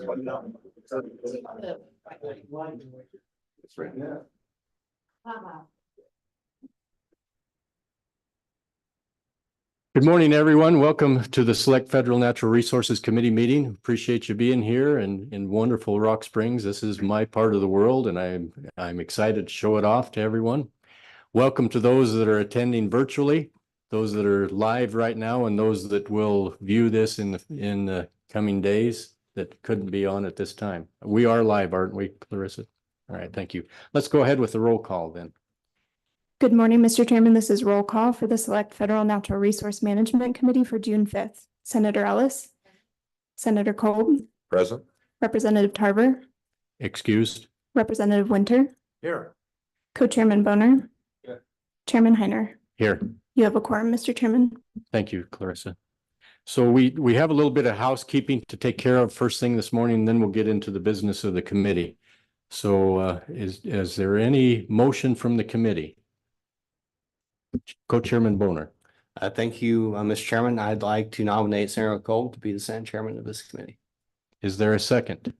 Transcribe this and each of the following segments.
Good morning, everyone. Welcome to the Select Federal Natural Resources Committee meeting. Appreciate you being here in wonderful Rock Springs. This is my part of the world, and I'm excited to show it off to everyone. Welcome to those that are attending virtually, those that are live right now, and those that will view this in the coming days that couldn't be on at this time. We are live, aren't we, Clarissa? All right, thank you. Let's go ahead with the roll call then. Good morning, Mr. Chairman. This is roll call for the Select Federal Natural Resource Management Committee for June 5th. Senator Ellis, Senator Kolb, Present. Representative Tarver, Excused. Representative Winter, Here. Co-Chairman Boner, Here. Chairman Heiner. Here. You have a quorum, Mr. Chairman. Thank you, Clarissa. So we have a little bit of housekeeping to take care of first thing this morning, and then we'll get into the business of the committee. So is there any motion from the committee? Co-Chairman Boner. Thank you, Mr. Chairman. I'd like to nominate Senator Kolb to be the Senate Chairman of this committee. Is there a second?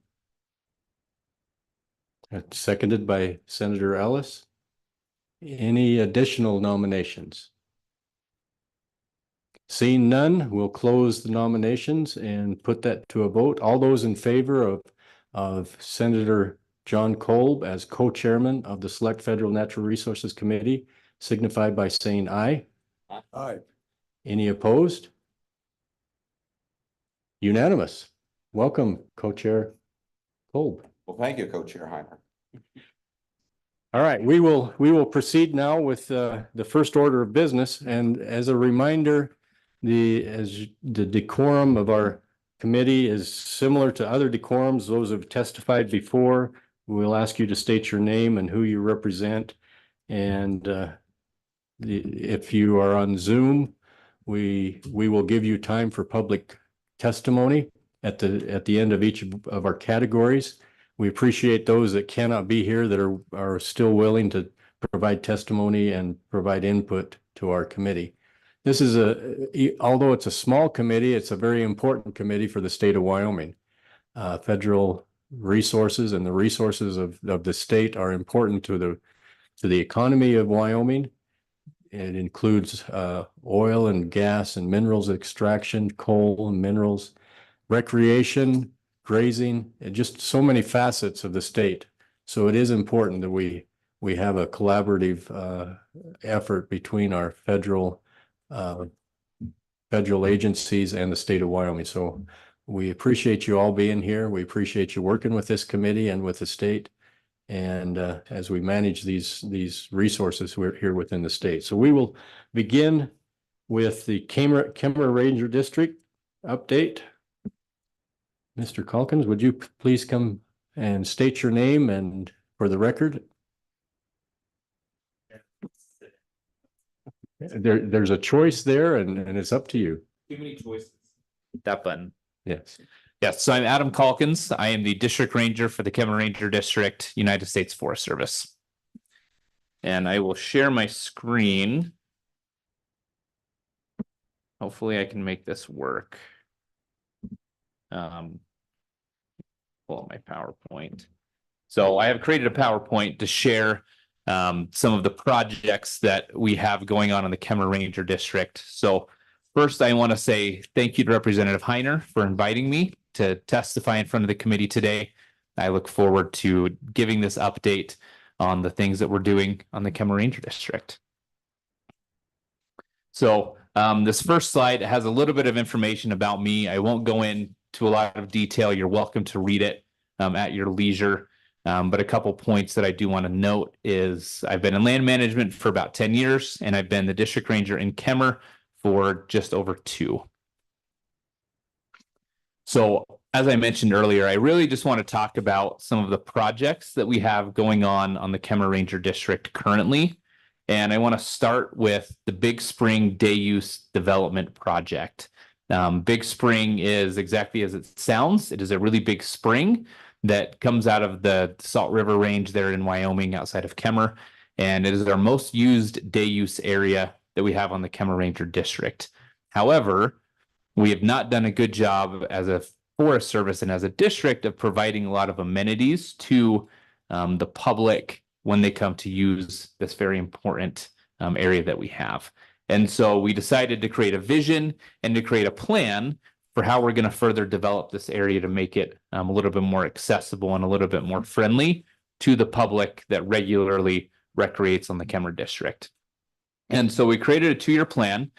Seconded by Senator Ellis. Any additional nominations? Seeing none, we'll close the nominations and put that to a vote. All those in favor of Senator John Kolb as co-chairman of the Select Federal Natural Resources Committee signify by saying aye. Aye. Any opposed? Unanimous. Welcome, Co-Chair Kolb. Well, thank you, Co-Chair Heiner. All right, we will proceed now with the first order of business. And as a reminder, the decorum of our committee is similar to other decorums. Those who have testified before, we'll ask you to state your name and who you represent. And if you are on Zoom, we will give you time for public testimony at the end of each of our categories. We appreciate those that cannot be here that are still willing to provide testimony and provide input to our committee. This is although it's a small committee, it's a very important committee for the state of Wyoming. Federal resources and the resources of the state are important to the economy of Wyoming. It includes oil and gas and minerals extraction, coal and minerals, recreation, grazing, and just so many facets of the state. So it is important that we have a collaborative effort between our federal agencies and the state of Wyoming. So we appreciate you all being here. We appreciate you working with this committee and with the state. And as we manage these resources, we're here within the state. So we will begin with the Kemmerer Ranger District update. Mr. Calkins, would you please come and state your name and for the record? There's a choice there and it's up to you. Too many choices. That button. Yes. Yes, so I'm Adam Calkins. I am the District Ranger for the Kemmerer Ranger District, United States Forest Service. And I will share my screen. Hopefully I can make this work. Pull up my PowerPoint. So I have created a PowerPoint to share some of the projects that we have going on in the Kemmerer Ranger District. So first, I want to say thank you to Representative Heiner for inviting me to testify in front of the committee today. I look forward to giving this update on the things that we're doing on the Kemmerer Ranger District. So this first slide has a little bit of information about me. I won't go into a lot of detail. You're welcome to read it at your leisure. But a couple points that I do want to note is I've been in land management for about 10 years, and I've been the District Ranger in Kemmerer for just over 2. So as I mentioned earlier, I really just want to talk about some of the projects that we have going on the Kemmerer Ranger District currently. And I want to start with the Big Spring Day Use Development Project. Big Spring is exactly as it sounds. It is a really big spring that comes out of the Salt River Range there in Wyoming outside of Kemmerer. And it is our most used day use area that we have on the Kemmerer Ranger District. However, we have not done a good job as a Forest Service and as a district of providing a lot of amenities to the public when they come to use this very important area that we have. And so we decided to create a vision and to create a plan for how we're going to further develop this area to make it a little bit more accessible and a little bit more friendly to the public that regularly recreates on the Kemmer District. And so we created a 2-year plan,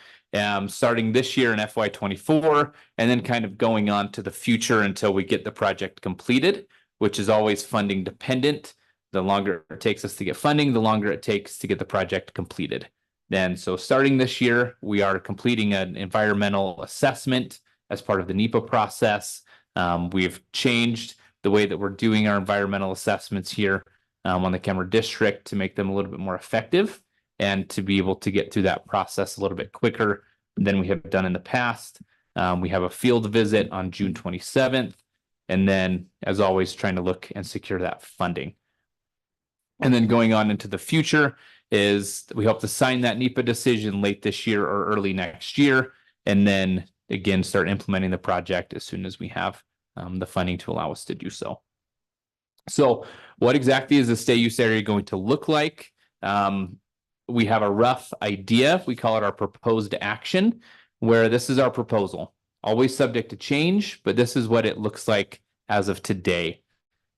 starting this year in FY24, and then kind of going on to the future until we get the project completed, which is always funding dependent. The longer it takes us to get funding, the longer it takes to get the project completed. And so starting this year, we are completing an environmental assessment as part of the NEPA process. We've changed the way that we're doing our environmental assessments here on the Kemmer District to make them a little bit more effective and to be able to get through that process a little bit quicker than we have done in the past. We have a field visit on June 27th, and then, as always, trying to look and secure that funding. And then going on into the future is we hope to sign that NEPA decision late this year or early next year, and then again start implementing the project as soon as we have the funding to allow us to do so. So what exactly is the stay use area going to look like? We have a rough idea. We call it our proposed action, where this is our proposal, always subject to change, but this is what it looks like as of today.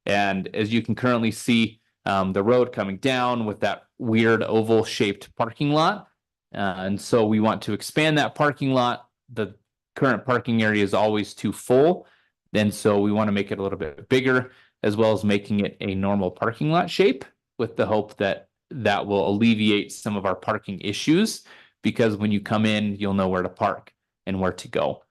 And as you can currently see, the road coming down with that weird oval shaped parking lot. And so we want to expand that parking lot. The current parking area is always too full. And so we want to make it a little bit bigger, as well as making it a normal parking lot shape, with the hope that that will alleviate some of our parking issues, because when you come in, you'll know where to park and where to go.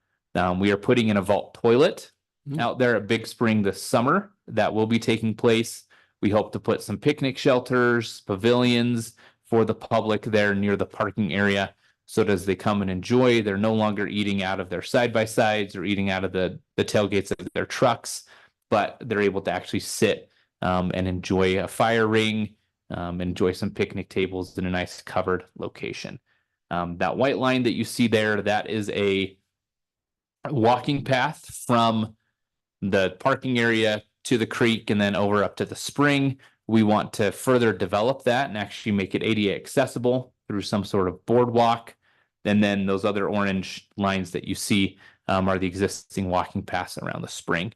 We are putting in a vault toilet out there at Big Spring this summer. That will be taking place. We hope to put some picnic shelters, pavilions for the public there near the parking area, so that as they come and enjoy, they're no longer eating out of their side-by-sides or eating out of the tailgates of their trucks, but they're able to actually sit and enjoy a fire ring, enjoy some picnic tables in a nice covered location. That white line that you see there, that is a walking path from the parking area to the creek and then over up to the spring. We want to further develop that and actually make it ADA accessible through some sort of boardwalk. And then those other orange lines that you see are the existing walking paths around the spring.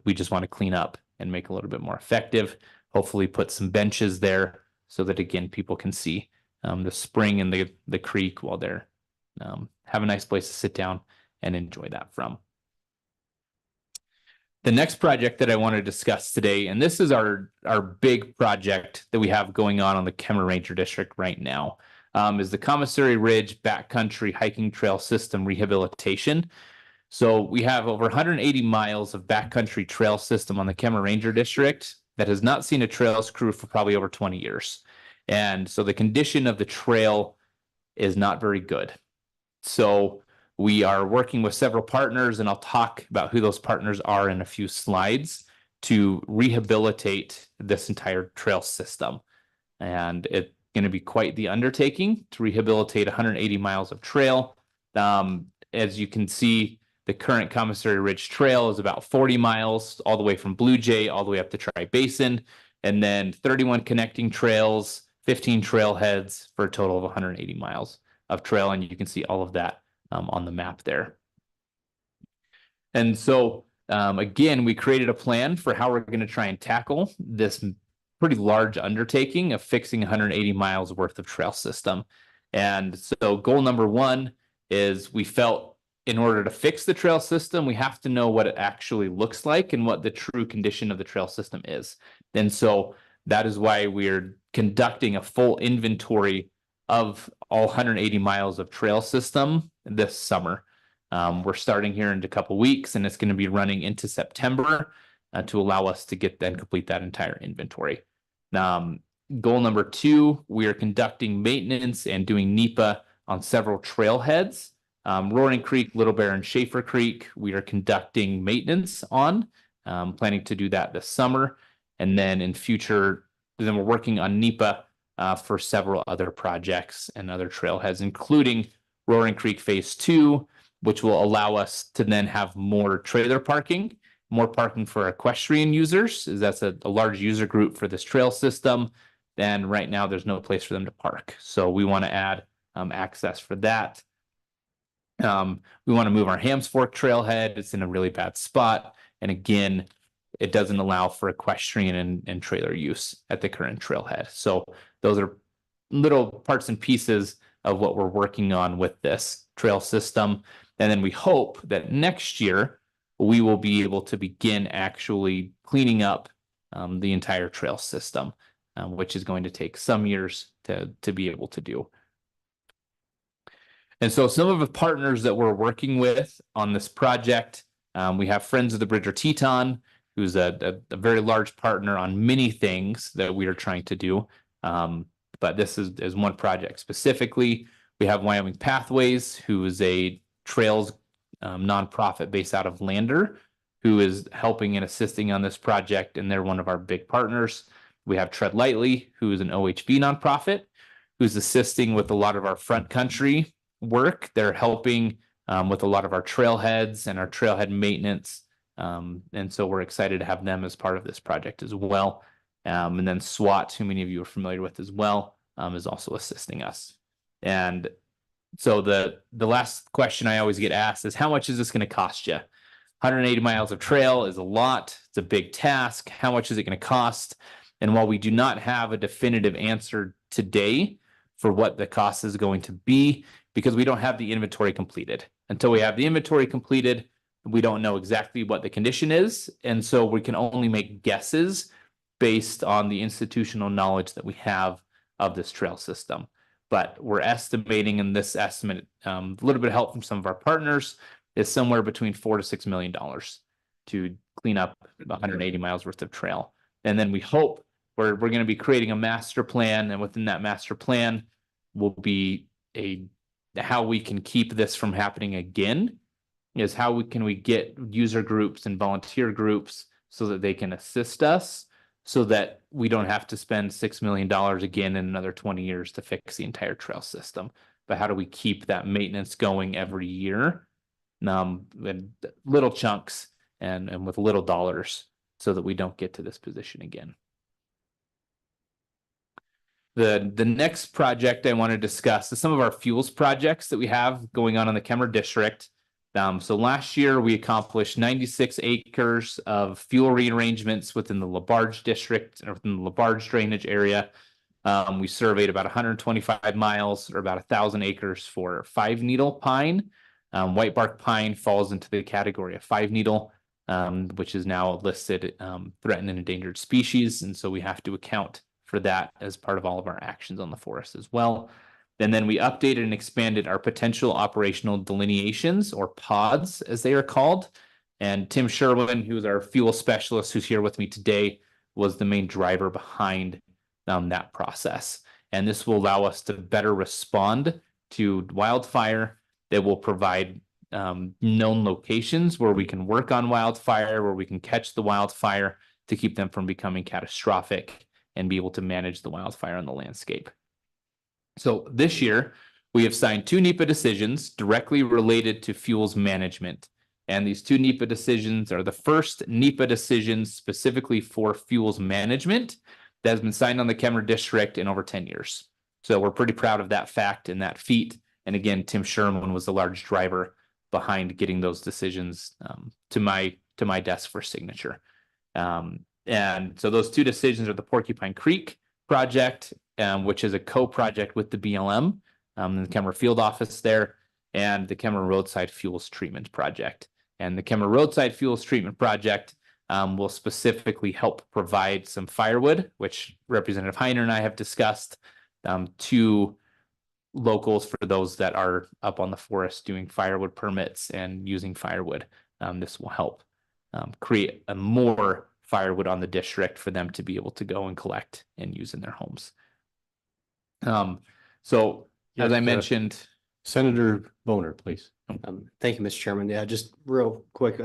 We just want to clean up and make a little bit more effective. Hopefully put some benches there so that, again, people can see the spring and the creek while they're have a nice place to sit down and enjoy that from. The next project that I want to discuss today, and this is our big project that we have going on the Kemmer Ranger District right now, is the Commissary Ridge Backcountry Hiking Trail System Rehabilitation. So we have over 180 miles of backcountry trail system on the Kemmer Ranger District that has not seen a trails crew for probably over 20 years. And so the condition of the trail is not very good. So we are working with several partners, and I'll talk about who those partners are in a few slides, to rehabilitate this entire trail system. And it's going to be quite the undertaking to rehabilitate 180 miles of trail. As you can see, the current Commissary Ridge Trail is about 40 miles, all the way from Blue Jay all the way up to Tri Basin, and then 31 connecting trails, 15 trailheads, for a total of 180 miles of trail. And you can see all of that on the map there. And so, again, we created a plan for how we're going to try and tackle this pretty large undertaking of fixing 180 miles worth of trail system. And so goal number one is, we felt in order to fix the trail system, we have to know what it actually looks like and what the true condition of the trail system is. And so that is why we're conducting a full inventory of all 180 miles of trail system this summer. We're starting here in a couple weeks, and it's going to be running into September to allow us to get then complete that entire inventory. Goal number two, we are conducting maintenance and doing NEPA on several trailheads. Roaring Creek, Little Bear, and Schaefer Creek, we are conducting maintenance on, planning to do that this summer. And then in future, then we're working on NEPA for several other projects and other trailheads, including Roaring Creek Phase 2, which will allow us to then have more trailer parking, more parking for equestrian users, as that's a large user group for this trail system. And right now there's no place for them to park. So we want to add access for that. We want to move our Hams Fork trailhead. It's in a really bad spot. And again, it doesn't allow for equestrian and trailer use at the current trailhead. So those are little parts and pieces of what we're working on with this trail system. And then we hope that next year we will be able to begin actually cleaning up the entire trail system, which is going to take some years to be able to do. And so some of the partners that we're working with on this project, we have Friends of the Bridger Teton, who's a very large partner on many things that we are trying to do. But this is one project specifically. We have Wyoming Pathways, who is a trails nonprofit based out of Lander, who is helping and assisting on this project, and they're one of our big partners. We have Tread Lightly, who is an OHV nonprofit, who's assisting with a lot of our front country work. They're helping with a lot of our trailheads and our trailhead maintenance. And so we're excited to have them as part of this project as well. And then SWAT, who many of you are familiar with as well, is also assisting us. And so the last question I always get asked is, how much is this going to cost you? 180 miles of trail is a lot. It's a big task. How much is it going to cost? And while we do not have a definitive answer today for what the cost is going to be, because we don't have the inventory completed. Until we have the inventory completed, we don't know exactly what the condition is. And so we can only make guesses based on the institutional knowledge that we have of this trail system. But we're estimating, in this estimate, a little bit of help from some of our partners, is somewhere between $4 to $6 million to clean up 180 miles worth of trail. And then we hope we're going to be creating a master plan, and within that master plan will be how we can keep this from happening again, is how can we get user groups and volunteer groups so that they can assist us, so that we don't have to spend $6 million again in another 20 years to fix the entire trail system. But how do we keep that maintenance going every year, in little chunks and with little dollars, so that we don't get to this position again. The next project I want to discuss is some of our fuels projects that we have going on in the Kemmerer District. So last year we accomplished 96 acres of fuel rearrangements within the LaBarge district, or within the LaBarge drainage area. We surveyed about 125 miles, or about 1,000 acres, for 5-needle pine. White bark pine falls into the category of 5-needle, which is now listed threatened and endangered species. And so we have to account for that as part of all of our actions on the forest as well. And then we updated and expanded our potential operational delineations, or pods as they are called. And Tim Sherwin, who's our fuel specialist, who's here with me today, was the main driver behind that process. And this will allow us to better respond to wildfire. That will provide known locations where we can work on wildfire, where we can catch the wildfire to keep them from becoming catastrophic, and be able to manage the wildfire on the landscape. So this year, we have signed 2 NEPA decisions directly related to fuels management. And these 2 NEPA decisions are the first NEPA decisions specifically for fuels management that has been signed on the Kemmerer District in over 10 years. So we're pretty proud of that fact and that feat. And again, Tim Sherman was the large driver behind getting those decisions to my desk for signature. And so those 2 decisions are the Porcupine Creek project, which is a co-project with the BLM, the Kemmerer Field Office there, and the Kemmerer Roadside Fuels Treatment Project. And the Kemmerer Roadside Fuels Treatment Project will specifically help provide some firewood, which Representative Heiner and I have discussed, to locals, for those that are up on the forest doing firewood permits and using firewood. This will help create a more firewood on the district for them to be able to go and collect and use in their homes. So as I mentioned, Senator Boner, please. Thank you, Mr. Chairman. Yeah, just real quick.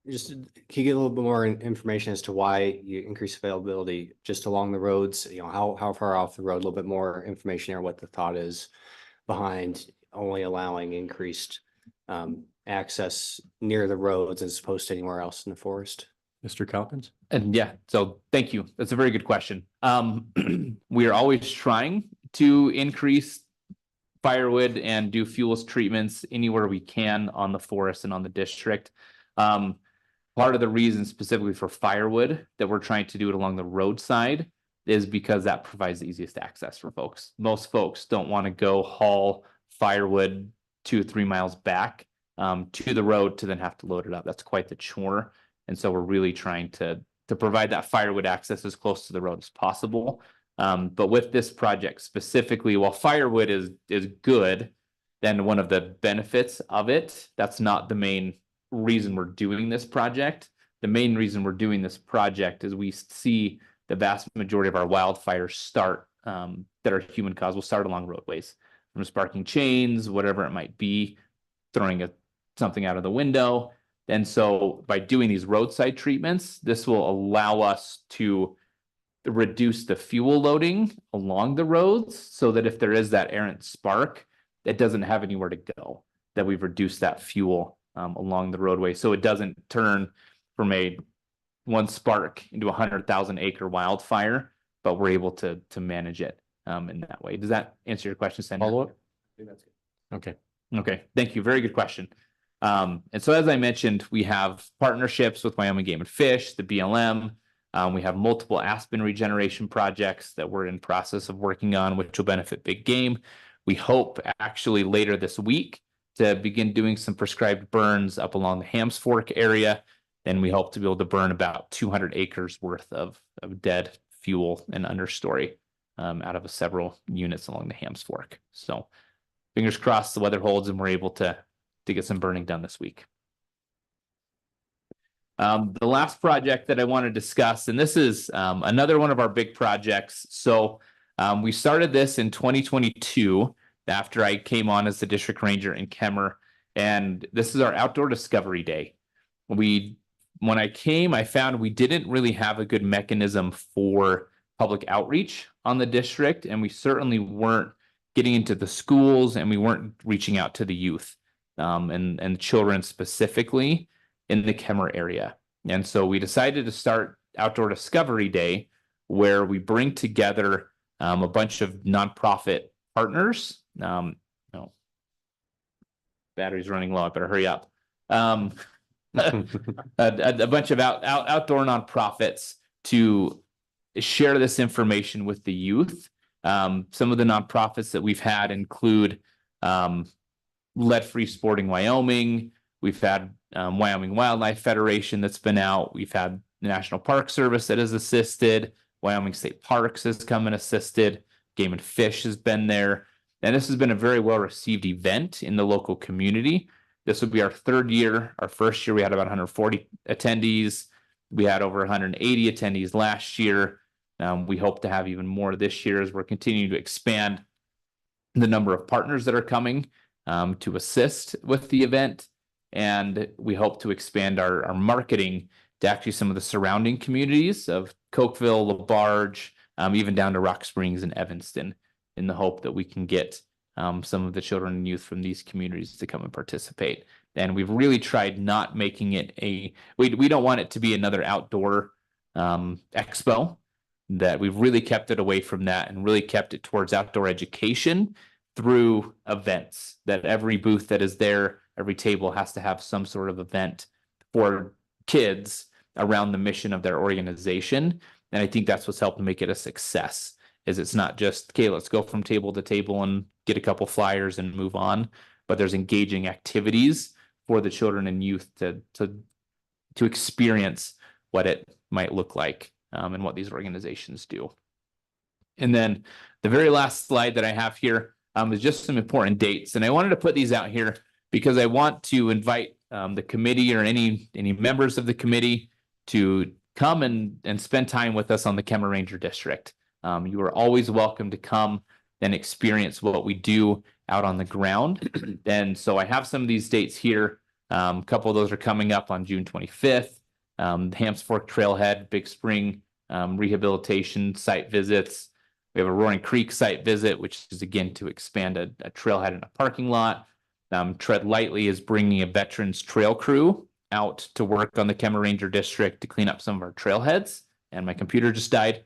Just can you get a little bit more information as to why you increase availability just along the roads? You know, how far off the road? A little bit more information there, what the thought is behind only allowing increased access near the roads as opposed to anywhere else in the forest? Mr. Calkins? And yeah, so thank you. That's a very good question. We are always trying to increase firewood and do fuels treatments anywhere we can on the forest and on the district. Part of the reason specifically for firewood that we're trying to do it along the roadside is because that provides the easiest access for folks. Most folks don't want to go haul firewood 2 or 3 miles back to the road to then have to load it up. That's quite the chore. And so we're really trying to provide that firewood access as close to the road as possible. But with this project specifically, while firewood is good, then one of the benefits of it, that's not the main reason we're doing this project. The main reason we're doing this project is we see the vast majority of our wildfires start that are human caused will start along roadways, from sparking chains, whatever it might be, throwing something out of the window. And so by doing these roadside treatments, this will allow us to reduce the fuel loading along the roads so that if there is that errant spark, it doesn't have anywhere to go, that we've reduced that fuel along the roadway. So it doesn't turn from one spark into 100,000 acre wildfire, but we're able to manage it in that way. Does that answer your question, Senator? Follow up? I think that's good. Okay. Okay, thank you. Very good question. And so as I mentioned, we have partnerships with Wyoming Game and Fish, the BLM. We have multiple aspen regeneration projects that we're in process of working on, which will benefit big game. We hope actually later this week to begin doing some prescribed burns up along the Hams Fork area. Then we hope to be able to burn about 200 acres worth of dead fuel and understory out of several units along the Hams Fork. So fingers crossed the weather holds and we're able to get some burning done this week. The last project that I want to discuss, and this is another one of our big projects. So we started this in 2022 after I came on as the district ranger in Kemmer, and this is our outdoor discovery day. When I came, I found we didn't really have a good mechanism for public outreach on the district, and we certainly weren't getting into the schools, and we weren't reaching out to the youth and children specifically in the Kemmer area. And so we decided to start Outdoor Discovery Day, where we bring together a bunch of nonprofit partners. No, battery's running low. I better hurry up. A bunch of outdoor nonprofits to share this information with the youth. Some of the nonprofits that we've had include Lead Free Sporting Wyoming. We've had Wyoming Wildlife Federation that's been out. We've had the National Park Service that has assisted. Wyoming State Parks has come and assisted. Game and Fish has been there. And this has been a very well-received event in the local community. This will be our 3rd year. Our first year, we had about 140 attendees. We had over 180 attendees last year. We hope to have even more this year as we're continuing to expand the number of partners that are coming to assist with the event. And we hope to expand our marketing to actually some of the surrounding communities of Cokeville, LaBarge, even down to Rock Springs and Evanston, in the hope that we can get some of the children and youth from these communities to come and participate. And we've really tried not making it we don't want it to be another outdoor expo, that we've really kept it away from that and really kept it towards outdoor education through events, that every booth that is there, every table has to have some sort of event for kids around the mission of their organization. And I think that's what's helped make it a success, is it's not just, okay, let's go from table to table and get a couple flyers and move on, but there's engaging activities for the children and youth to experience what it might look like and what these organizations do. And then the very last slide that I have here is just some important dates. And I wanted to put these out here because I want to invite the committee or any members of the committee to come and spend time with us on the Kemmer Ranger District. You are always welcome to come and experience what we do out on the ground. And so I have some of these dates here. A couple of those are coming up on June 25th. The Hams Fork Trailhead, Big Spring rehabilitation site visits. We have a Roaring Creek site visit, which is again to expand a trailhead in a parking lot. Tread Lightly is bringing a veterans trail crew out to work on the Kemmer Ranger District to clean up some of our trailheads. And my computer just died,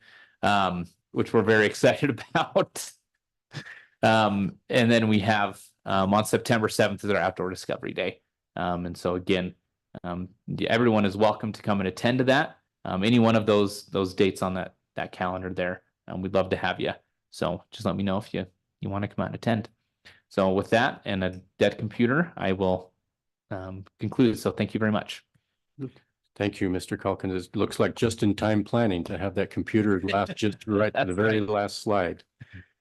which we're very excited about. And then we have on September 7th is our Outdoor Discovery Day. And so again, everyone is welcome to come and attend to that. Any one of those dates on that calendar there. We'd love to have you. So just let me know if you want to come out and attend. So with that and a dead computer, I will conclude. So thank you very much. Thank you, Mr. Calkins. It looks like just-in-time planning to have that computer last just right to the very last slide.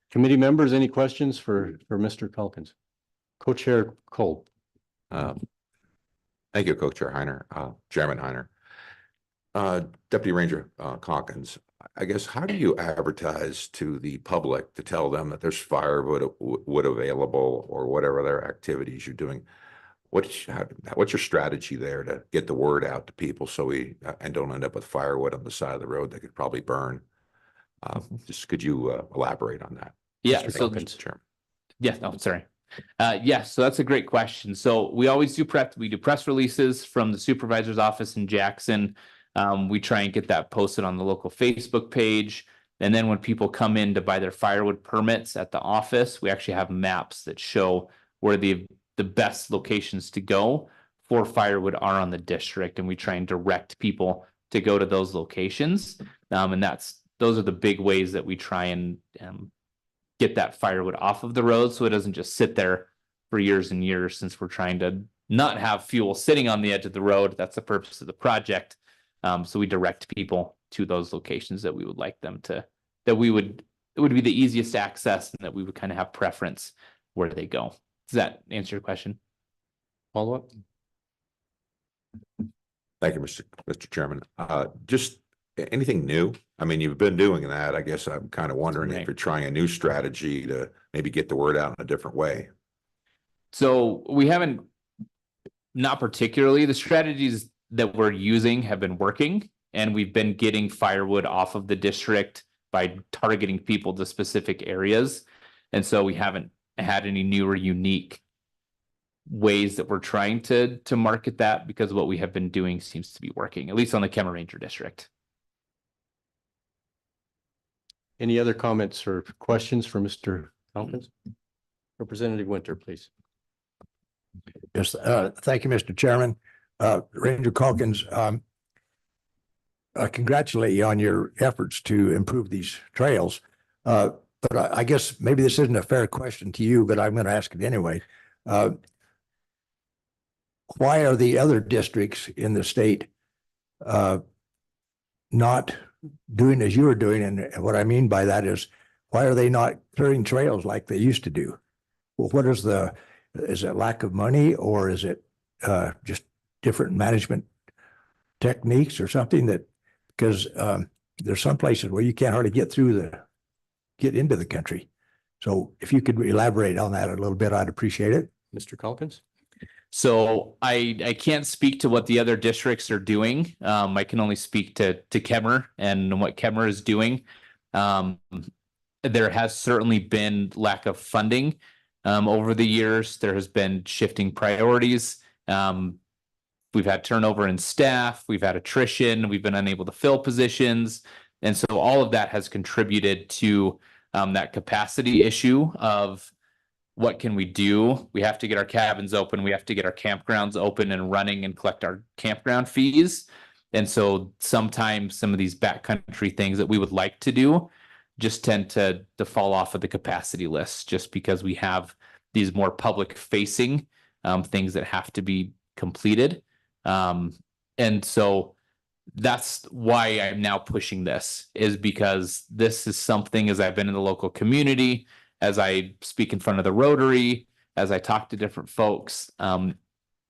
Committee members, any questions for Mr. Calkins? Co-chair Cole. Thank you, Co-Chair Heiner, Chairman Heiner. Deputy Ranger Calkins, I guess, how do you advertise to the public to tell them that there's firewood available or whatever other activities you're doing? What's your strategy there to get the word out to people so we and don't end up with firewood on the side of the road that could probably burn? Just could you elaborate on that? Yeah. Mr. So Calkins, Chairman. yes. Oh, sorry. Yes. So that's a great question. So we always do we do press releases from the supervisor's office in Jackson. We try and get that posted on the local Facebook page. And then when people come in to buy their firewood permits at the office, we actually have maps that show where the best locations to go for firewood are on the district. And we try and direct people to go to those locations. And those are the big ways that we try and get that firewood off of the road so it doesn't just sit there for years and years, since we're trying to not have fuel sitting on the edge of the road. That's the purpose of the project. So we direct people to those locations that we would like them to, it would be the easiest access, and that we would kind of have preference where they go. Does that answer your question? Follow up? Thank you, Mr. Chairman. Just anything new? I mean, you've been doing that. I guess I'm kind of wondering if you're trying a new strategy to maybe get the word out in a different way. So we haven't, not particularly. The strategies that we're using have been working, and we've been getting firewood off of the district by targeting people to specific areas. And so we haven't had any new or unique ways that we're trying to market that, because what we have been doing seems to be working, at least on the Kemmer Ranger District. Any other comments or questions for Mr. Calkins? Representative Winter, please. Yes, thank you, Mr. Chairman. Ranger Calkins, I congratulate you on your efforts to improve these trails. But I guess maybe this isn't a fair question to you, but I'm going to ask it anyway. Why are the other districts in the state not doing as you are doing? And what I mean by that is, why are they not clearing trails like they used to do? Well, is it lack of money, or is it just different management techniques or something? That because there's some places where you can't hardly get into the country. So if you could elaborate on that a little bit, I'd appreciate it. Mr. Calkins? So I can't speak to what the other districts are doing. I can only speak to Kemmer and what Kemmer is doing. There has certainly been lack of funding over the years. There has been shifting priorities. We've had turnover in staff, we've had attrition, we've been unable to fill positions. And so all of that has contributed to that capacity issue of what can we do? We have to get our cabins open. We have to get our campgrounds open and running and collect our campground fees. And so sometimes some of these backcountry things that we would like to do just tend to fall off of the capacity list, just because we have these more public facing things that have to be completed. And so that's why I'm now pushing this, is because this is something, as I've been in the local community, as I speak in front of the Rotary, as I talk to different folks, a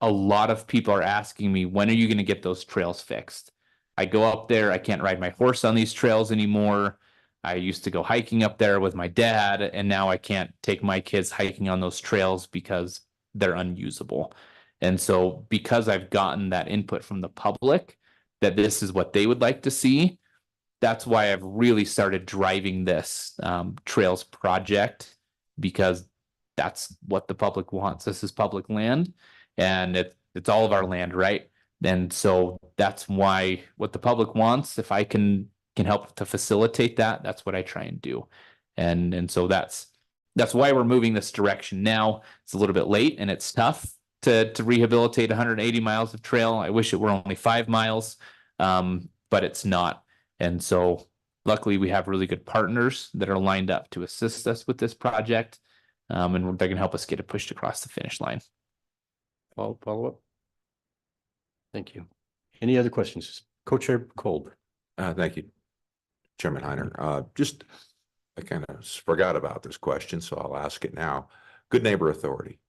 lot of people are asking me, when are you going to get those trails fixed? I go up there, I can't ride my horse on these trails anymore. I used to go hiking up there with my dad, and now I can't take my kids hiking on those trails because they're unusable. And so because I've gotten that input from the public that this is what they would like to see, that's why I've really started driving this trails project, because that's what the public wants. This is public land, and it's all of our land, right? And so that's why what the public wants, if I can help to facilitate that, that's what I try and do. And so that's why we're moving this direction now. It's a little bit late and it's tough to rehabilitate 180 miles of trail. I wish it were only 5 miles, but it's not. And so luckily we have really good partners that are lined up to assist us with this project. And they can help us get it pushed across the finish line. Follow up? Thank you. Any other questions? Co-Chair Kolb. Thank you, Chairman Heiner. Just, I kind of forgot about this question, so I'll ask it now. Good Neighbor Authority.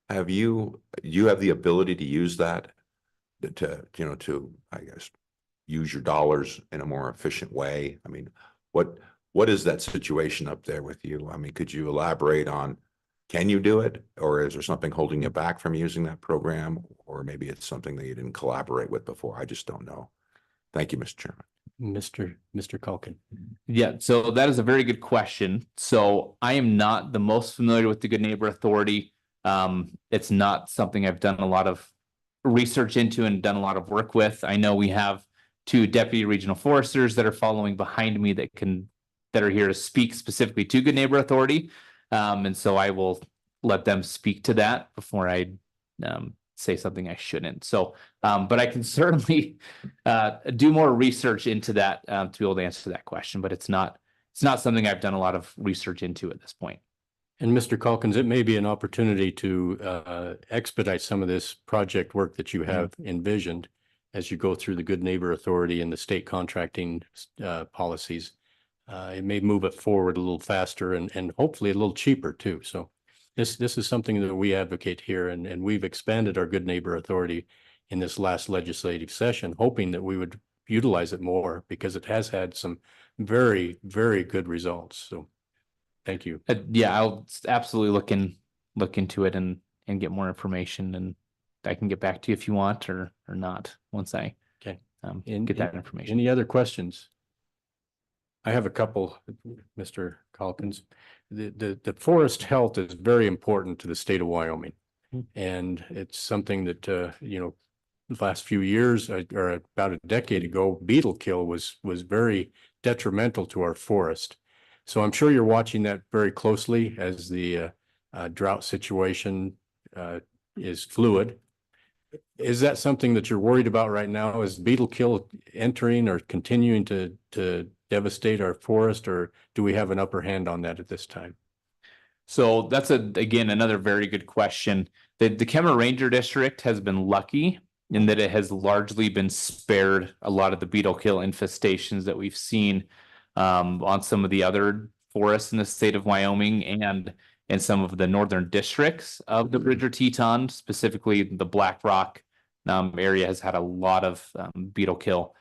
Have you have the ability to use that to, I guess, use your dollars in a more efficient way? I mean, what is that situation up there with you? I mean, could you elaborate on, can you do it? Or is there something holding you back from using that program? Or maybe it's something that you didn't collaborate with before. I just don't know. Thank you, Mr. Chairman. Mr. Culkin. Yeah, so that is a very good question. So I am not the most familiar with the Good Neighbor Authority. It's not something I've done a lot of research into and done a lot of work with. I know we have 2 deputy regional foresters that are following behind me that are here to speak specifically to Good Neighbor Authority. And so I will let them speak to that before I say something I shouldn't. So, but I can certainly do more research into that to be able to answer that question. But it's not something I've done a lot of research into at this point. And Mr. Calkins, it may be an opportunity to expedite some of this project work that you have envisioned as you go through the Good Neighbor Authority and the state contracting policies. It may move it forward a little faster and hopefully a little cheaper too. So this is something that we advocate here, and we've expanded our Good Neighbor Authority in this last legislative session, hoping that we would utilize it more because it has had some very, very good results. So thank you. Yeah, I'll absolutely look into it and get more information, and I can get back to you if you want or not once I get that information. Any other questions? I have a couple, Mr. Calkins. The forest health is very important to the state of Wyoming. And it's something that, the last few years or about a decade ago, beetle kill was very detrimental to our forest. So I'm sure you're watching that very closely as the drought situation is fluid. Is that something that you're worried about right now? Is beetle kill entering or continuing to devastate our forest, or do we have an upper hand on that at this time? So that's again another very good question. The Kemmer Ranger District has been lucky in that it has largely been spared a lot of the beetle kill infestations that we've seen on some of the other forests in the state of Wyoming and in some of the northern districts of the Bridger Teton, specifically the Black Rock area has had a lot of beetle kill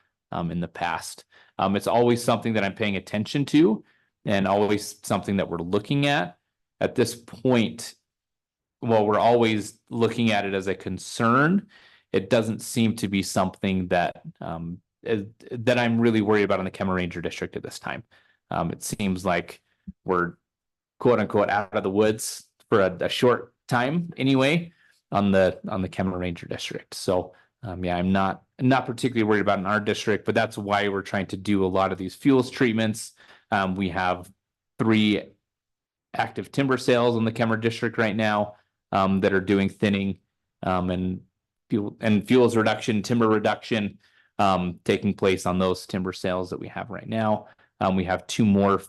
in the past. It's always something that I'm paying attention to and always something that we're looking at. At this point, while we're always looking at it as a concern, it doesn't seem to be something that that I'm really worried about in the Kemmer Ranger District at this time. It seems like we're quote unquote out of the woods for a short time anyway on the Kemmer Ranger District. So yeah, I'm not particularly worried about in our district, but that's why we're trying to do a lot of these fuels treatments. We have 3 active timber sales in the Kemmer District right now that are doing thinning and fuels reduction, timber reduction taking place on those timber sales that we have right now. We have 2 more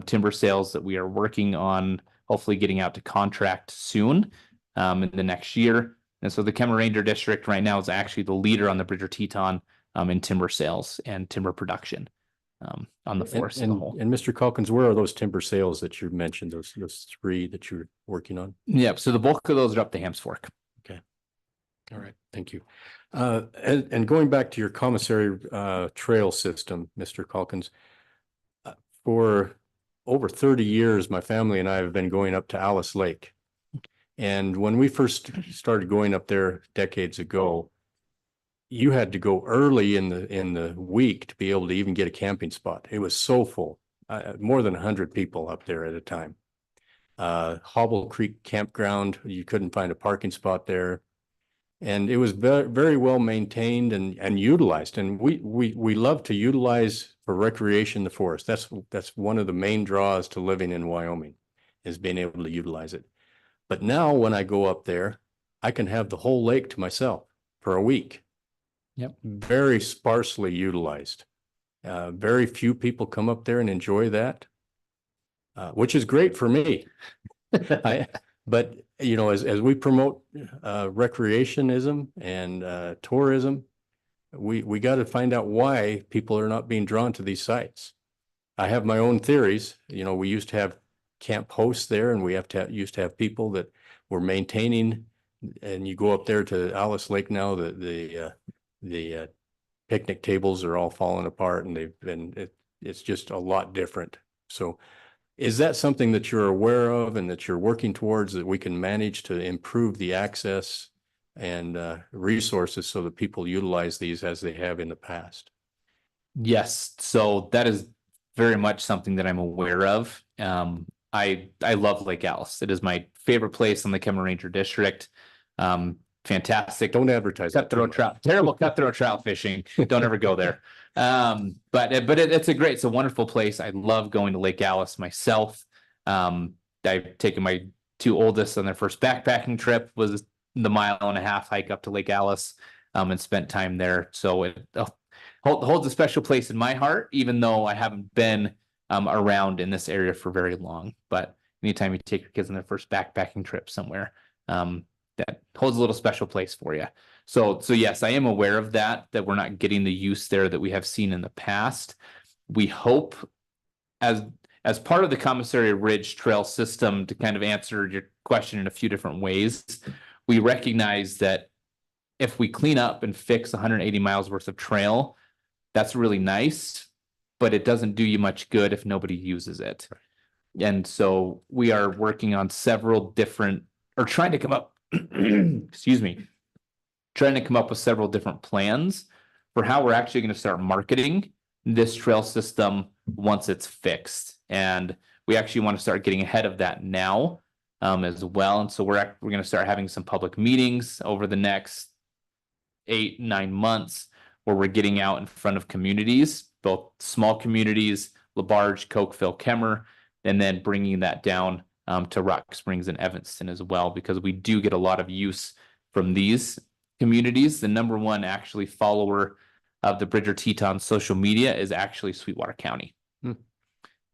timber sales that we are working on, hopefully getting out to contract soon in the next year. And so the Kemmer Ranger District right now is actually the leader on the Bridger Teton in timber sales and timber production on the forest as a whole. And Mr. Calkins, where are those timber sales that you mentioned, those 3 that you're working on? Yep. So the bulk of those are up to Hams Fork. Okay. All right. Thank you. And going back to your commissary trail system, Mr. Calkins, for over 30 years, my family and I have been going up to Alice Lake. And when we first started going up there decades ago, you had to go early in the week to be able to even get a camping spot. It was so full, more than 100 people up there at a time. Hobble Creek Campground, you couldn't find a parking spot there. And it was very, very well maintained and utilized. And we love to utilize for recreation the forest. That's one of the main draws to living in Wyoming, is being able to utilize it. But now when I go up there, I can have the whole lake to myself for a week. Yep. Very sparsely utilized. Very few people come up there and enjoy that, which is great for me. But you know, as we promote recreationism and tourism, we got to find out why people are not being drawn to these sites. I have my own theories. You know, we used to have camp hosts there, and we used to have people that were maintaining. And you go up there to Alice Lake now, the picnic tables are all falling apart, and it's just a lot different. So is that something that you're aware of and that you're working towards, that we can manage to improve the access and resources so that people utilize these as they have in the past? Yes, so that is very much something that I'm aware of. I love Lake Alice. It is my favorite place in the Cameron Ranger District. Fantastic. Don't advertise. Cutthroat trout, terrible cutthroat trout fishing. Don't ever go there. But it's a wonderful place. I love going to Lake Alice myself. I've taken my two oldest on their first backpacking trip, was the 1.5 mile hike up to Lake Alice, and spent time there. So it holds a special place in my heart, even though I haven't been around in this area for very long. But anytime you take your kids on their first backpacking trip somewhere, that holds a little special place for you. So yes, I am aware of that we're not getting the use there that we have seen in the past. We hope, as part of the Commissary Ridge Trail system, to kind of answer your question in a few different ways, we recognize that if we clean up and fix 180 miles worth of trail, that's really nice, but it doesn't do you much good if nobody uses it. And so we are working on several different, or trying to come up, excuse me, trying to come up with several different plans for how we're actually going to start marketing this trail system once it's fixed. And we actually want to start getting ahead of that now as well. And so we're going to start having some public meetings over the next 8-9 months, where we're getting out in front of communities, both small communities, LaBarge, Cokeville, Kemmer, and then bringing that down to Rock Springs and Evanston as well, because we do get a lot of use from these communities. The number one actually follower of the Bridger Teton social media is actually Sweetwater County.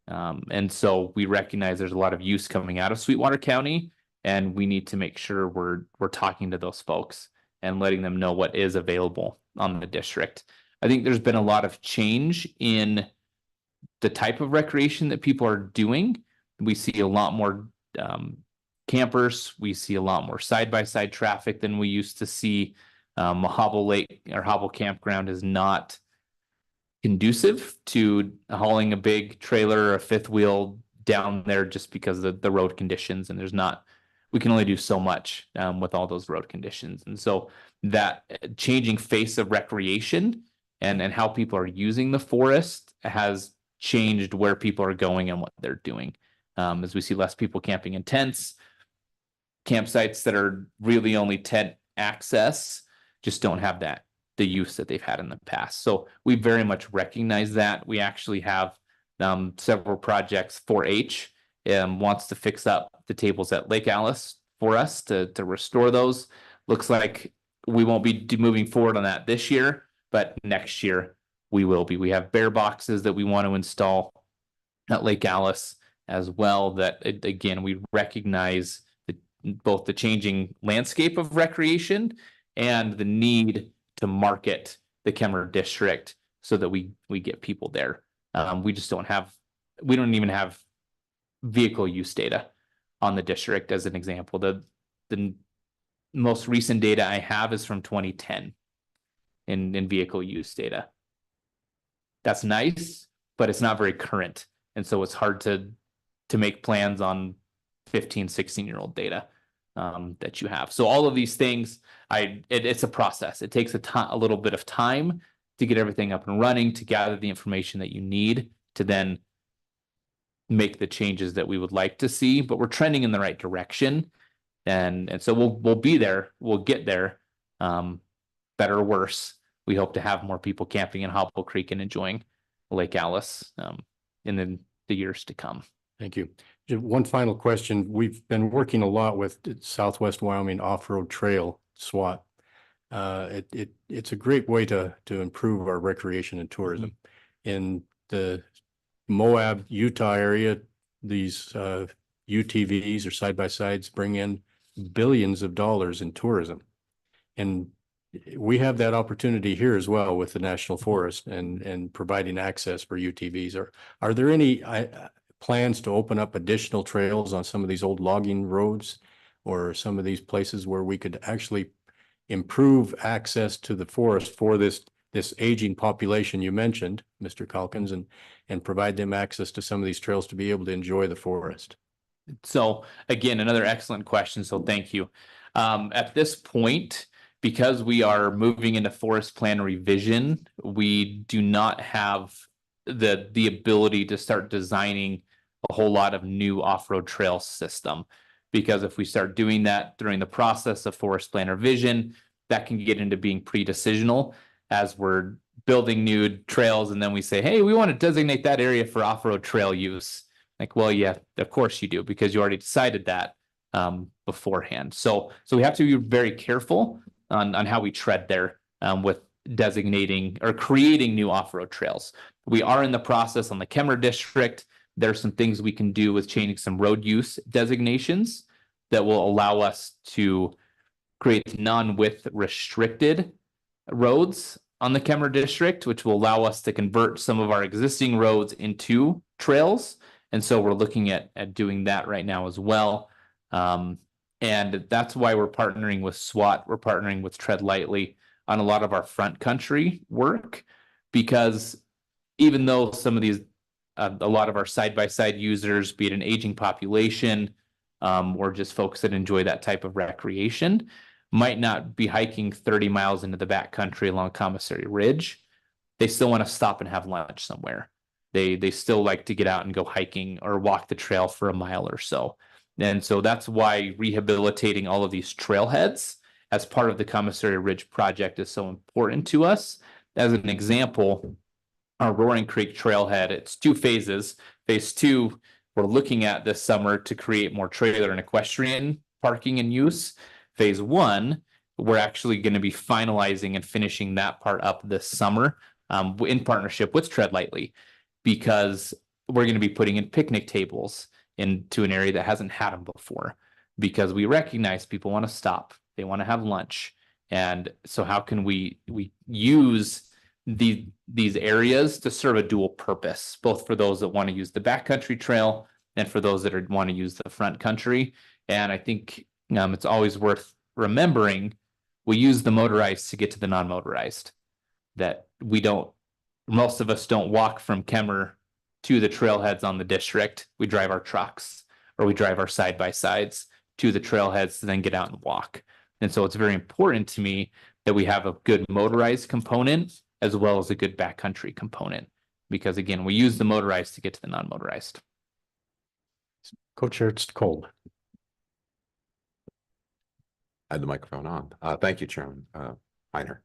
And so we recognize there's a lot of use coming out of Sweetwater County, and we need to make sure we're talking to those folks and letting them know what is available on the district. I think there's been a lot of change in the type of recreation that people are doing. We see a lot more campers. We see a lot more side-by-side traffic than we used to see. Hobble Lake or Hobble Campground is not conducive to hauling a big trailer or a fifth wheel down there, just because of the road conditions. And we can only do so much with all those road conditions. And so that changing face of recreation and how people are using the forest has changed where people are going and what they're doing. As we see less people camping in tents, campsites that are really only tent access just don't have the use that they've had in the past. So we very much recognize that. We actually have several projects. 4-H wants to fix up the tables at Lake Alice for us to restore those. Looks like we won't be moving forward on that this year, but next year we will be. We have bear boxes that we want to install at Lake Alice as well, that again, we recognize both the changing landscape of recreation and the need to market the Kemmer district so that we get people there. We don't even have vehicle use data on the district, as an example. The most recent data I have is from 2010 in vehicle use data. That's nice, but it's not very current. And so it's hard to make plans on 15, 16-year-old data. that you have. So all of these things, it's a process. It takes a little bit of time to get everything up and running, to gather the information that you need to then make the changes that we would like to see, but we're trending in the right direction. And so we'll be there, we'll get there, better or worse. We hope to have more people camping in Hopple Creek and enjoying Lake Alice in the years to come. Thank you. Just one final question. We've been working a lot with Southwest Wyoming Off-Road Trail, SWAT. It's a great way to improve our recreation and tourism. In the Moab, Utah area, these UTVs or side-by-sides bring in billions of dollars in tourism. And we have that opportunity here as well with the National Forest and providing access for UTVs. Are there any plans to open up additional trails on some of these old logging roads or some of these places where we could actually improve access to the forest for this aging population you mentioned, Mr. Calkins, and provide them access to some of these trails to be able to enjoy the forest? So again, another excellent question. So thank you. At this point, because we are moving into forest plan revision, we do not have the ability to start designing a whole lot of new off-road trail system. Because if we start doing that during the process of forest plan revision, that can get into being pre-decisional as we're building new trails. And then we say, hey, we want to designate that area for off-road trail use. Like, well, yeah, of course you do, because you already decided that beforehand. So we have to be very careful on how we tread there with designating or creating new off-road trails. We are in the process on the Kemmer District. There's some things we can do with changing some road use designations that will allow us to create non-width restricted roads on the Kemmer District, which will allow us to convert some of our existing roads into trails. And so we're looking at doing that right now as well. And that's why we're partnering with SWAT. We're partnering with Tread Lightly on a lot of our front country work, because even though some of these, a lot of our side-by-side users, be it an aging population or just folks that enjoy that type of recreation, might not be hiking 30 miles into the backcountry along Commissary Ridge, they still want to stop and have lunch somewhere. They still like to get out and go hiking or walk the trail for a mile or so. And so that's why rehabilitating all of these trailheads as part of the Commissary Ridge project is so important to us. As an example, our Roaring Creek trailhead, it's 2 phases. Phase 2, we're looking at this summer to create more trailer and equestrian parking and use. Phase 1, we're actually going to be finalizing and finishing that part up this summer in partnership with Tread Lightly, because we're going to be putting in picnic tables into an area that hasn't had them before, because we recognize people want to stop, they want to have lunch. And so how can we use these areas to serve a dual purpose, both for those that want to use the backcountry trail and for those that want to use the front country. And I think it's always worth remembering, we use the motorized to get to the non-motorized, that most of us don't walk from Kemmer to the trailheads on the district. We drive our trucks or we drive our side-by-sides to the trailheads to then get out and walk. And so it's very important to me that we have a good motorized component as well as a good backcountry component, because again, we use the motorized to get to the non-motorized. Co-Chair Cold. I had the microphone on. Thank you, Chairman Heiner.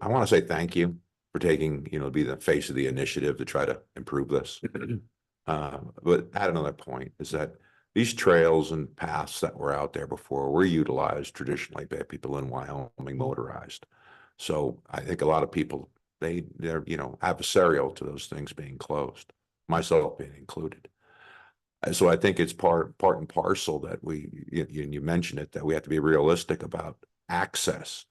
I want to say thank you for taking, be the face of the initiative to try to improve this. But add another point is that these trails and paths that were out there before were utilized traditionally by people in Wyoming motorized. So I think a lot of people, they're adversarial to those things being closed, myself being included. So I think it's part and parcel that you mentioned it, that we have to be realistic about access.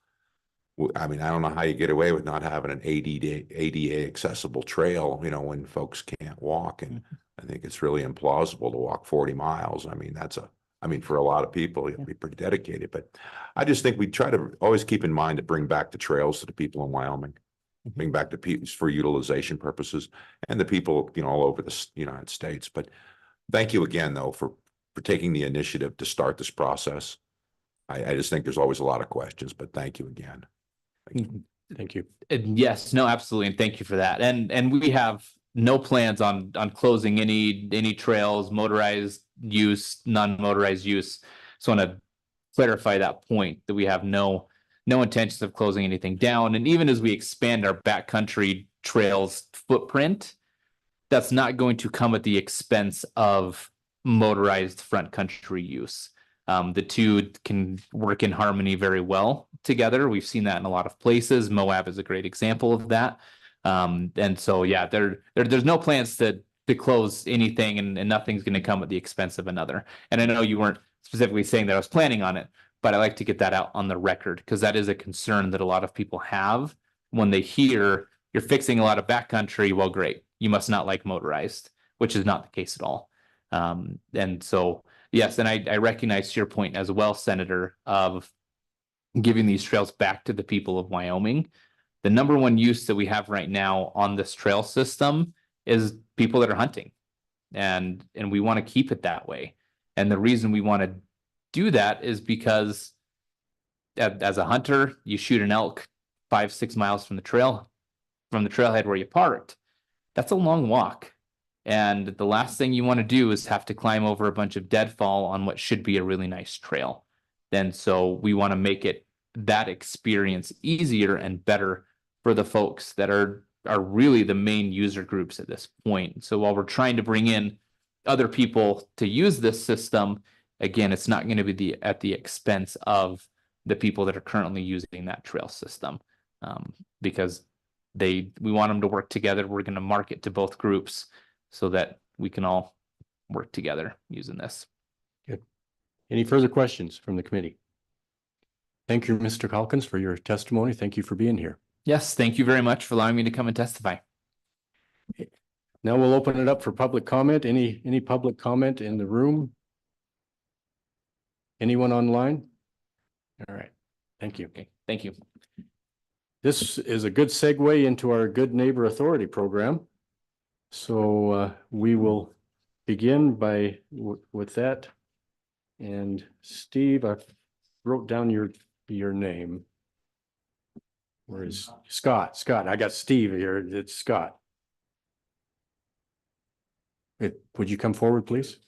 I mean, I don't know how you get away with not having an ADA accessible trail, when folks can't walk. And I think it's really implausible to walk 40 miles. I mean, for a lot of people, you'll be pretty dedicated. But I just think we try to always keep in mind to bring back the trails to the people in Wyoming, bring back the people for utilization purposes, and the people, all over the United States. But thank you again, though, for for taking the initiative to start this process. I just think there's always a lot of questions, but thank you again. Thank you. And yes, no, absolutely. And thank you for that. And we have no plans on closing any trails, motorized use, non-motorized use. So I want to clarify that point that we have no intentions of closing anything down. And even as we expand our backcountry trails footprint, that's not going to come at the expense of motorized front country use. The two can work in harmony very well together. We've seen that in a lot of places. Moab is a great example of that. And so, yeah, there's no plans to close anything, and nothing's going to come at the expense of another. And I know you weren't specifically saying that I was planning on it, but I like to get that out on the record because that is a concern that a lot of people have when they hear you're fixing a lot of backcountry. Well, great. You must not like motorized, which is not the case at all. And so, yes, and I recognize your point as well, Senator, of giving these trails back to the people of Wyoming. The number one use that we have right now on this trail system is people that are hunting. And we want to keep it that way. And the reason we want to do that is because as a hunter, you shoot an elk 5-6 miles from the trailhead where you parked. That's a long walk. And the last thing you want to do is have to climb over a bunch of deadfall on what should be a really nice trail. And so we want to make it that experience easier and better for the folks that are really the main user groups at this point. So while we're trying to bring in other people to use this system, again, it's not going to be at the expense of the people that are currently using that trail system, because we want them to work together. We're going to market to both groups so that we can all work together using this. Good. Any further questions from the committee? Thank you, Mr. Calkins, for your testimony. Thank you for being here. Yes, thank you very much for allowing me to come and testify. Now we'll open it up for public comment. Any public comment in the room? Anyone online? All right. Thank you. Okay, thank you. This is a good segue into our Good Neighbor Authority program. So we will begin with that. And Steve, I wrote down your name. Where is Scott? Scott, I got Steve here. It's Scott. Would you come forward, please?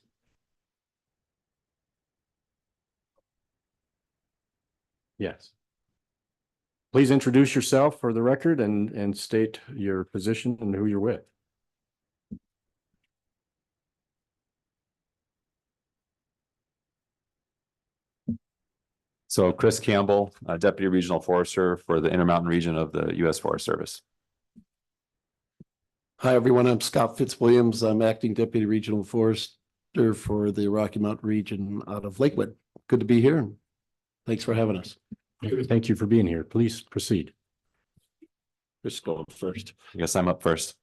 Yes. Please introduce yourself for the record and state your position and who you're with. So Chris Campbell, Deputy Regional Forester for the Intermountain region of the U.S. Forest Service. Hi, everyone. I'm Scott Fitzwilliams. I'm Acting Deputy Regional Forester for the Rocky Mountain region out of Lakewood. Good to be here. Thanks for having us. Thank you for being here. Please proceed. Chris, go first. I guess I'm up first.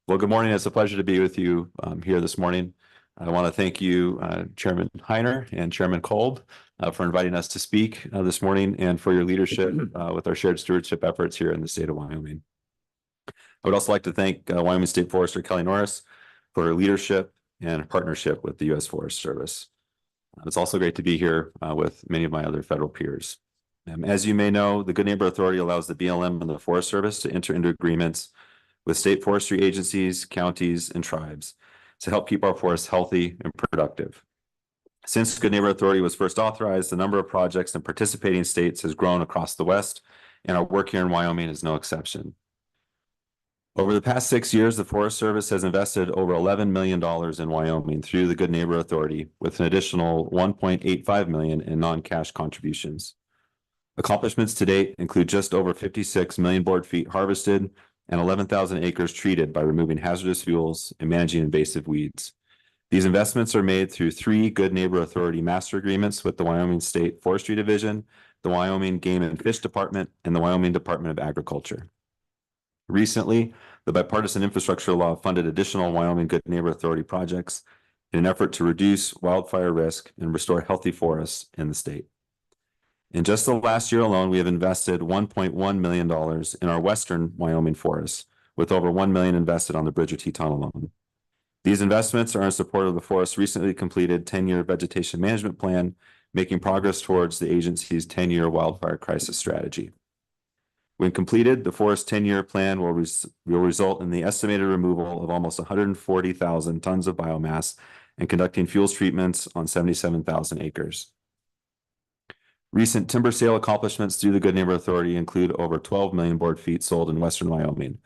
Well, good morning. It's a pleasure to be with you here this morning. I want to thank you, Chairman Heiner and Chairman Kolb, for inviting us to speak this morning and for your leadership with our shared stewardship efforts here in the state of Wyoming. I would also like to thank Wyoming State Forester Kelly Norris for her leadership and partnership with the U.S. Forest Service. It's also great to be here with many of my other federal peers. As you may know, the Good Neighbor Authority allows the BLM and the Forest Service to enter into agreements with state forestry agencies, counties, and tribes to help keep our forests healthy and productive. Since Good Neighbor Authority was first authorized, the number of projects in participating states has grown across the West, and our work here in Wyoming is no exception. Over the past 6 years, the Forest Service has invested over $11 million in Wyoming through the Good Neighbor Authority, with an additional $1.85 million in non-cash contributions. Accomplishments to date include just over 56 million board feet harvested and 11,000 acres treated by removing hazardous fuels and managing invasive weeds. These investments are made through 3 Good Neighbor Authority master agreements with the Wyoming State Forestry Division, the Wyoming Game and Fish Department, and the Wyoming Department of Agriculture. Recently, the bipartisan infrastructure law funded additional Wyoming Good Neighbor Authority projects in an effort to reduce wildfire risk and restore healthy forests in the state. In just the last year alone, we have invested $1.1 million in our western Wyoming forests, with over $1 million invested on the Bridger Teton alone. These investments are in support of the forest's recently completed 10-year vegetation management plan, making progress towards the agency's 10-year wildfire crisis strategy. When completed, the forest 10-year plan will result in the estimated removal of almost 140,000 tons of biomass and conducting fuels treatments on 77,000 acres. Recent timber sale accomplishments through the Good Neighbor Authority include over 12 million board feet sold in western Wyoming,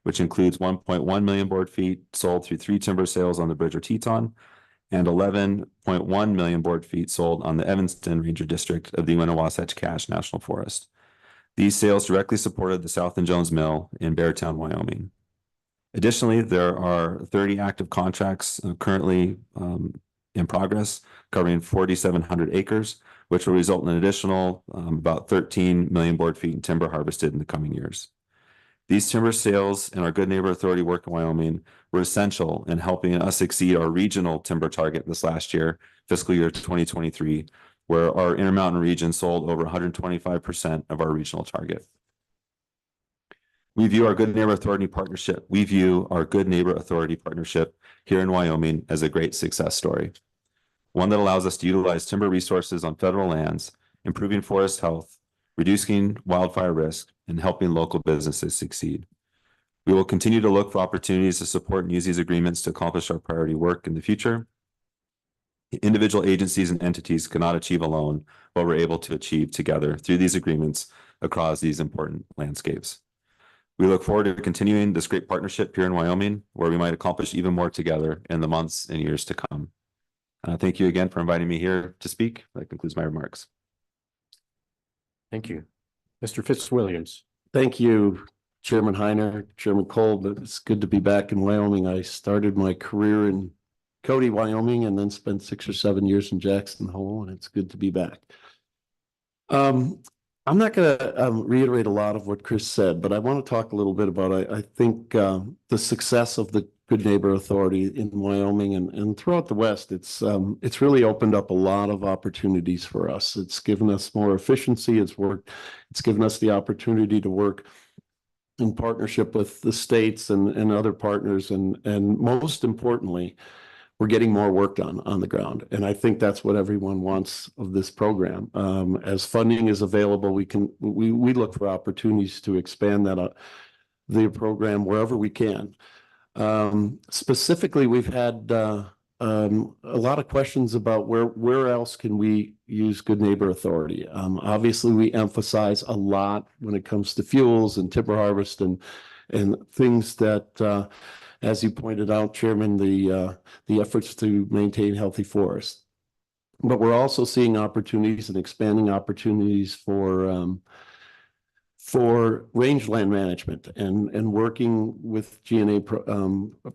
which includes 1.1 million board feet sold through 3 timber sales on the Bridger Teton and 11.1 million board feet sold on the Evanston Ranger District of the Uinta Wasatch Cache National Forest. These sales directly supported the South and Jones Mill in Beartown, Wyoming. Additionally, there are 30 active contracts currently in progress covering 4,700 acres, which will result in an additional about 13 million board feet in timber harvested in the coming years. These timber sales and our Good Neighbor Authority work in Wyoming were essential in helping us exceed our regional timber target this last year, fiscal year 2023, where our Intermountain region sold over 125% of our regional target. We view our Good Neighbor Authority partnership here in Wyoming as a great success story, one that allows us to utilize timber resources on federal lands, improving forest health, reducing wildfire risk, and helping local businesses succeed. We will continue to look for opportunities to support and use these agreements to accomplish our priority work in the future. Individual agencies and entities cannot achieve alone what we're able to achieve together through these agreements across these important landscapes. We look forward to continuing this great partnership here in Wyoming, where we might accomplish even more together in the months and years to come. Thank you again for inviting me here to speak. That concludes my remarks. Thank you. Mr. Fitzwilliams. Thank you, Chairman Heiner, Chairman Kolb. It's good to be back in Wyoming. I started my career in Cody, Wyoming, and then spent 6 or 7 years in Jackson Hole, and it's good to be back. I'm not going to reiterate a lot of what Chris said, but I want to talk a little bit about, I think, the success of the Good Neighbor Authority in Wyoming and throughout the West. It's really opened up a lot of opportunities for us. It's given us more efficiency. It's given us the opportunity to work in partnership with the states and other partners, and most importantly, we're getting more work done on the ground. And I think that's what everyone wants of this program. As funding is available, we look for opportunities to expand the program wherever we can. Specifically, we've had a lot of questions about where else can we use Good Neighbor Authority. Obviously, we emphasize a lot when it comes to fuels and timber harvest and things that, as you pointed out, Chairman, the efforts to maintain healthy forests. But we're also seeing opportunities and expanding opportunities for rangeland management and working with GNA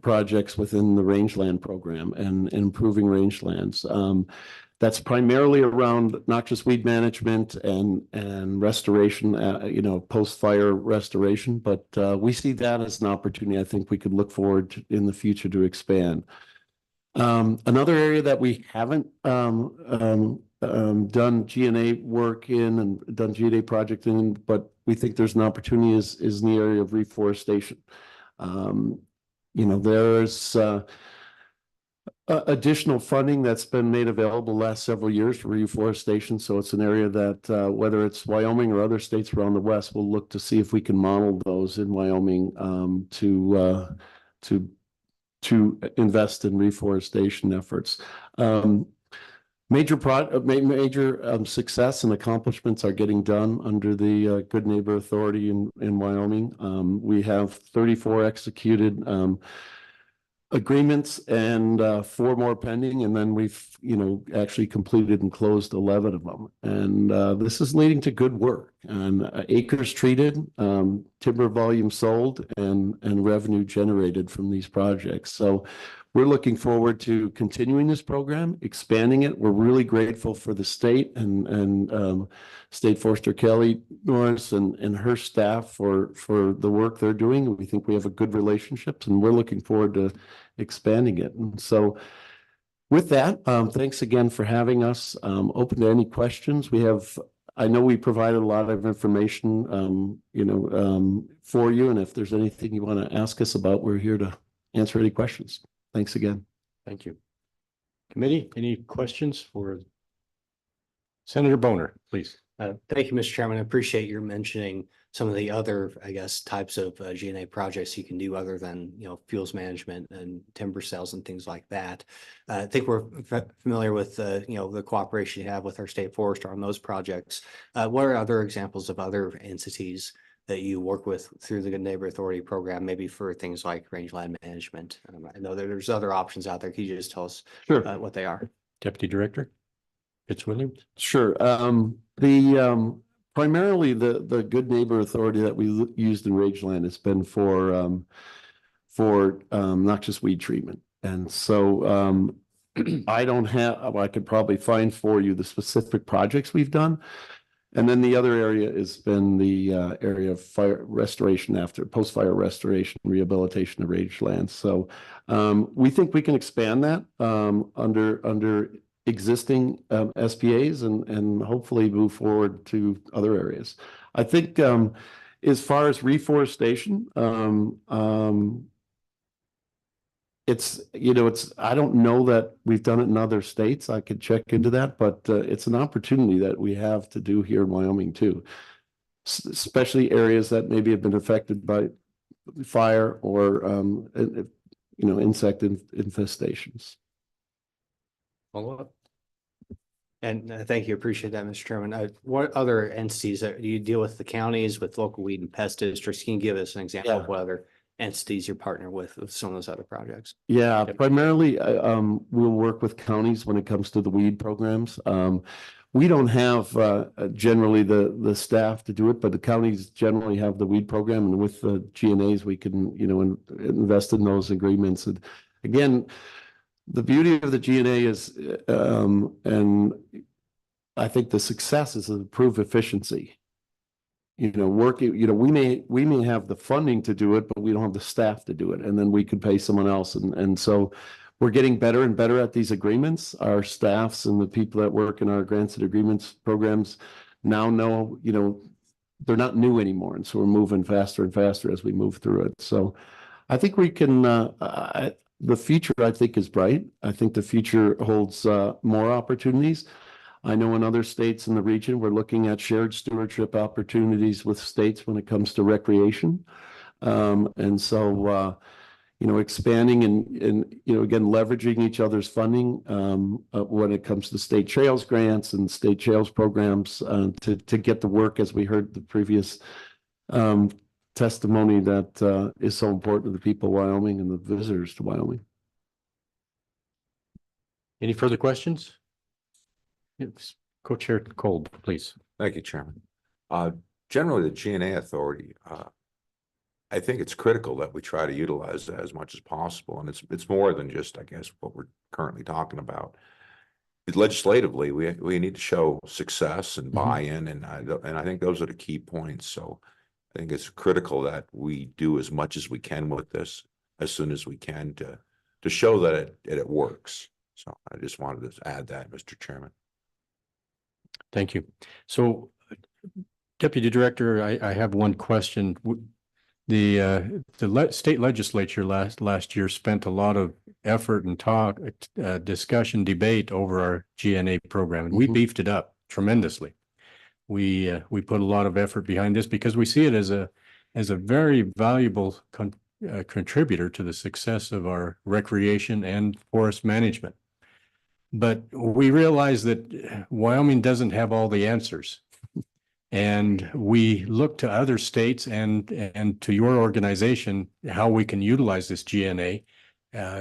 projects within the rangeland program and improving rangelands. That's primarily around noxious weed management and restoration, post-fire restoration. But we see that as an opportunity I think we could look forward to in the future to expand. Another area that we haven't done GNA work in and done GNA project in, but we think there's an opportunity is in the area of reforestation. There's additional funding that's been made available the last several years for reforestation. So it's an area that whether it's Wyoming or other states around the West, we'll look to see if we can model those in Wyoming to invest in reforestation efforts. Major success and accomplishments are getting done under the Good Neighbor Authority in Wyoming. We have 34 executed agreements and 4 more pending, and then we've actually completed and closed 11 of them. And this is leading to good work and acres treated, timber volume sold, and revenue generated from these projects. So we're looking forward to continuing this program, expanding it. We're really grateful for the state and State Forester Kelly Norris and her staff for the work they're doing. We think we have a good relationship, and we're looking forward to expanding it. And so with that, thanks again for having us. Open to any questions. I know we provided a lot of information, for you, and if there's anything you want to ask us about, we're here to answer any questions. Thanks again. Thank you. Committee, any questions for Senator Boner, please? Thank you, Mr. Chairman. I appreciate your mentioning some of the other, I guess, types of GNA projects you can do other than, fuels management and timber sales and things like that. I think we're familiar with, the cooperation you have with our state forester on those projects. What are other examples of other entities that you work with through the Good Neighbor Authority program, maybe for things like rangeland management? I know that there's other options out there. Can you just tell us Sure. what they are? Deputy Director Fitzwilliams? Sure. Primarily the Good Neighbor Authority that we used in Rangeland has been for noxious weed treatment. And so I don't have, I could probably find for you the specific projects we've done. And then the other area has been the area of fire restoration after post-fire restoration, rehabilitation of rangelands. So we think we can expand that under existing SPAs and hopefully move forward to other areas. I think as far as reforestation, I don't know that we've done it in other states. I could check into that, but it's an opportunity that we have to do here in Wyoming too, especially areas that maybe have been affected by fire or insect infestations. Follow-up. And thank you. Appreciate that, Mr. Chairman. What other entities do you deal with? The counties, with local weed and pest districts? Can you give us an example of what other entities you partner with some of those other projects? Yeah, primarily we'll work with counties when it comes to the weed programs. We don't have generally the staff to do it, but the counties generally have the weed program, and with the GNAs we can invest in those agreements. And again, the beauty of the GNA is, and I think the success is to improve efficiency. We may have the funding to do it, but we don't have the staff to do it, and then we could pay someone else. And so we're getting better and better at these agreements. Our staffs and the people that work in our grants and agreements programs now know, they're not new anymore, and so we're moving faster and faster as we move through it. So I think we can. The future, I think, is bright. I think the future holds more opportunities. I know in other states in the region, we're looking at shared stewardship opportunities with states when it comes to recreation. And so, expanding and again, leveraging each other's funding when it comes to state trails grants and state trails programs to get the work, as we heard the previous testimony, that is so important to the people of Wyoming and the visitors to Wyoming. Any further questions? Yes. Co-Chair Kolb, please. Thank you, Chairman. Generally, the GNA Authority, I think it's critical that we try to utilize that as much as possible. And it's more than just, I guess, what we're currently talking about. Legislatively, we need to show success and buy-in, and I think those are the key points. So I think it's critical that we do as much as we can with this as soon as we can to show that it works. So I just wanted to add that, Mr. Chairman. Thank you. So, Deputy Director, I have one question. The state legislature last year spent a lot of effort and talk, discussion, debate over our GNA program, and we beefed it up tremendously. We put a lot of effort behind this because we see it as a very valuable contributor to the success of our recreation and forest management. But we realize that Wyoming doesn't have all the answers. And we look to other states and to your organization, how we can utilize this GNA.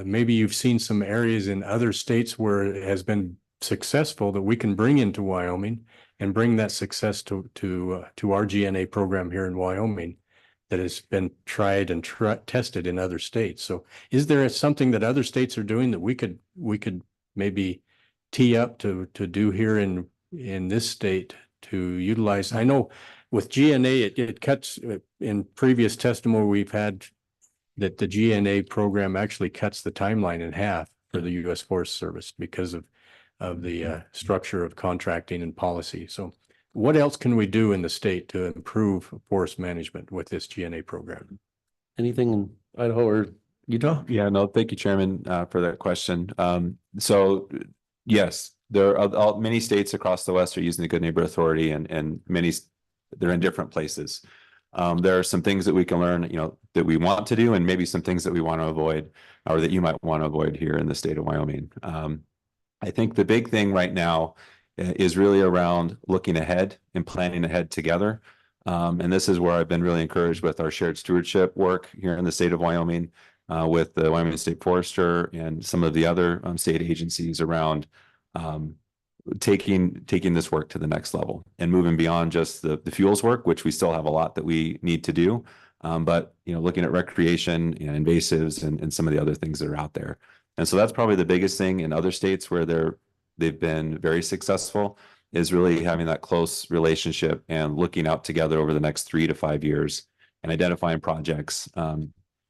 Maybe you've seen some areas in other states where it has been successful that we can bring into Wyoming and bring that success to our GNA program here in Wyoming that has been tried and tested in other states. So is there something that other states are doing that we could maybe tee up to do here in this state to utilize? I know with GNA, it cuts, in previous testimony we've had, that the GNA program actually cuts the timeline in half for the U.S. Forest Service because of the structure of contracting and policy. So what else can we do in the state to improve forest management with this GNA program? Anything in Idaho or you know? Yeah, no, thank you, Chairman, for that question. So yes, there are many states across the West are using the Good Neighbor Authority and they're in different places. There are some things that we can learn, that we want to do and maybe some things that we want to avoid or that you might want to avoid here in the state of Wyoming. I think the big thing right now is really around looking ahead and planning ahead together. And this is where I've been really encouraged with our shared stewardship work here in the state of Wyoming, with the Wyoming State Forester and some of the other state agencies around taking this work to the next level and moving beyond just the fuels work, which we still have a lot that we need to do. But looking at recreation and invasives and some of the other things that are out there. And so that's probably the biggest thing in other states where they've been very successful, is really having that close relationship and looking out together over the next 3 to 5 years and identifying projects,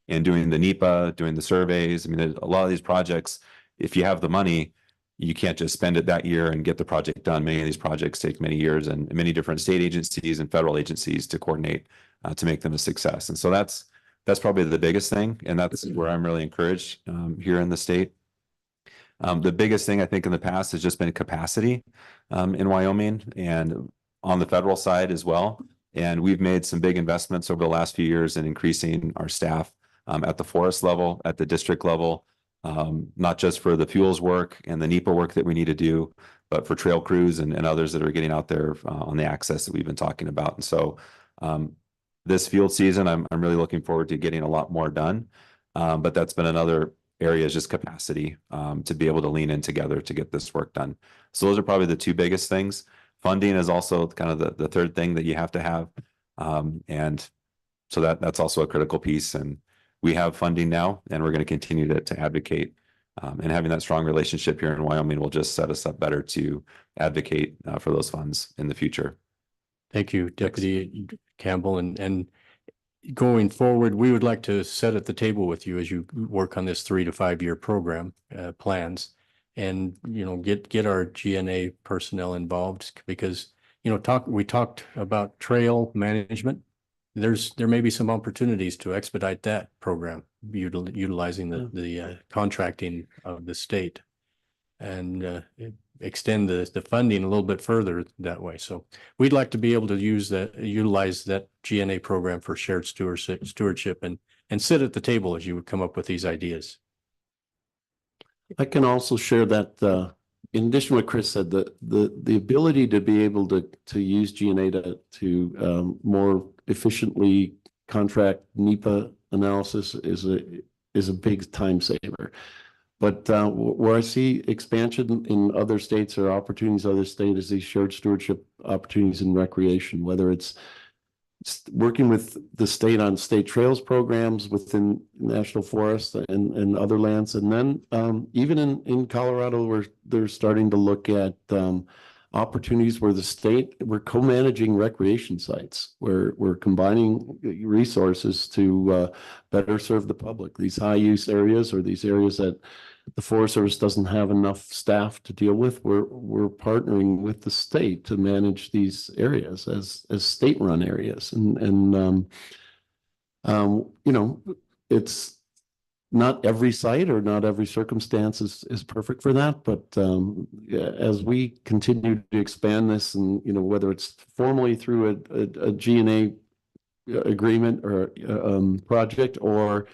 and doing the NEPA, doing the surveys. I mean, a lot of these projects, if you have the money, you can't just spend it that year and get the project done. Many of these projects take many years and many different state agencies and federal agencies to coordinate to make them a success. And so that's probably the biggest thing. And that's where I'm really encouraged here in the state. The biggest thing I think in the past has just been capacity in Wyoming and on the federal side as well. And we've made some big investments over the last few years in increasing our staff at the forest level, at the district level, not just for the fuels work and the NEPA work that we need to do, but for trail crews and others that are getting out there on the access that we've been talking about. And so this field season, I'm really looking forward to getting a lot more done. But that's been another area, is just capacity to be able to lean in together to get this work done. So those are probably the two biggest things. Funding is also kind of the third thing that you have to have. And so that's also a critical piece. And we have funding now, and we're going to continue to advocate. And having that strong relationship here in Wyoming will just set us up better to advocate for those funds in the future. Thank you, Deputy Campbell. And going forward, we would like to sit at the table with you as you work on this 3 to 5 year program plans, and get our GNA personnel involved, because we talked about trail management. There may be some opportunities to expedite that program, utilizing the contracting of the state, and extend the funding a little bit further that way. So we'd like to be able to utilize that GNA program for shared stewardship and sit at the table as you would come up with these ideas. I can also share that in addition to what Chris said, the ability to be able to use GNA to more efficiently contract NEPA analysis is a big time saver. But where I see expansion in other states or opportunities in other states is these shared stewardship opportunities in recreation, whether it's working with the state on state trails programs within national forests and other lands. And then even in Colorado, where they're starting to look at opportunities where we're co-managing recreation sites, where we're combining resources to better serve the public. These high use areas, or these areas that the Forest Service doesn't have enough staff to deal with, we're partnering with the state to manage these areas as state-run areas. And it's not every site or not every circumstance is perfect for that, but as we continue to expand this, and whether it's formally through a GNA agreement or project, or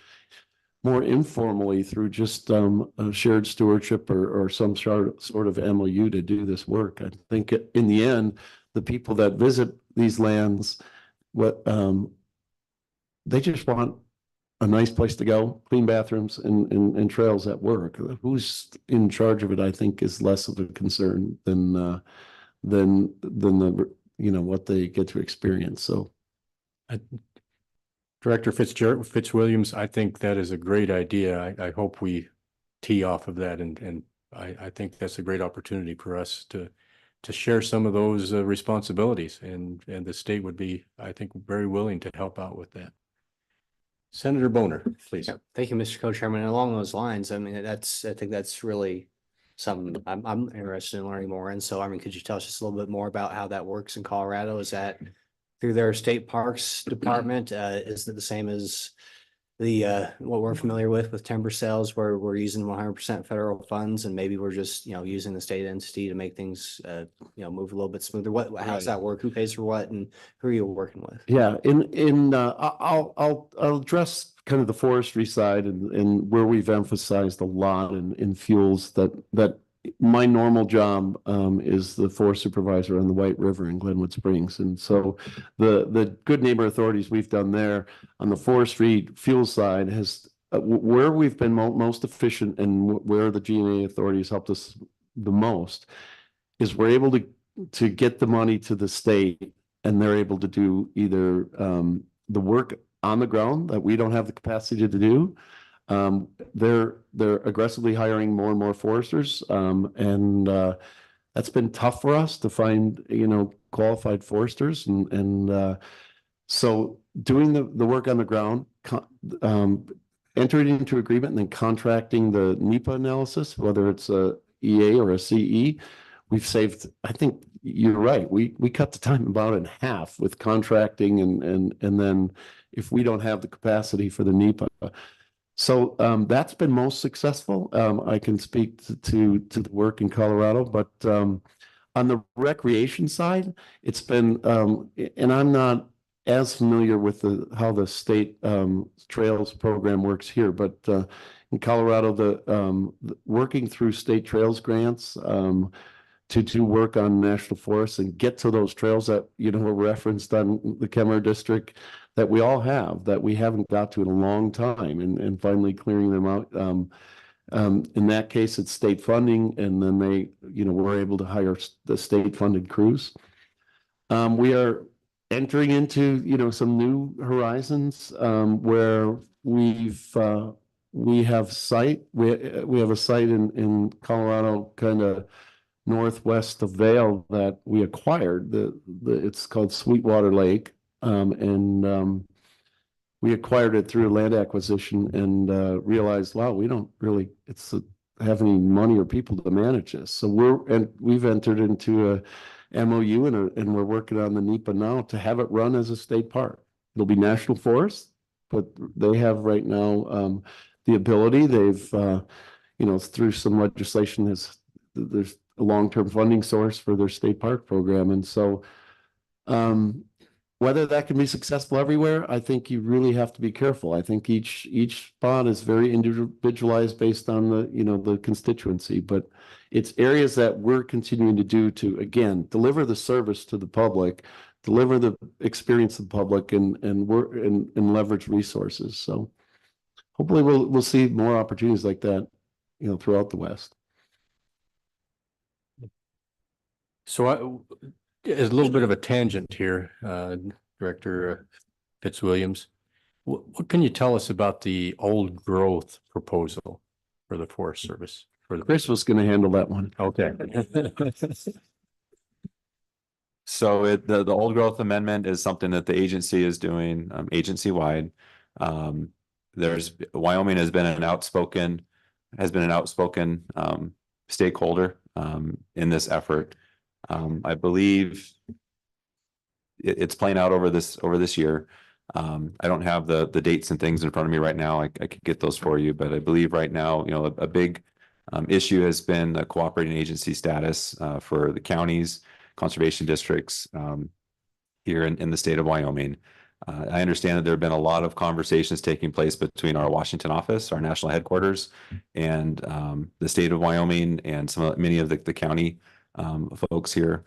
more informally through just a shared stewardship or some sort of MOU to do this work, I think in the end, the people that visit these lands, they just want a nice place to go, clean bathrooms and trails that work. Who's in charge of it, I think, is less of a concern than the what they get to experience. So Director Fitzwilliams, I think that is a great idea. I hope we tee off of that, and I think that's a great opportunity for us to share some of those responsibilities, and the state would be, I think, very willing to help out with that. Senator Boner, please. Yeah, thank you, Mr. Co-Chairman. And along those lines, I mean, I think that's really something I'm interested in learning more. And so, I mean, could you tell us just a little bit more about how that works in Colorado? Is that through their state parks department? Is it the same as what we're familiar with timber sales, where we're using 100% federal funds, and maybe we're just, using the state entity to make things, move a little bit smoother. How's that work? Who pays for what, and who are you working with? Yeah, I'll address kind of the forestry side and where we've emphasized a lot in fuels that my normal job is the forest supervisor on the White River in Glenwood Springs. And so the Good Neighbor Authorities we've done there on the forestry fuel side has where we've been most efficient and where the GNA authorities helped us the most is we're able to get the money to the state, and they're able to do either the work on the ground that we don't have the capacity to do. They're aggressively hiring more and more foresters, and that's been tough for us to find, qualified foresters, and so doing the work on the ground, entering into agreement, and then contracting the NEPA analysis, whether it's a EA or a CE, we've saved. I think you're right. We cut the time about in half with contracting, and then if we don't have the capacity for the NEPA. So that's been most successful. I can speak to the work in Colorado, but on the recreation side, it's been, and I'm not as familiar with how the state trails program works here, but in Colorado, the working through state trails grants to work on national forests and get to those trails that were referenced on the Kemmerer district that we all have, that we haven't got to in a long time, and finally clearing them out. In that case, it's state funding, and then they, we're able to hire the state funded crews. We are entering into, some new horizons where we have a site in Colorado, kind of northwest of Vail, that we acquired. It's called Sweetwater Lake. We acquired it through a land acquisition and realized, wow, we don't really have any money or people to manage this. So we've entered into a MOU and we're working on the NEPA now to have it run as a state park. It'll be national forest, but they have right now the ability. They've through some legislation, there's a long-term funding source for their state park program, and so whether that can be successful everywhere, I think you really have to be careful. I think each spot is very individualized based on the constituency, but it's areas that we're continuing to do to, again, deliver the service to the public, deliver the experience to the public, and work and leverage resources. So hopefully we'll see more opportunities like that, throughout the West. So as a little bit of a tangent here, Director Fitzwilliams, what can you tell us about the old growth proposal for the Forest Service? Chris was going to handle that one. Okay. So the old growth amendment is something that the agency is doing agency-wide. Wyoming has been an outspoken stakeholder in this effort. I believe it's playing out over this year. I don't have the dates and things in front of me right now. I could get those for you, but I believe right now, a big issue has been the cooperating agency status for the counties, conservation districts here in the state of Wyoming. I understand that there have been a lot of conversations taking place between our Washington office, our national headquarters, and the state of Wyoming, and many of the county folks here.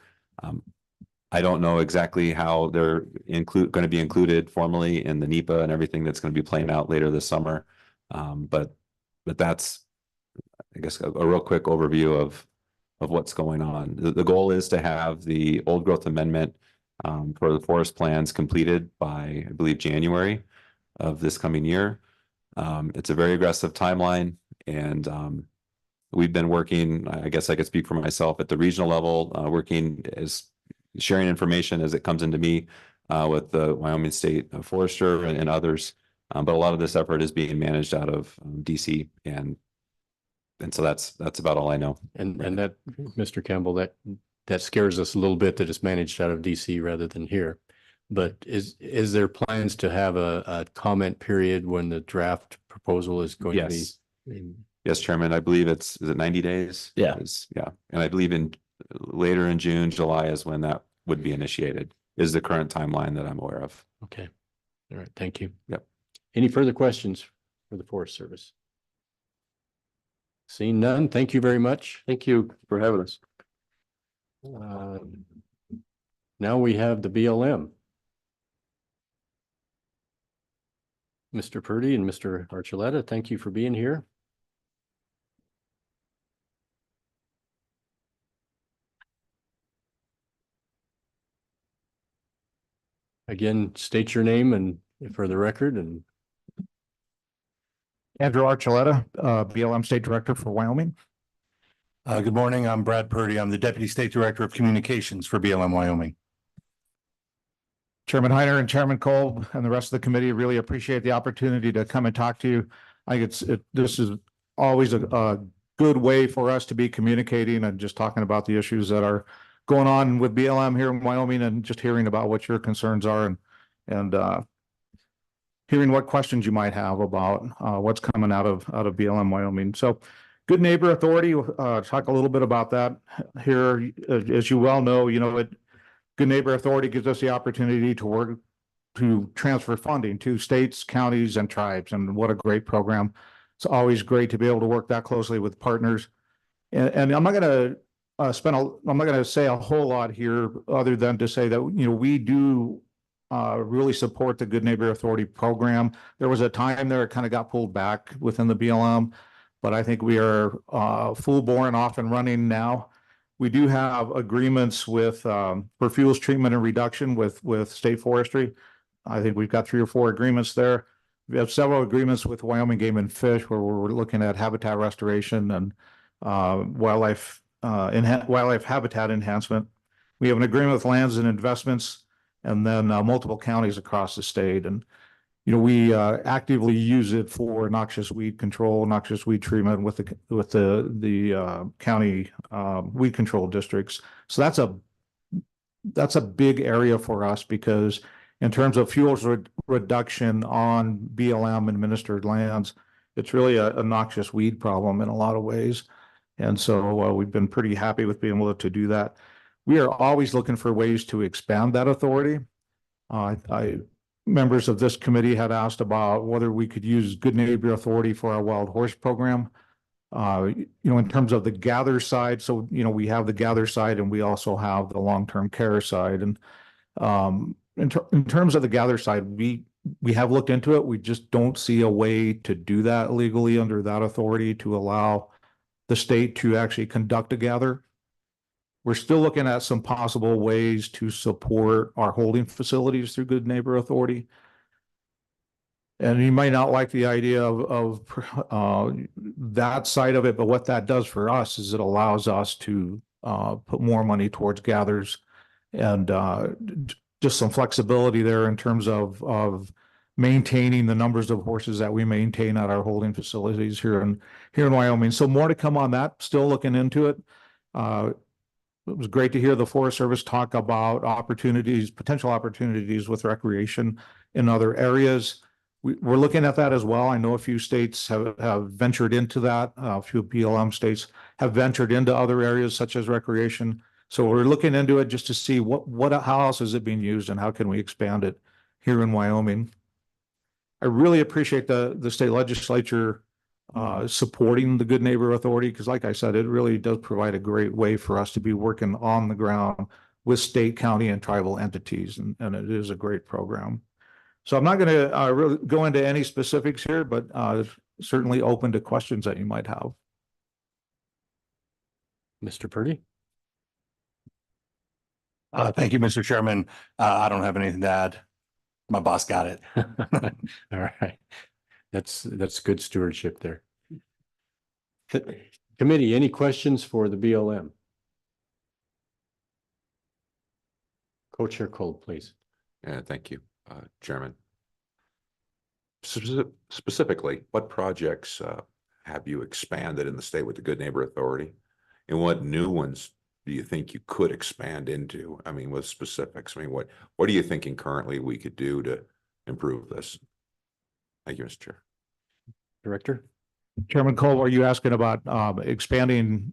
I don't know exactly how they're going to be included formally in the NEPA and everything that's going to be playing out later this summer. But that's, I guess, a real quick overview of what's going on. The goal is to have the old growth amendment for the forest plans completed by, I believe, January of this coming year. It's a very aggressive timeline, and we've been working, I guess I could speak for myself, at the regional level, working as sharing information as it comes into me with the Wyoming State Forester and others. But a lot of this effort is being managed out of DC, and so that's about all I know. And that, Mr. Campbell, that scares us a little bit that it's managed out of DC rather than here. But is there plans to have a comment period when the draft proposal is going to be? Yes. Yes, Chairman, I believe is it 90 days? Yeah. Yeah. And I believe later in June, July is when that would be initiated, is the current timeline that I'm aware of. Okay. All right. Thank you. Yep. Any further questions for the Forest Service? Seeing none, thank you very much. Thank you for having us. Now we have the BLM. Mr. Purdy and Mr. Archuleta, thank you for being here. Again, state your name and for the record and Andrew Archuleta, BLM State Director for Wyoming. Good morning. I'm Brad Purdy. I'm the Deputy State Director of Communications for BLM Wyoming. Chairman Heiner and Chairman Kolb and the rest of the committee really appreciate the opportunity to come and talk to you. I think this is always a good way for us to be communicating and just talking about the issues that are going on with BLM here in Wyoming and just hearing about what your concerns are and hearing what questions you might have about what's coming out of BLM Wyoming. So Good Neighbor Authority, talk a little bit about that here. As you well know, Good Neighbor Authority gives us the opportunity to work to transfer funding to states, counties, and tribes. And what a great program. It's always great to be able to work that closely with partners. And I'm not going to say a whole lot here other than to say that, we do really support the Good Neighbor Authority program. There was a time there it kind of got pulled back within the BLM, but I think we are full bore and off and running now. We do have agreements with for fuels treatment and reduction with state forestry. I think we've got 3 or 4 agreements there. We have several agreements with Wyoming Game and Fish where we're looking at habitat restoration and wildlife habitat enhancement. We have an agreement with Lands and Investments, and then multiple counties across the state. And we actively use it for noxious weed control, noxious weed treatment with the county weed control districts. So that's a big area for us because in terms of fuels reduction on BLM administered lands, it's really a noxious weed problem in a lot of ways. And so we've been pretty happy with being able to do that. We are always looking for ways to expand that authority. Members of this committee had asked about whether we could use Good Neighbor Authority for our wild horse program. In terms of the gather side, so we have the gather side and we also have the long-term care side. And in terms of the gather side, we have looked into it. We just don't see a way to do that legally under that authority to allow the state to actually conduct a gather. We're still looking at some possible ways to support our holding facilities through Good Neighbor Authority. And you might not like the idea of that side of it, but what that does for us is it allows us to put more money towards gathers and just some flexibility there in terms of maintaining the numbers of horses that we maintain at our holding facilities here in Wyoming. So more to come on that, still looking into it. It was great to hear the Forest Service talk about potential opportunities with recreation in other areas. We're looking at that as well. I know a few states have ventured into that. A few BLM states have ventured into other areas such as recreation. So we're looking into it just to see how else is it being used and how can we expand it here in Wyoming. I really appreciate the state legislature supporting the Good Neighbor Authority because, like I said, it really does provide a great way for us to be working on the ground with state, county, and tribal entities, and it is a great program. So I'm not going to really go into any specifics here, but certainly open to questions that you might have. Mr. Purdy? Thank you, Mr. Chairman. I don't have anything to add. My boss got it. All right. That's good stewardship there. Committee, any questions for the BLM? Co-Chair Kolb, please. Yeah, thank you, Chairman. Specifically, what projects have you expanded in the state with the Good Neighbor Authority? And what new ones do you think you could expand into? I mean, with specifics, I mean, what are you thinking currently we could do to improve this? Thank you, Mr. Chair. Director? Chairman Cole, are you asking about expanding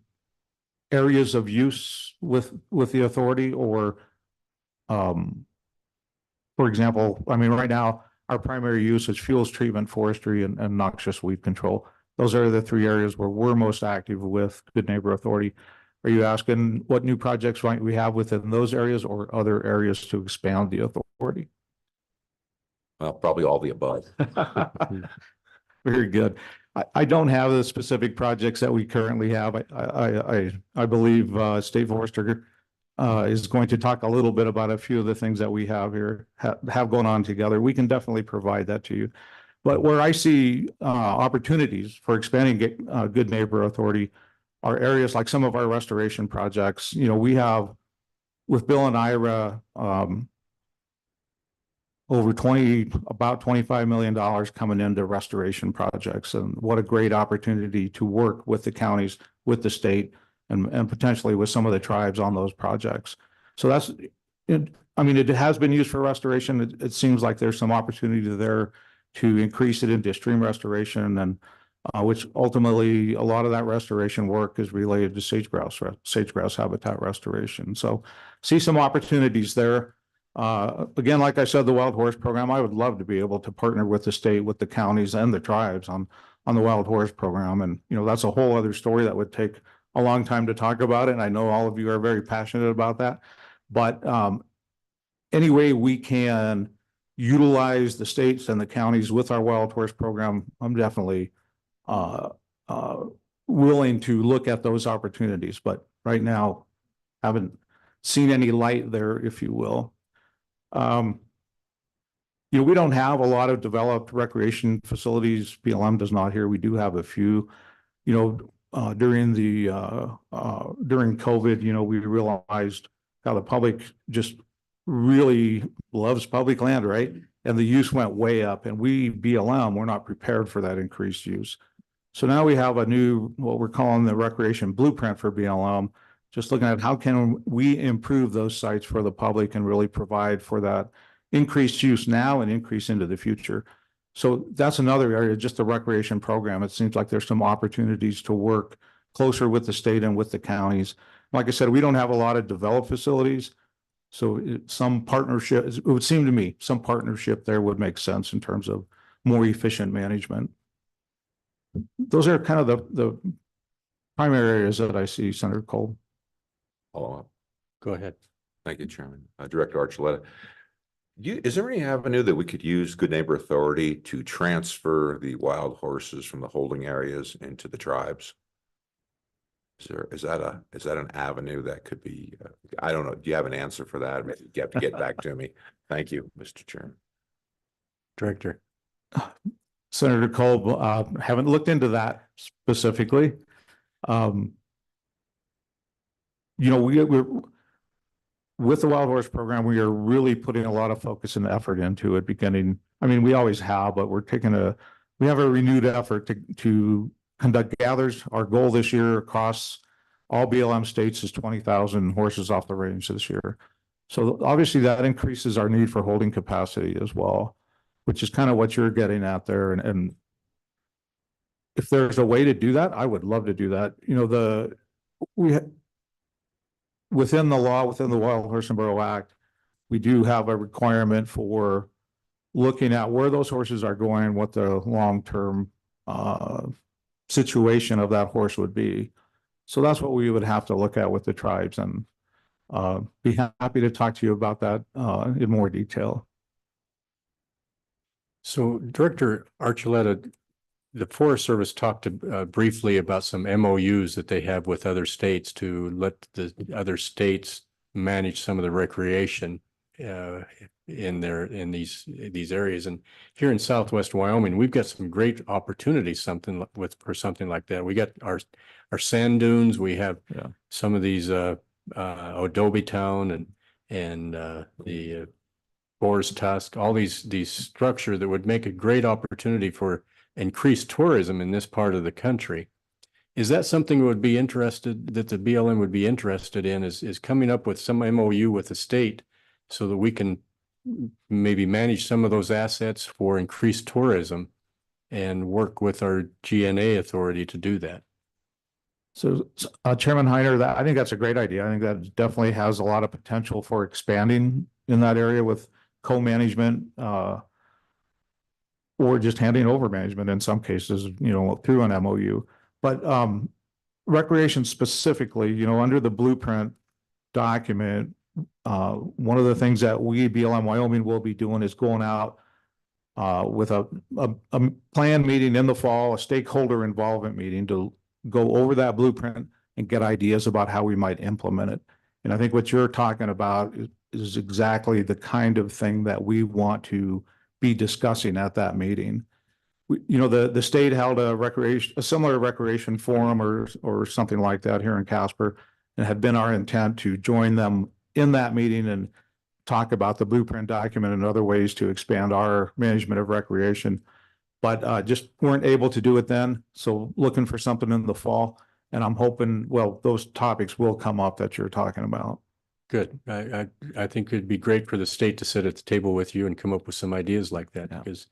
areas of use with the authority, or for example, I mean, right now, our primary use is fuels treatment, forestry, and noxious weed control. Those are the three areas where we're most active with Good Neighbor Authority. Are you asking what new projects might we have within those areas or other areas to expand the authority? Well, probably all the above. Very good. I don't have the specific projects that we currently have. I believe State Forester is going to talk a little bit about a few of the things that we have here, have going on together. We can definitely provide that to you. But where I see opportunities for expanding Good Neighbor Authority are areas like some of our restoration projects. You know, we have with Bill and Ira over about $25 million coming into restoration projects. And what a great opportunity to work with the counties, with the state, and potentially with some of the tribes on those projects. So that's it. I mean, it has been used for restoration. It seems like there's some opportunity there to increase it into stream restoration, and which ultimately a lot of that restoration work is related to sage grouse habitat restoration. So see some opportunities there. Again, like I said, the wild horse program, I would love to be able to partner with the state, with the counties and the tribes on the wild horse program. And, you know, that's a whole other story that would take a long time to talk about it. And I know all of you are very passionate about that, but any way we can utilize the states and the counties with our wild horse program, I'm definitely willing to look at those opportunities. But right now, haven't seen any light there, if you will. You know, we don't have a lot of developed recreation facilities. BLM does not here. We do have a few. You know, during COVID, you know, we realized how the public just really loves public land, right? And the use went way up, and we BLM, we're not prepared for that increased use. So now we have a new, what we're calling the recreation blueprint for BLM, just looking at how can we improve those sites for the public and really provide for that increased use now and increase into the future. So that's another area, just the recreation program. It seems like there's some opportunities to work closer with the state and with the counties. Like I said, we don't have a lot of developed facilities. So some partnership, it would seem to me, some partnership there would make sense in terms of more efficient management. Those are kind of the primary areas that I see, Senator Cole. Follow up. Go ahead. Thank you, Chairman. Director Archuleta. Is there any avenue that we could use Good Neighbor Authority to transfer the wild horses from the holding areas into the tribes? Is that an avenue that could be? I don't know. Do you have an answer for that? You have to get back to me. Thank you, Mr. Chairman. Director. Senator Cole, haven't looked into that specifically. You know, we're with the wild horse program, we are really putting a lot of focus and effort into it beginning. I mean, we always have, but we have a renewed effort to conduct gathers. Our goal this year across all BLM states is 20,000 horses off the range this year. So obviously that increases our need for holding capacity as well, which is kind of what you're getting at there. And if there's a way to do that, I would love to do that. You know, within the law, within the Wild Horse and Burro Act, we do have a requirement for looking at where those horses are going, what the long-term situation of that horse would be. So that's what we would have to look at with the tribes, and be happy to talk to you about that in more detail. So Director Archuleta, the Forest Service talked briefly about some MOUs that they have with other states to let the other states manage some of the recreation in these areas. And here in Southwest Wyoming, we've got some great opportunities for something like that. We got our sand dunes. We have some of these Adobe Town and the Boar's Tusk, all these structure that would make a great opportunity for increased tourism in this part of the country. Is that something that the BLM would be interested in is coming up with some MOU with the state so that we can maybe manage some of those assets for increased tourism and work with our GNA authority to do that? So Chairman Heiner, I think that's a great idea. I think that definitely has a lot of potential for expanding in that area with co-management, or just handing over management in some cases, through an MOU. But recreation specifically, under the blueprint document, one of the things that we, BLM Wyoming, will be doing is going out with a planned meeting in the fall, a stakeholder involvement meeting to go over that blueprint and get ideas about how we might implement it. And I think what you're talking about is exactly the kind of thing that we want to be discussing at that meeting. The state held a similar recreation forum or something like that here in Casper, and had been our intent to join them in that meeting and talk about the blueprint document and other ways to expand our management of recreation, but just weren't able to do it then. So looking for something in the fall, and I'm hoping, well, those topics will come up that you're talking about. Good. I think it'd be great for the state to sit at the table with you and come up with some ideas like that, because,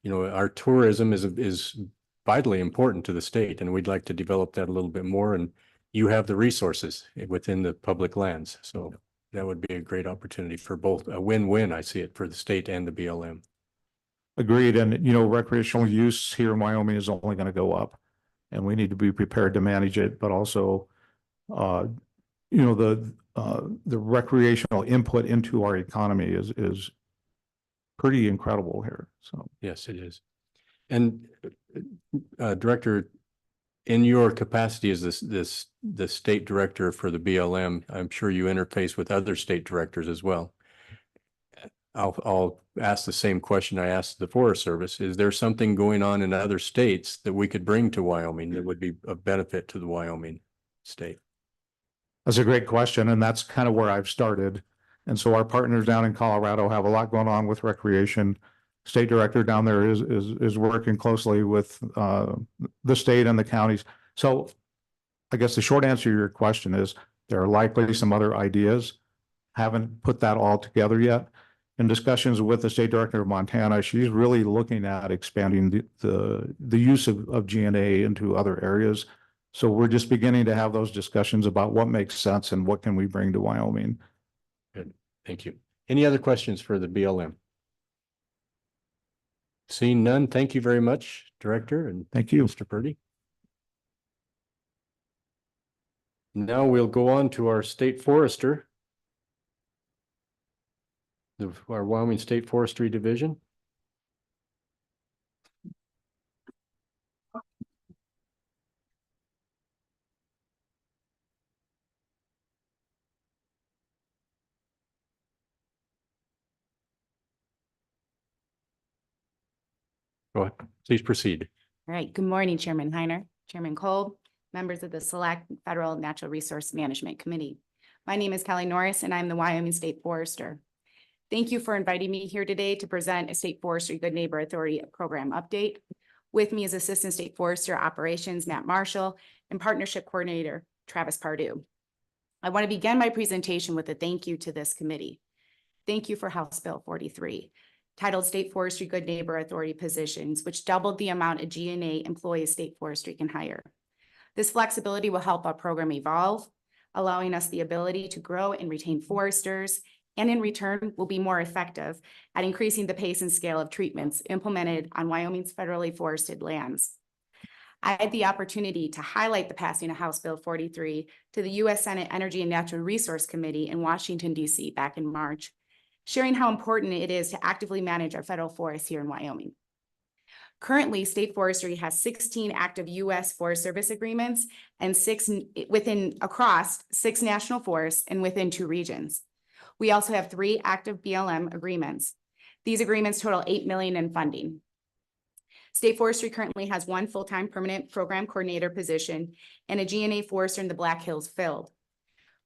our tourism is vitally important to the state, and we'd like to develop that a little bit more. And you have the resources within the public lands. So that would be a great opportunity for both, a win-win. I see it for the state and the BLM. Agreed. And, recreational use here in Wyoming is only going to go up, and we need to be prepared to manage it, but also, the recreational input into our economy is pretty incredible here. So, yes, it is. And Director, in your capacity as the state director for the BLM, I'm sure you interface with other state directors as well. I'll ask the same question I asked the Forest Service. Is there something going on in other states that we could bring to Wyoming that would be of benefit to the Wyoming state? that's a great question, and that's kind of where I've started. And so our partners down in Colorado have a lot going on with recreation. State director down there is working closely with the state and the counties. So I guess the short answer to your question is there are likely some other ideas. Haven't put that all together yet. In discussions with the state director of Montana, she's really looking at expanding the use of GNA into other areas. So we're just beginning to have those discussions about what makes sense and what can we bring to Wyoming. Good, thank you. Any other questions for the BLM? Seeing none, thank you very much, Director, and Thank you. Mr. Purdy. Now we'll go on to our state forester, our Wyoming State Forestry Division. Go ahead, please proceed. All right. Good morning, Chairman Heiner, Chairman Kolb, members of the Select Federal Natural Resource Management Committee. My name is Kelly Norris, and I'm the Wyoming State Forester. Thank you for inviting me here today to present a State Forestry Good Neighbor Authority program update. With me is Assistant State Forester Operations, Matt Marshall, and Partnership Coordinator, Travis Pardue. I want to begin my presentation with a thank you to this committee. Thank you for House Bill 43. Titled State Forestry Good Neighbor Authority positions, which doubled the amount of GNA employees state forestry can hire. This flexibility will help our program evolve, allowing us the ability to grow and retain foresters, and in return will be more effective at increasing the pace and scale of treatments implemented on Wyoming's federally forested lands. I had the opportunity to highlight the passing of House Bill 43 to the U.S. Senate Energy and Natural Resource Committee in Washington, D.C. back in March, sharing how important it is to actively manage our federal forests here in Wyoming. Currently, state forestry has 16 active U.S. Forest Service agreements and across 6 national forests and within 2 regions. We also have 3 active BLM agreements. These agreements total $8 million in funding. State Forestry currently has 1 full-time permanent program coordinator position and a GNA forester in the Black Hills filled.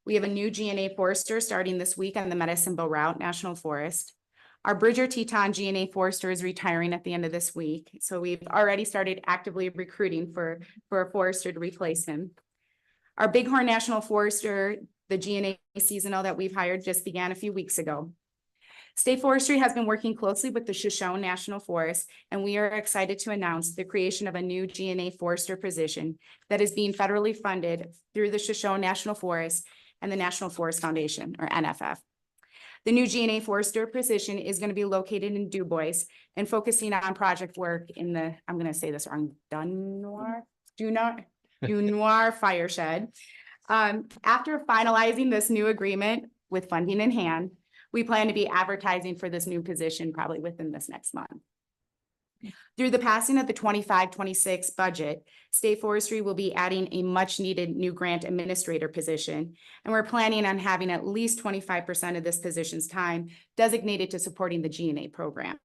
We have a new GNA forester starting this week on the Medicine Bow Route National Forest. Our Bridger Teton GNA Forester is retiring at the end of this week, so we've already started actively recruiting for a forester to replace him. Our Bighorn National Forester, the GNA seasonal that we've hired, just began a few weeks ago. State Forestry has been working closely with the Shoshone National Forest, and we are excited to announce the creation of a new GNA Forester position that is being federally funded through the Shoshone National Forest and the National Forest Foundation, or NFF. The new GNA Forester position is going to be located in DuBois and focusing on project work in the, I'm going to say this wrong, Dunoir Fireshed. After finalizing this new agreement with funding in hand, we plan to be advertising for this new position probably within this next month. Through the passing of the 25-26 budget, State Forestry will be adding a much needed new grant administrator position. And we're planning on having at least 25% of this position's time designated to supporting the GNA program.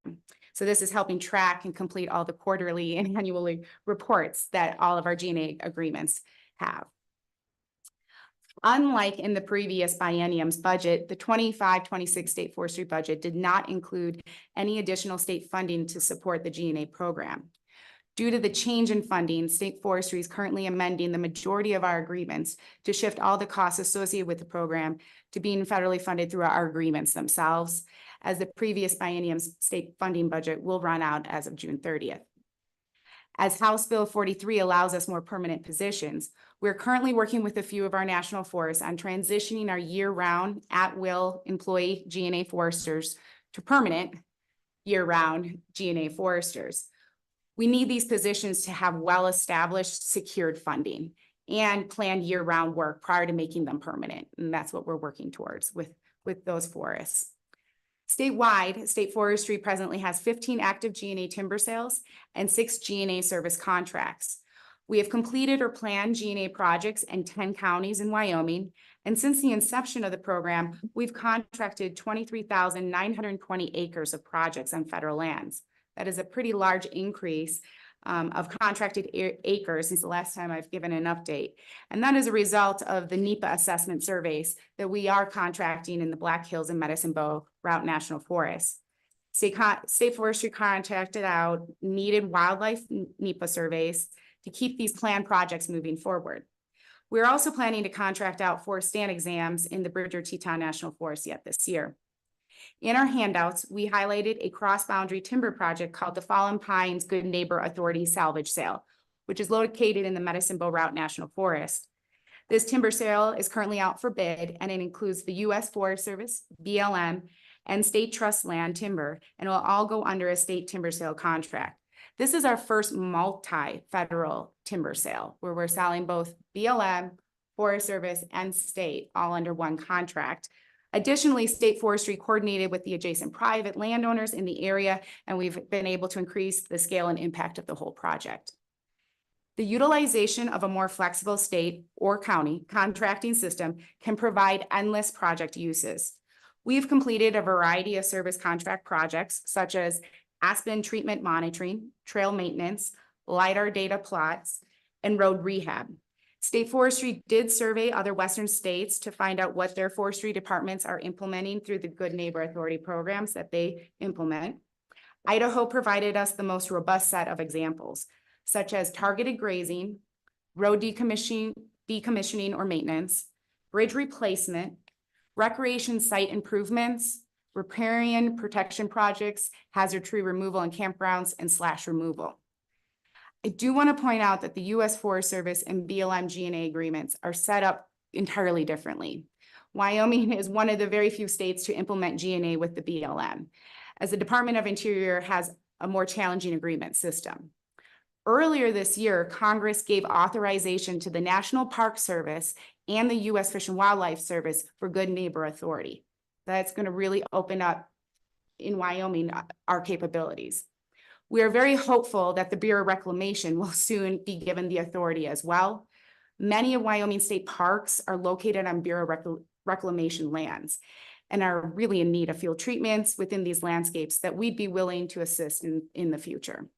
So this is helping track and complete all the quarterly and annually reports that all of our GNA agreements have. Unlike in the previous biennium's budget, the 25-26 State Forestry budget did not include any additional state funding to support the GNA program. Due to the change in funding, State Forestry is currently amending the majority of our agreements to shift all the costs associated with the program to being federally funded through our agreements themselves, as the previous biennium's state funding budget will run out as of June 30th. As House Bill 43 allows us more permanent positions, we're currently working with a few of our national forests on transitioning our year-round at-will employee GNA foresters to permanent year-round GNA foresters. We need these positions to have well-established secured funding and planned year-round work prior to making them permanent. And that's what we're working towards with those forests. Statewide, State Forestry presently has 15 active GNA timber sales and 6 GNA service contracts. We have completed or planned GNA projects in 10 counties in Wyoming. And since the inception of the program, we've contracted 23,920 acres of projects on federal lands. That is a pretty large increase of contracted acres since the last time I've given an update. And that is a result of the NEPA assessment surveys that we are contracting in the Black Hills and Medicine Bow Route National Forest. State Forestry contracted out needed wildlife NEPA surveys to keep these planned projects moving forward. We're also planning to contract out forest stand exams in the Bridger Teton National Forest yet this year. In our handouts, we highlighted a cross-boundary timber project called the Fallen Pines Good Neighbor Authority Salvage Sale, which is located in the Medicine Bow Route National Forest. This timber sale is currently out for bid, and it includes the U.S. Forest Service, BLM, and state trust land timber, and it will all go under a state timber sale contract. This is our first multi-federal timber sale, where we're selling both BLM, Forest Service, and state all under one contract. Additionally, State Forestry coordinated with the adjacent private landowners in the area, and we've been able to increase the scale and impact of the whole project. The utilization of a more flexible state or county contracting system can provide endless project uses. We've completed a variety of service contract projects, such as aspen treatment monitoring, trail maintenance, LiDAR data plots, and road rehab. State Forestry did survey other Western states to find out what their forestry departments are implementing through the Good Neighbor Authority programs that they implement. Idaho provided us the most robust set of examples, such as targeted grazing, road decommissioning or maintenance, bridge replacement, recreation site improvements, riparian protection projects, hazard tree removal and campgrounds, and slash removal. I do want to point out that the U.S. Forest Service and BLM GNA agreements are set up entirely differently. Wyoming is one of the very few states to implement GNA with the BLM, as the Department of Interior has a more challenging agreement system. Earlier this year, Congress gave authorization to the National Park Service and the U.S. Fish and Wildlife Service for Good Neighbor Authority. That's going to really open up in Wyoming our capabilities. We are very hopeful that the Bureau of Reclamation will soon be given the authority as well. Many of Wyoming state parks are located on Bureau Reclamation lands and are really in need of field treatments within these landscapes that we'd be willing to assist in the future.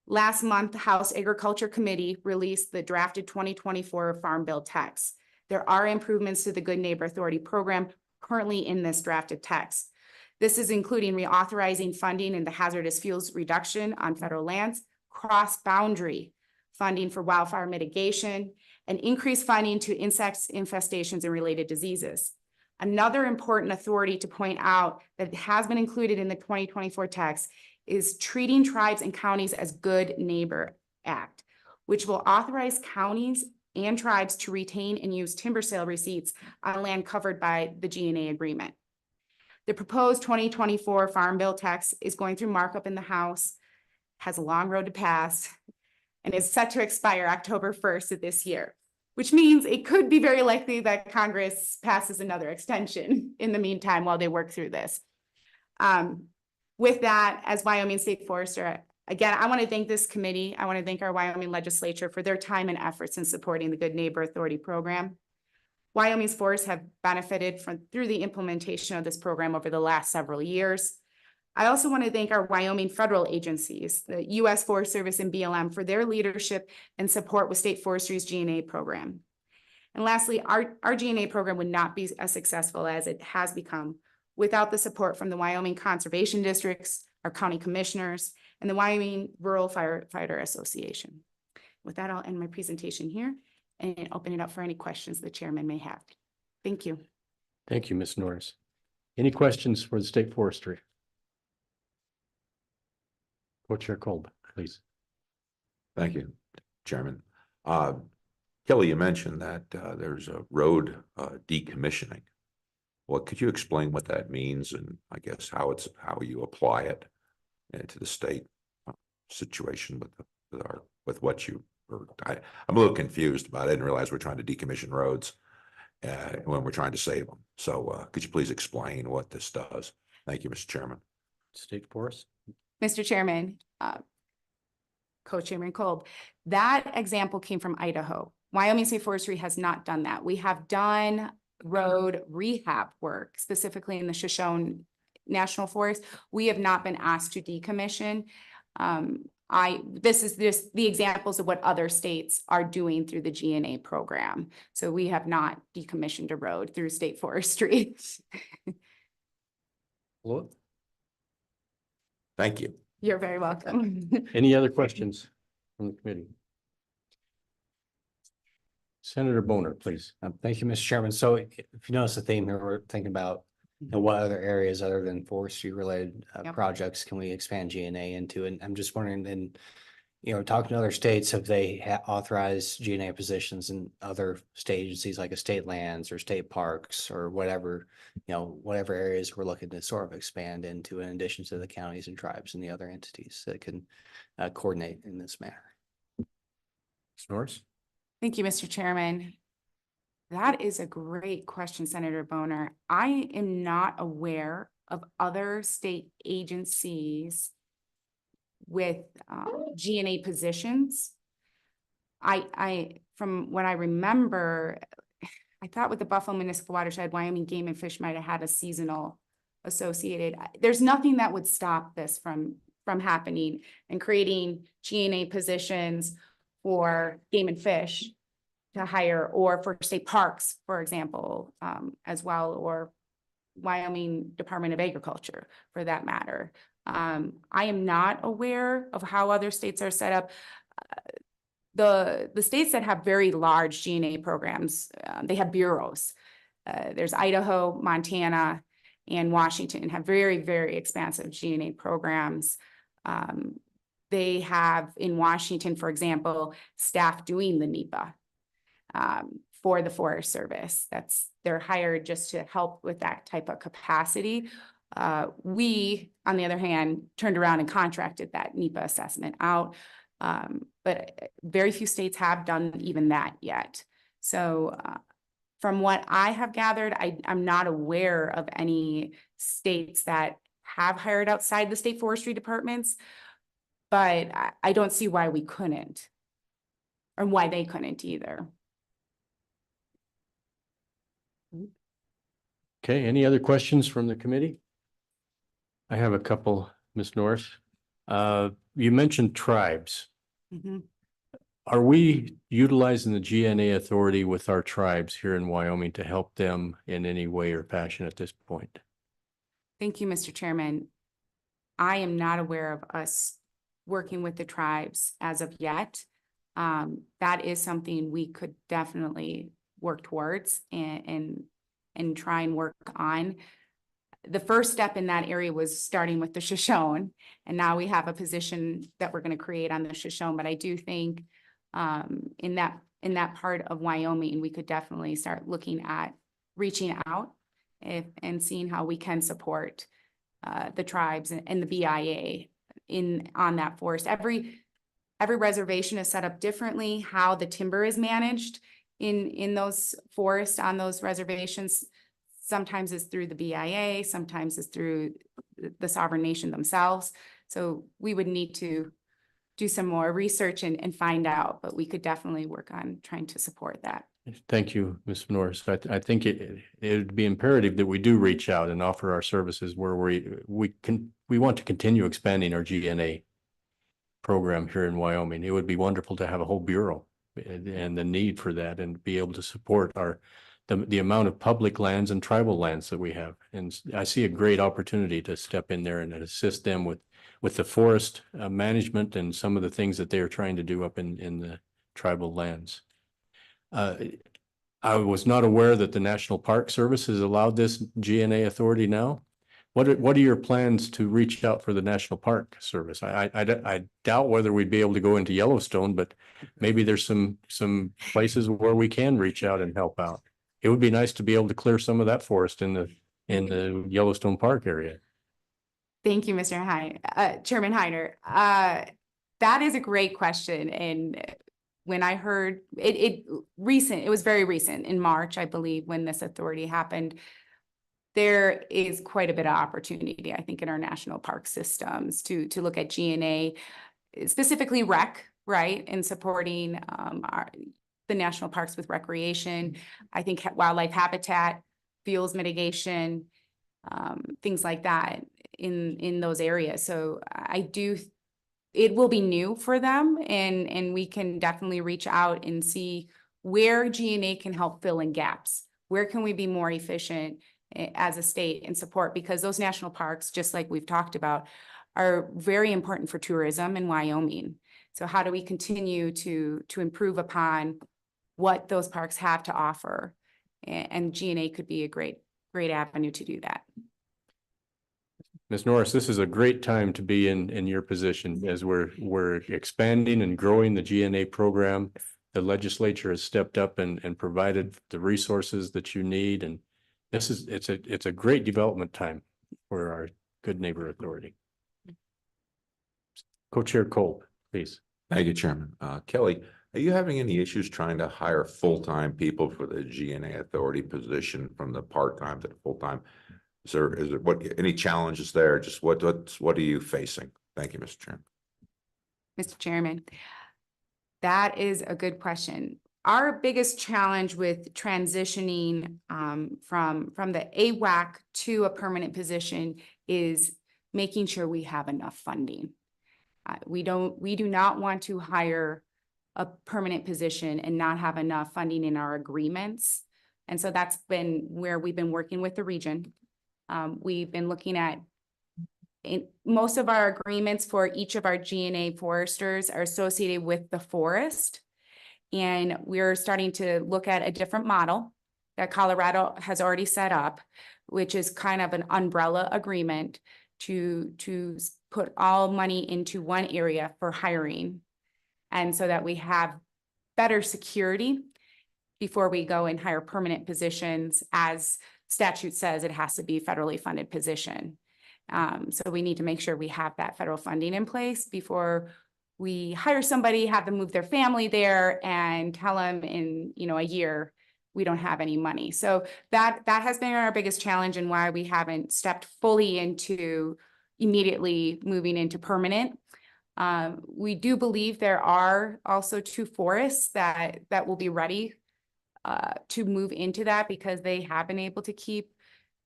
Last month, the House Agriculture Committee released the drafted 2024 Farm Bill text. There are improvements to the Good Neighbor Authority program currently in this drafted text. This is including reauthorizing funding in the hazardous fuels reduction on federal lands, cross-boundary funding for wildfire mitigation, and increased funding to insects infestations and related diseases. Another important authority to point out that has been included in the 2024 text is Treating Tribes and Counties as Good Neighbor Act, which will authorize counties and tribes to retain and use timber sale receipts on land covered by the GNA agreement. The proposed 2024 Farm Bill text is going through markup in the House, has a long road to pass, and is set to expire October 1st of this year, which means it could be very likely that Congress passes another extension in the meantime while they work through this. With that, as Wyoming State Forester, again, I want to thank this committee. I want to thank our Wyoming legislature for their time and efforts in supporting the Good Neighbor Authority program. Wyoming's forests have benefited through the implementation of this program over the last several years. I also want to thank our Wyoming federal agencies, the U.S. Forest Service and BLM, for their leadership and support with State Forestry's GNA program. And lastly, our GNA program would not be as successful as it has become without the support from the Wyoming Conservation Districts, our county commissioners, and the Wyoming Rural Firefighter Association. With that, I'll end my presentation here and open it up for any questions the chairman may have. Thank you. Thank you, Ms. Norris. Any questions for the State Forestry? Co-Chair Kolb, please. Thank you, Chairman. Kelly, you mentioned that there's a road decommissioning. Well, could you explain what that means and I guess how you apply it to the state situation with what you I'm a little confused about it. I didn't realize we're trying to decommission roads when we're trying to save them. So could you please explain what this does? Thank you, Mr. Chairman. State Forest. Mr. Chairman, Co-Chairman Kolb, that example came from Idaho. Wyoming State Forestry has not done that. We have done road rehab work, specifically in the Shoshone National Forest. We have not been asked to decommission. This is just the examples of what other states are doing through the GNA program. So we have not decommissioned a road through State Forestry. Hello? Thank you. You're very welcome. Any other questions from the committee? Senator Boner, please. Thank you, Mr. Chairman. So if you notice the theme here, we're thinking about what other areas other than forestry related projects can we expand GNA into? And I'm just wondering, and talking to other states, have they authorized GNA positions in other state agencies like estate lands or state parks or whatever, whatever areas we're looking to sort of expand into in addition to the counties and tribes and the other entities that can coordinate in this manner? Norris? Thank you, Mr. Chairman. That is a great question, Senator Boner. I am not aware of other state agencies with GNA positions. From what I remember, I thought with the Buffalo Municipal Watershed, Wyoming Game and Fish might have had a seasonal associated. There's nothing that would stop this from happening and creating GNA positions for Game and Fish to hire, or for state parks, for example, as well, or Wyoming Department of Agriculture for that matter. I am not aware of how other states are set up. The states that have very large GNA programs, they have bureaus. There's Idaho, Montana, and Washington have very, very expansive GNA programs. They have in Washington, for example, staff doing the NEPA for the Forest Service. They're hired just to help with that type of capacity. We, on the other hand, turned around and contracted that NEPA assessment out, but very few states have done even that yet. So from what I have gathered, I'm not aware of any states that have hired outside the state forestry departments, but I don't see why we couldn't, or why they couldn't either. Okay, any other questions from the committee? I have a couple, Ms. Norris. You mentioned tribes. Mm-hmm. Are we utilizing the GNA authority with our tribes here in Wyoming to help them in any way or fashion at this point? Thank you, Mr. Chairman. I am not aware of us working with the tribes as of yet. That is something we could definitely work towards and try and work on. The first step in that area was starting with the Shoshone, and now we have a position that we're going to create on the Shoshone. But I do think in that part of Wyoming, we could definitely start looking at reaching out and seeing how we can support the tribes and the BIA on that forest. Every reservation is set up differently. How the timber is managed in those forests on those reservations, sometimes it's through the BIA, sometimes it's through the sovereign nation themselves. So we would need to do some more research and find out, but we could definitely work on trying to support that. Thank you, Ms. Norris. I think it would be imperative that we do reach out and offer our services where we want to continue expanding our GNA program here in Wyoming. It would be wonderful to have a whole bureau and the need for that and be able to support the amount of public lands and tribal lands that we have. And I see a great opportunity to step in there and assist them with the forest management and some of the things that they are trying to do up in the tribal lands. I was not aware that the National Park Service has allowed this GNA authority now. What are your plans to reach out for the National Park Service? I doubt whether we'd be able to go into Yellowstone, but maybe there's some places where we can reach out and help out. It would be nice to be able to clear some of that forest in the Yellowstone Park area. Thank you, Mr. Chairman Heiner. That is a great question. And when I heard it was very recent in March, I believe, when this authority happened. There is quite a bit of opportunity, I think, in our national park systems to look at GNA, specifically rec, right, and supporting the national parks with recreation. I think wildlife habitat, fuels mitigation, things like that in those areas. So it will be new for them, and we can definitely reach out and see where GNA can help fill in gaps. Where can we be more efficient as a state and support? Because those national parks, just like we've talked about, are very important for tourism in Wyoming. So how do we continue to improve upon what those parks have to offer? And GNA could be a great avenue to do that. Ms. Norris, this is a great time to be in your position as we're expanding and growing the GNA program. The legislature has stepped up and provided the resources that you need, and it's a great development time for our Good Neighbor Authority. Co-Chair Kolb, please. Thank you, Chairman. Kelly, are you having any issues trying to hire full-time people for the GNA Authority position from the part-time to the full-time? Is there any challenges there? Just what are you facing? Thank you, Mr. Chairman. Mr. Chairman, that is a good question. Our biggest challenge with transitioning from the AWAC to a permanent position is making sure we have enough funding. We do not want to hire a permanent position and not have enough funding in our agreements. And so that's been where we've been working with the region. We've been looking at most of our agreements for each of our GNA foresters are associated with the forest. And we're starting to look at a different model that Colorado has already set up, which is kind of an umbrella agreement to put all money into one area for hiring. And so that we have better security before we go and hire permanent positions, as statute says it has to be a federally funded position. So we need to make sure we have that federal funding in place before we hire somebody, have them move their family there, and tell them in a year we don't have any money. So that has been our biggest challenge and why we haven't stepped fully into immediately moving into permanent. We do believe there are also 2 forests that will be ready to move into that, because they have been able to keep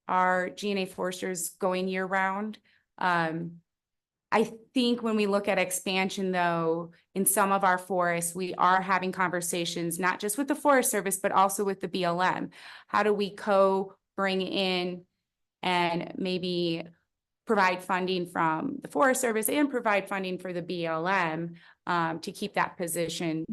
our GNA foresters going year round. I think when we look at expansion, though, in some of our forests, we are having conversations, not just with the Forest Service, but also with the BLM. How do we bring in and maybe provide funding from the Forest Service and provide funding for the BLM to keep that position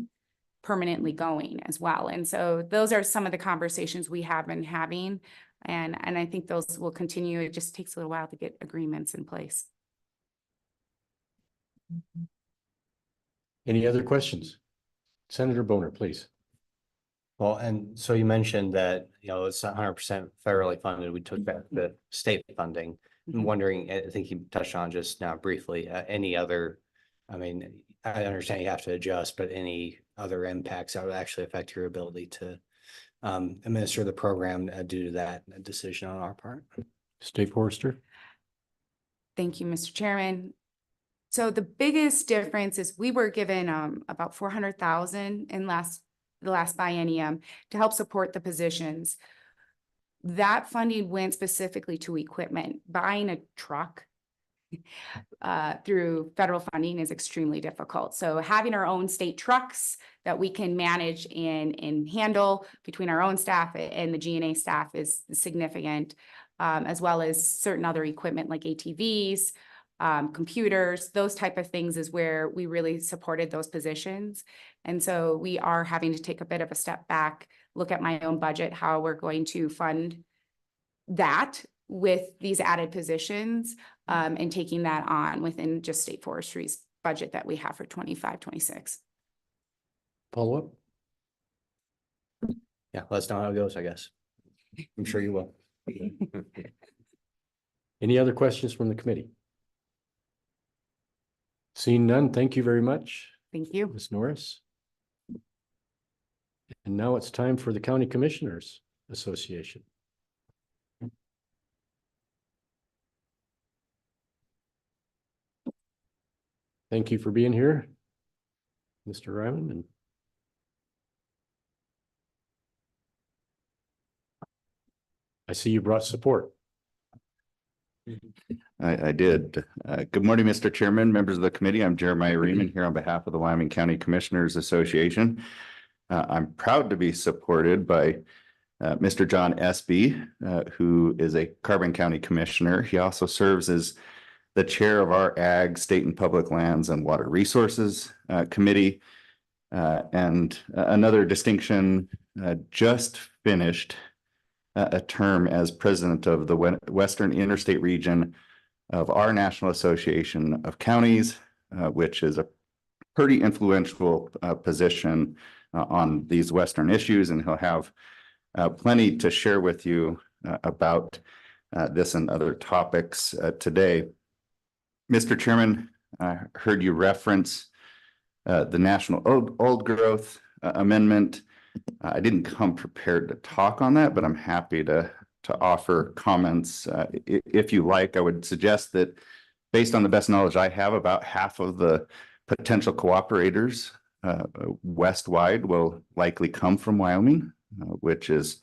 permanently going as well. And so those are some of the conversations we have been having. And I think those will continue. It just takes a little while to get agreements in place. Any other questions? Senator Boner, please. Well, and so you mentioned that, it's 100% federally funded. We took back the state funding. I'm wondering, I think you touched on just now briefly, any other, I mean, I understand you have to adjust, but any other impacts that would actually affect your ability to administer the program due to that decision on our part? State Forester. Thank you, Mr. Chairman. So the biggest difference is we were given about 400,000 in the last biennium to help support the positions. That funding went specifically to equipment. Buying a truck through federal funding is extremely difficult. So having our own state trucks that we can manage and handle between our own staff and the GNA staff is significant, as well as certain other equipment like ATVs, computers, those type of things is where we really supported those positions. And so we are having to take a bit of a step back, look at my own budget, how we're going to fund that with these added positions, and taking that on within just state forestry's budget that we have for 25-26. Follow up. Yeah, let us know how it goes, I guess. I'm sure you will. Any other questions from the committee? Seeing none, thank you very much, Thank you. Ms. Norris. And now it's time for the County Commissioners Association. Thank you for being here, Mr. Ryman. And I see you brought support. I did. Good morning, Mr. Chairman, members of the committee. I'm Jeremiah Reeman here on behalf of the Wyoming County Commissioners Association. I'm proud to be supported by Mr. John Espy, who is a Carbon County Commissioner. He also serves as the chair of our Ag, State and Public Lands and Water Resources Committee. And another distinction, just finished a term as president of the Western Interstate Region of our National Association of Counties, which is a pretty influential position on these Western issues, and he'll have plenty to share with you about this and other topics today. Mr. Chairman, I heard you reference the National Old Growth Amendment. I didn't come prepared to talk on that, but I'm happy to offer comments. If you like, I would suggest that based on the best knowledge I have, about half of the potential cooperators west-wide will likely come from Wyoming, which is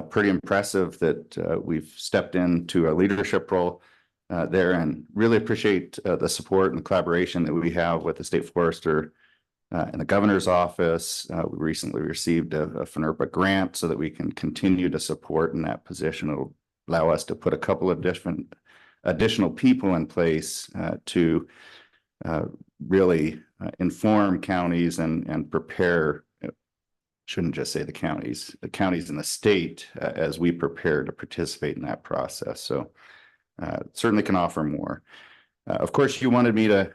pretty impressive that we've stepped into a leadership role there, and really appreciate the support and collaboration that we have with the state forester in the governor's office. We recently received a FNRPA grant so that we can continue to support in that position. It'll allow us to put a couple of different additional people in place to really inform counties and prepare, shouldn't just say the counties in the state as we prepare to participate in that process. So certainly can offer more. Of course, you wanted me to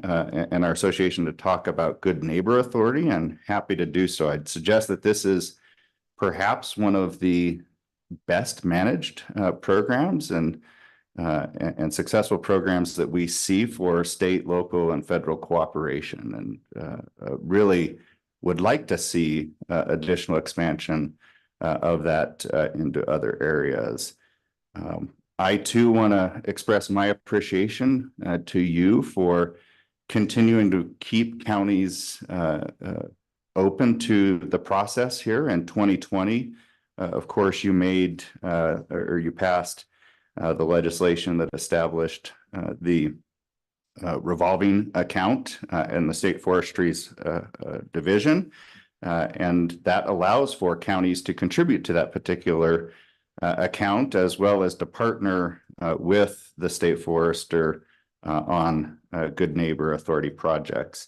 and our association to talk about good neighbor authority, and happy to do so. I'd suggest that this is perhaps one of the best managed programs and successful programs that we see for state, local, and federal cooperation, and really would like to see additional expansion of that into other areas. I too want to express my appreciation to you for continuing to keep counties open to the process here in 2020. Of course, you made or you passed the legislation that established the revolving account in the state forestry's division, and that allows for counties to contribute to that particular account, as well as to partner with the state forester on Good Neighbor Authority projects.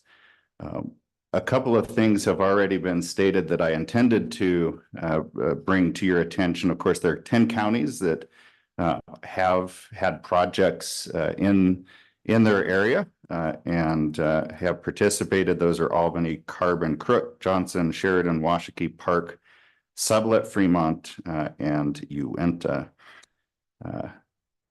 A couple of things have already been stated that I intended to bring to your attention. Of course, there are 10 counties that have had projects in their area and have participated. Those are Albany, Carbon, Crook, Johnson, Sheridan, Washakie, Park, Sublette, Fremont, and Uinta.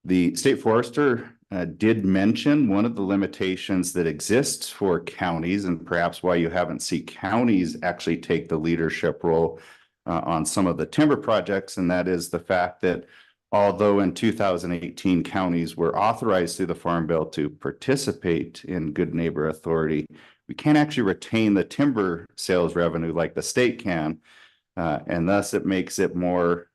The state forester did mention one of the limitations that exists for counties, and perhaps why you haven't seen counties actually take the leadership role on some of the timber projects, and that is the fact that although in 2018 counties were authorized through the Farm Bill to participate in Good Neighbor Authority, we can't actually retain the timber sales revenue like the state can, and thus it makes it more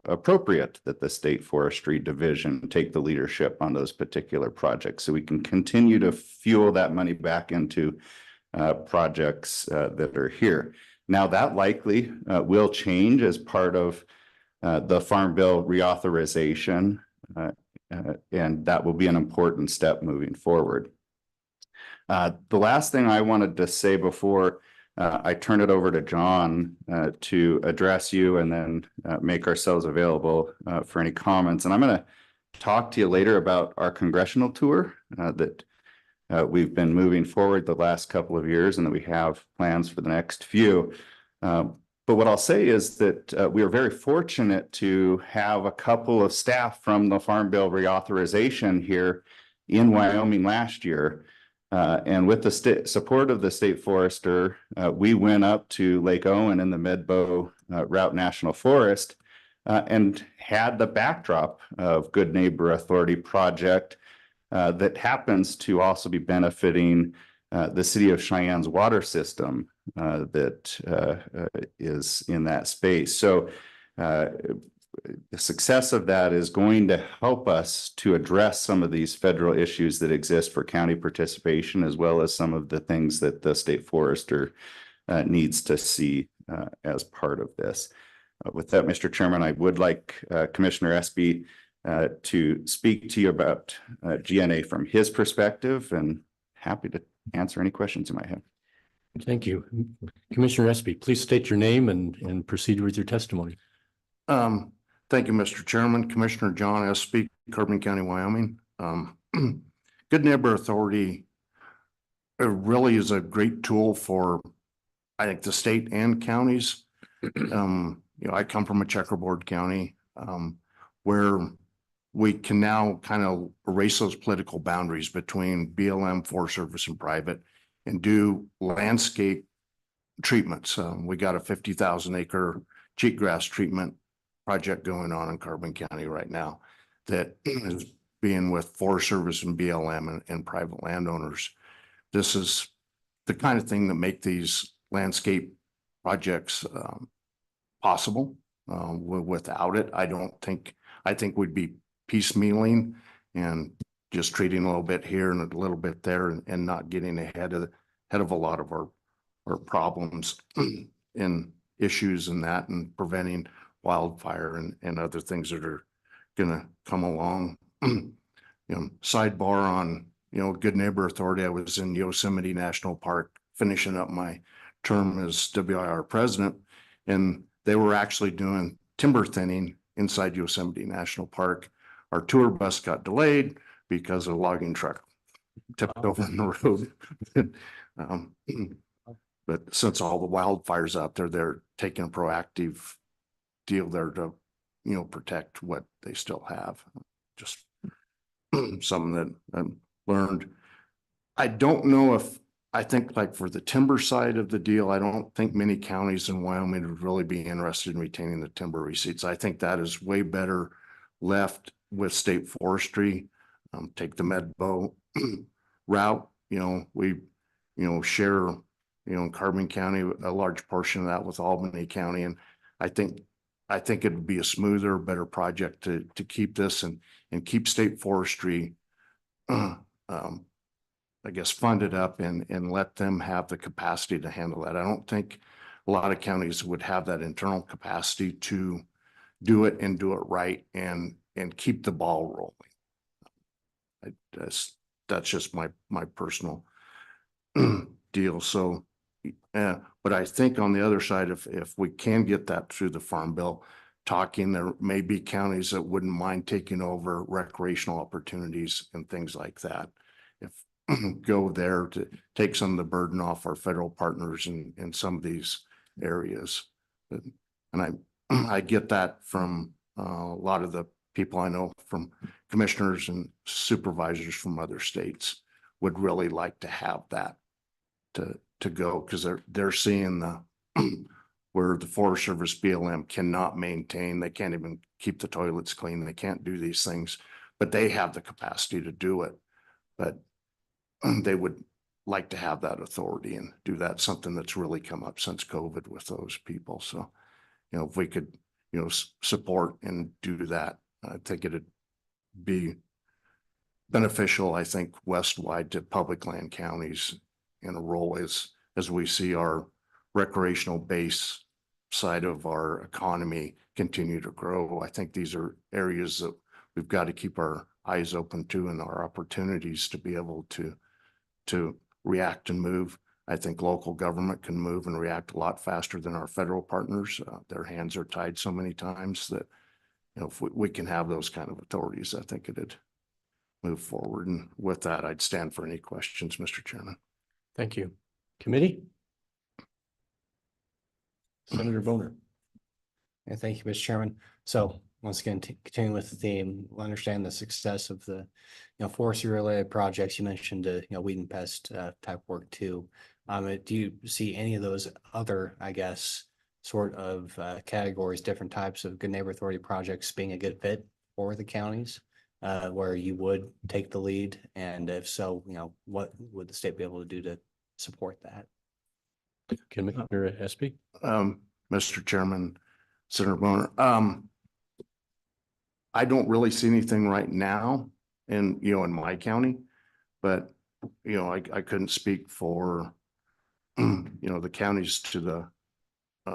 appropriate that the State Forestry Division take the leadership on those particular projects, so we can continue to fuel that money back into projects that are here. Now, that likely will change as part of the Farm Bill reauthorization, and that will be an important step moving forward. The last thing I wanted to say before I turn it over to John to address you and then make ourselves available for any comments. And I'm going to talk to you later about our congressional tour that we've been moving forward the last couple of years and that we have plans for the next few. But what I'll say is that we are very fortunate to have a couple of staff from the Farm Bill reauthorization here in Wyoming last year. And with the support of the state forester, we went up to Lake Owen in the Medbo Route National Forest and had the backdrop of Good Neighbor Authority project that happens to also be benefiting the city of Cheyenne's water system that is in that space. So the success of that is going to help us to address some of these federal issues that exist for county participation, as well as some of the things that the state forester needs to see as part of this. With that, Mr. Chairman, I would like Commissioner Espy to speak to you about GNA from his perspective, and happy to answer any questions you might have. Thank you. Commissioner Espy, please state your name and proceed with your testimony. Thank you, Mr. Chairman. Commissioner John Espy, Carbon County, Wyoming. Good Neighbor Authority, it really is a great tool for, I think, the state and counties. I come from a checkerboard county where we can now kind of erase those political boundaries between BLM, Forest Service, and private, and do landscape treatments. We got a 50,000 acre cheatgrass treatment project going on in Carbon County right now that is being with Forest Service and BLM and private landowners. This is the kind of thing that make these landscape projects possible. Without it, I think we'd be piecemealing and just treating a little bit here and a little bit there and not getting ahead of a lot of our problems and issues and that, and preventing wildfire and other things that are gonna come along. Sidebar on, Good Neighbor Authority. I was in Yosemite National Park finishing up my term as WIR president, and they were actually doing timber thinning inside Yosemite National Park. Our tour bus got delayed because a logging truck tipped over in the road. But since all the wildfires out there, they're taking a proactive deal there to, protect what they still have. Just something that I learned. I don't know I think like for the timber side of the deal, I don't think many counties in Wyoming would really be interested in retaining the timber receipts. I think that is way better left with state forestry. Take the Medbo route, we, share, in Carbon County, a large portion of that with Albany County. And I think it would be a smoother, better project to keep this and keep state forestry, I guess, funded up and let them have the capacity to handle that. I don't think a lot of counties would have that internal capacity to do it and do it right and keep the ball rolling. That's just my personal deal. So, but I think on the other side, if we can get that through the Farm Bill, there may be counties that wouldn't mind taking over recreational opportunities and things like that. If go there to take some of the burden off our federal partners in some of these areas. And I get that from a lot of the people I know, from commissioners and supervisors from other states, would really like to have that to go, because they're seeing the where the Forest Service BLM cannot maintain, they can't even keep the toilets clean, they can't do these things, but they have the capacity to do it. But they would like to have that authority and do that, something that's really come up since COVID with those people. So, if we could, support and do that, I think it'd be beneficial, I think, westwide to public land counties in a role as we see our recreational base side of our economy continue to grow. I think these are areas that we've got to keep our eyes open to, and our opportunities to be able to react and move. I think local government can move and react a lot faster than our federal partners. Their hands are tied so many times that, if we can have those kind of authorities, I think it'd move forward. And with that, I'd stand for any questions, Mr. Chairman. Thank you. Committee? Senator Boner. Yeah, thank you, Mr. Chairman. So once again, continuing with the theme, we understand the success of the, forestry related projects. You mentioned, weed and pest type work too. Do you see any of those other, I guess, sort of categories, different types of Good Neighbor Authority projects being a good fit for the counties, where you would take the lead? And if so, what would the state be able to do to support that? Commissioner Espy? Mr. Chairman, Senator Boner, I don't really see anything right now in my county, but I couldn't speak for the counties to the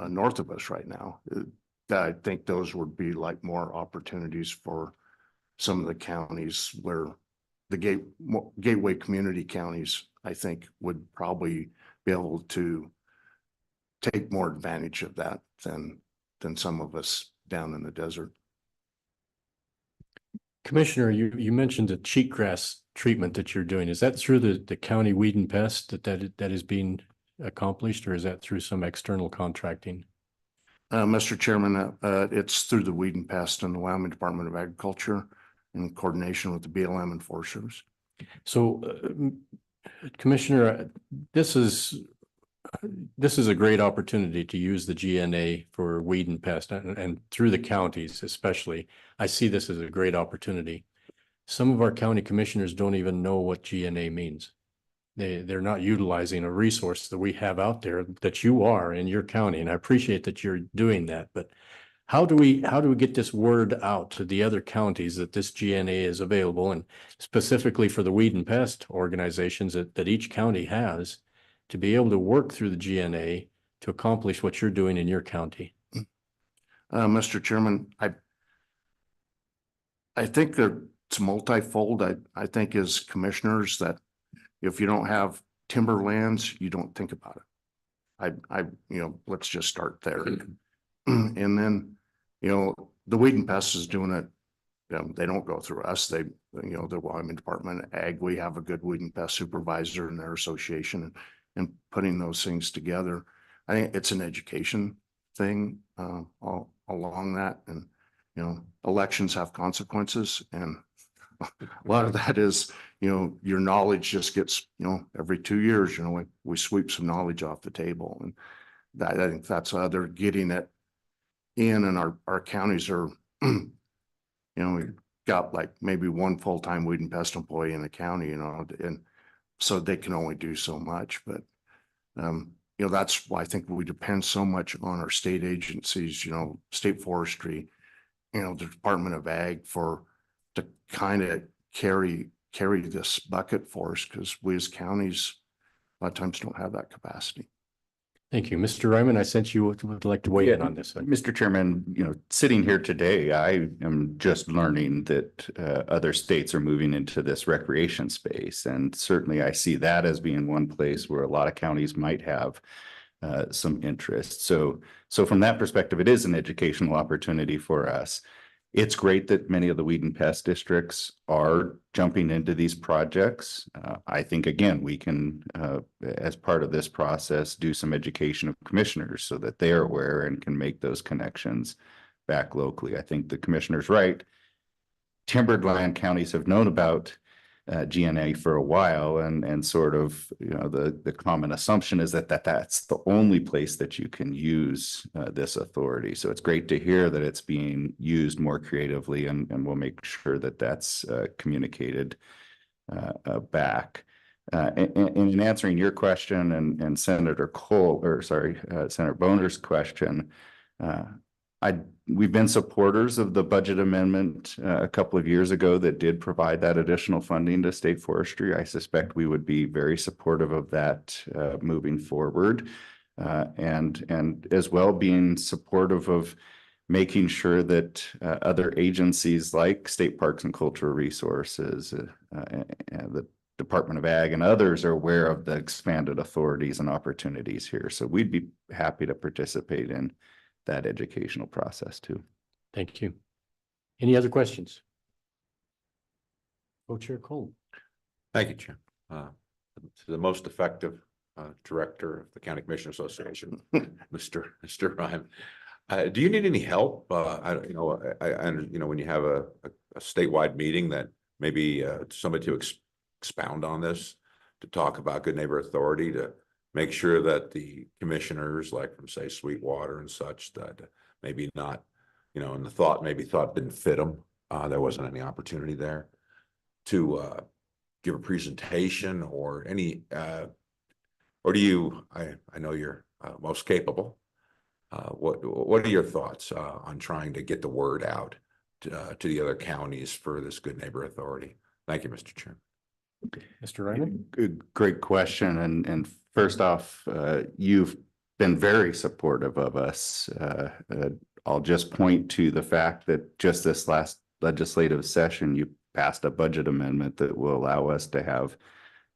north of us right now. I think those would be like more opportunities for some of the counties where the gateway community counties, I think, would probably be able to take more advantage of that than some of us down in the desert. Commissioner, you mentioned the cheatgrass treatment that you're doing. Is that through the county weed and pest that is being accomplished, or is that through some external contracting? Mr. Chairman, it's through the weed and pest and the Wyoming Department of Agriculture in coordination with the BLM and Forest Service. So, Commissioner, this is a great opportunity to use the GNA for weed and pest, and through the counties especially. I see this as a great opportunity. Some of our county commissioners don't even know what GNA means. They're not utilizing a resource that we have out there that you are in your county, and I appreciate that you're doing that. But how do we get this word out to the other counties that this GNA is available, and specifically for the weed and pest organizations that each county has, to be able to work through the GNA to accomplish what you're doing in your county? Mr. Chairman, I think that it's multifold. I think as commissioners that if you don't have timberlands, you don't think about it. Let's just start there. And then, the weed and pest is doing it. They don't go through us. The Wyoming Department of Ag, we have a good weed and pest supervisor in their association, and putting those things together. I think it's an education thing all along that. And, elections have consequences, and a lot of that is, your knowledge just gets, every 2 years, we sweep some knowledge off the table. And I think that's how they're getting it in, and our counties are, we've got like maybe one full-time weed and pest employee in the county, and so they can only do so much. But, that's why I think we depend so much on our state agencies, state forestry, the Department of Ag to kind of carry this bucket for us, because we as counties a lot of times don't have that capacity. Thank you. Mr. Ryman, I sense you would like to weigh in on this one. Mr. Chairman, sitting here today, I am just learning that other states are moving into this recreation space. And certainly I see that as being one place where a lot of counties might have some interest. So from that perspective, it is an educational opportunity for us. It's great that many of the weed and pest districts are jumping into these projects. I think, again, we can, as part of this process, do some education of commissioners so that they are aware and can make those connections back locally. I think the commissioner's right. Timbered land counties have known about GNA for a while, and sort of, the common assumption is that that's the only place that you can use this authority. So it's great to hear that it's being used more creatively, and we'll make sure that that's communicated back. In answering your question and Senator Senator Boner's question, we've been supporters of the budget amendment a couple of years ago that did provide that additional funding to state forestry. I suspect we would be very supportive of that moving forward, and as well being supportive of making sure that other agencies like State Parks and Cultural Resources, the Department of Ag, and others are aware of the expanded authorities and opportunities here. So we'd be happy to participate in that educational process too. Thank you. Any other questions? Co-Chair Cole. Thank you, Chair. The most effective director of the County Commissioner Association, Mr. Ryan. Do you need any help? When you have a statewide meeting, that maybe somebody to expound on this, to talk about Good Neighbor Authority, to make sure that the commissioners, like from say Sweetwater and such, that maybe not, and the thought didn't fit them. There wasn't any opportunity there to give a presentation or any, or do you, I know you're most capable. What are your thoughts on trying to get the word out to the other counties for this Good Neighbor Authority? Thank you, Mr. Chairman. Mr. Ryman. Great question. And first off, you've been very supportive of us. I'll just point to the fact that just this last legislative session, you passed a budget amendment that will allow us to have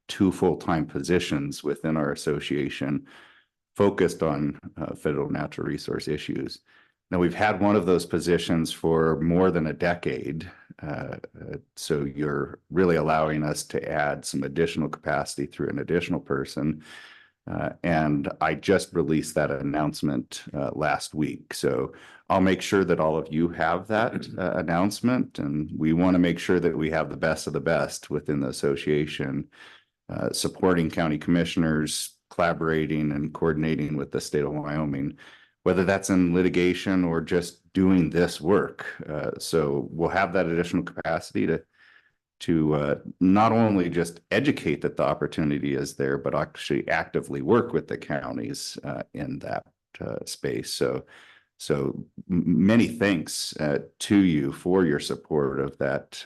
2 full-time positions within our association focused on federal natural resource issues. Now, we've had one of those positions for more than a decade. So you're really allowing us to add some additional capacity through an additional person. And I just released that announcement last week. So I'll make sure that all of you have that announcement. And we want to make sure that we have the best of the best within the association, supporting county commissioners, collaborating and coordinating with the state of Wyoming, whether that's in litigation or just doing this work. So we'll have that additional capacity to not only just educate that the opportunity is there, but actually actively work with the counties in that space. So many thanks to you for your support of that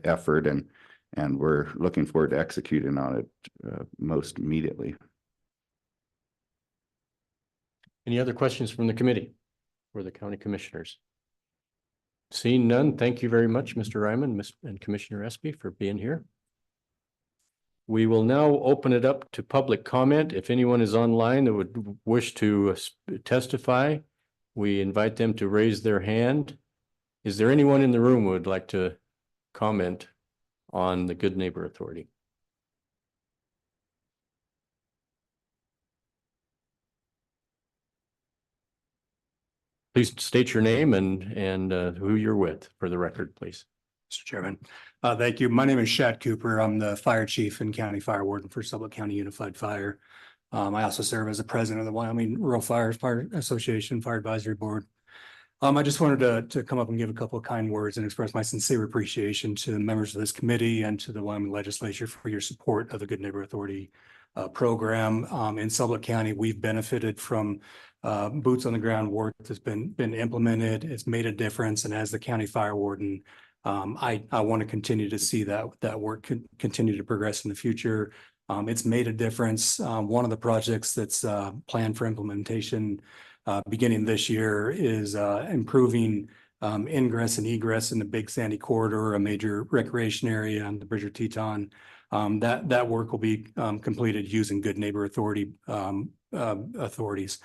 effort, and we're looking forward to executing on it most immediately. Any other questions from the committee or the county commissioners? Seeing none, thank you very much, Mr. Ryman and Commissioner Espy, for being here. We will now open it up to public comment. If anyone is online that would wish to testify, we invite them to raise their hand. Is there anyone in the room who would like to comment on the Good Neighbor Authority? Please state your name and who you're with for the record, please. Mr. Chairman, thank you. My name is Shad Cooper. I'm the fire chief and county fire warden for Sublette County Unified Fire. I also serve as the president of the Wyoming Rural Fire Association Fire Advisory Board. I just wanted to come up and give a couple of kind words and express my sincere appreciation to the members of this committee and to the Wyoming legislature for your support of the Good Neighbor Authority program. In Sublette County, we've benefited from boots on the ground work that's been implemented. It's made a difference. And as the county fire warden, I want to continue to see that work continue to progress in the future. It's made a difference. One of the projects that's planned for implementation beginning this year is improving ingress and egress in the Big Sandy Corridor, a major recreation area on the Bridger Teton. That work will be completed using Good Neighbor Authority authorities.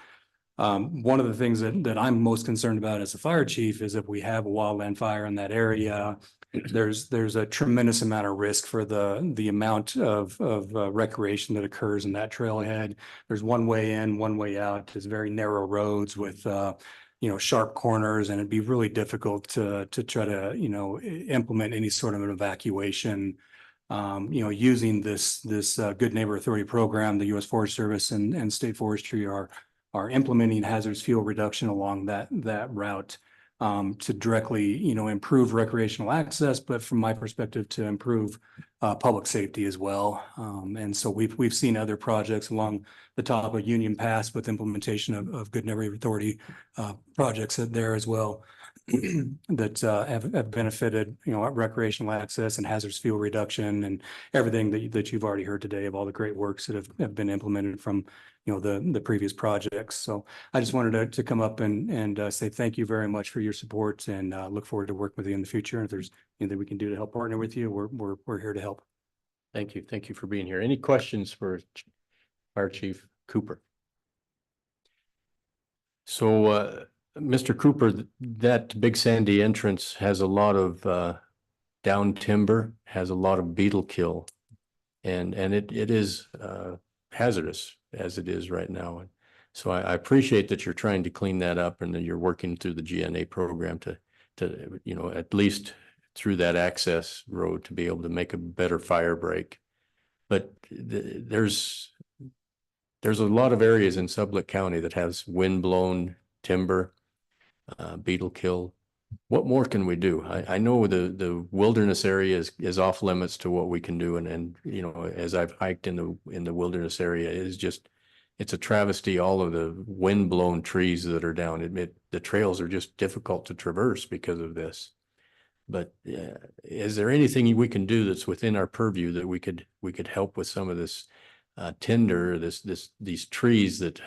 One of the things that I'm most concerned about as a fire chief is if we have a wildland fire in that area, there's a tremendous amount of risk for the amount of recreation that occurs in that trailhead. There's one way in, one way out. There's very narrow roads with sharp corners, and it'd be really difficult to try to implement any sort of an evacuation. Using this Good Neighbor Authority program, the U.S. Forest Service and State Forestry are implementing hazardous fuel reduction along that route to directly, improve recreational access, but from my perspective, to improve public safety as well. And so we've seen other projects along the top of Union Pass with implementation of Good Neighbor Authority projects there as well that have benefited, recreational access and hazardous fuel reduction and everything that you've already heard today of all the great works that have been implemented from the previous projects. So I just wanted to come up and say thank you very much for your support, and look forward to working with you in the future. If there's anything we can do to help partner with you, we're here to help. Thank you. Thank you for being here. Any questions for Fire Chief Cooper? So, Mr. Cooper, that Big Sandy entrance has a lot of down timber, has a lot of beetle kill, and it is hazardous as it is right now. So I appreciate that you're trying to clean that up and that you're working through the GNA program to at least through that access road to be able to make a better fire break. But there's a lot of areas in Sublette County that has wind-blown timber, beetle kill. What more can we do? I know the wilderness area is off limits to what we can do, and as I've hiked in the wilderness area, it's a travesty. All of the wind-blown trees that are down, the trails are just difficult to traverse because of this. But is there anything we can do that's within our purview that we could help with some of this tinder, these trees that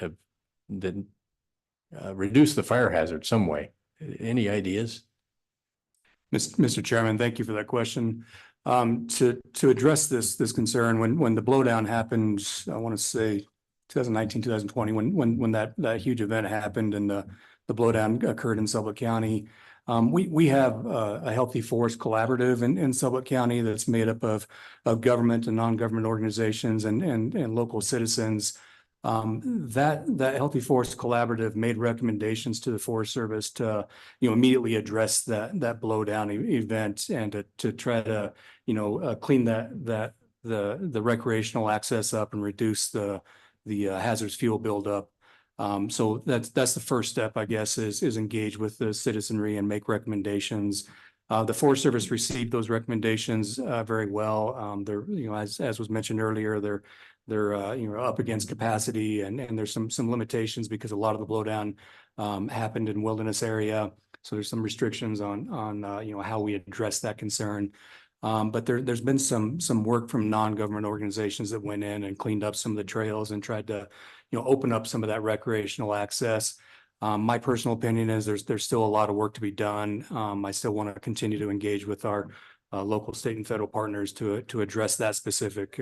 reduce the fire hazard some way? Any ideas? Mr. Chairman, thank you for that question. To address this concern, when the blowdown happened, I want to say 2019, 2020, when that huge event happened and the blowdown occurred in Sublette County, we have a Healthy Forest Collaborative in Sublette County that's made up of government and non-government organizations and local citizens. That Healthy Forest Collaborative made recommendations to the Forest Service to immediately address that blowdown event and to try to clean the recreational access up and reduce the hazardous fuel buildup. So that's the first step, I guess, is engage with the citizenry and make recommendations. The Forest Service received those recommendations very well. They're as was mentioned earlier, they're up against capacity and there's some limitations because a lot of the blowdown happened in wilderness area. So there's some restrictions on how we address that concern. But there's been some work from non-government organizations that went in and cleaned up some of the trails and tried to open up some of that recreational access. My personal opinion is there's still a lot of work to be done. I still want to continue to engage with our local, state, and federal partners to address that specific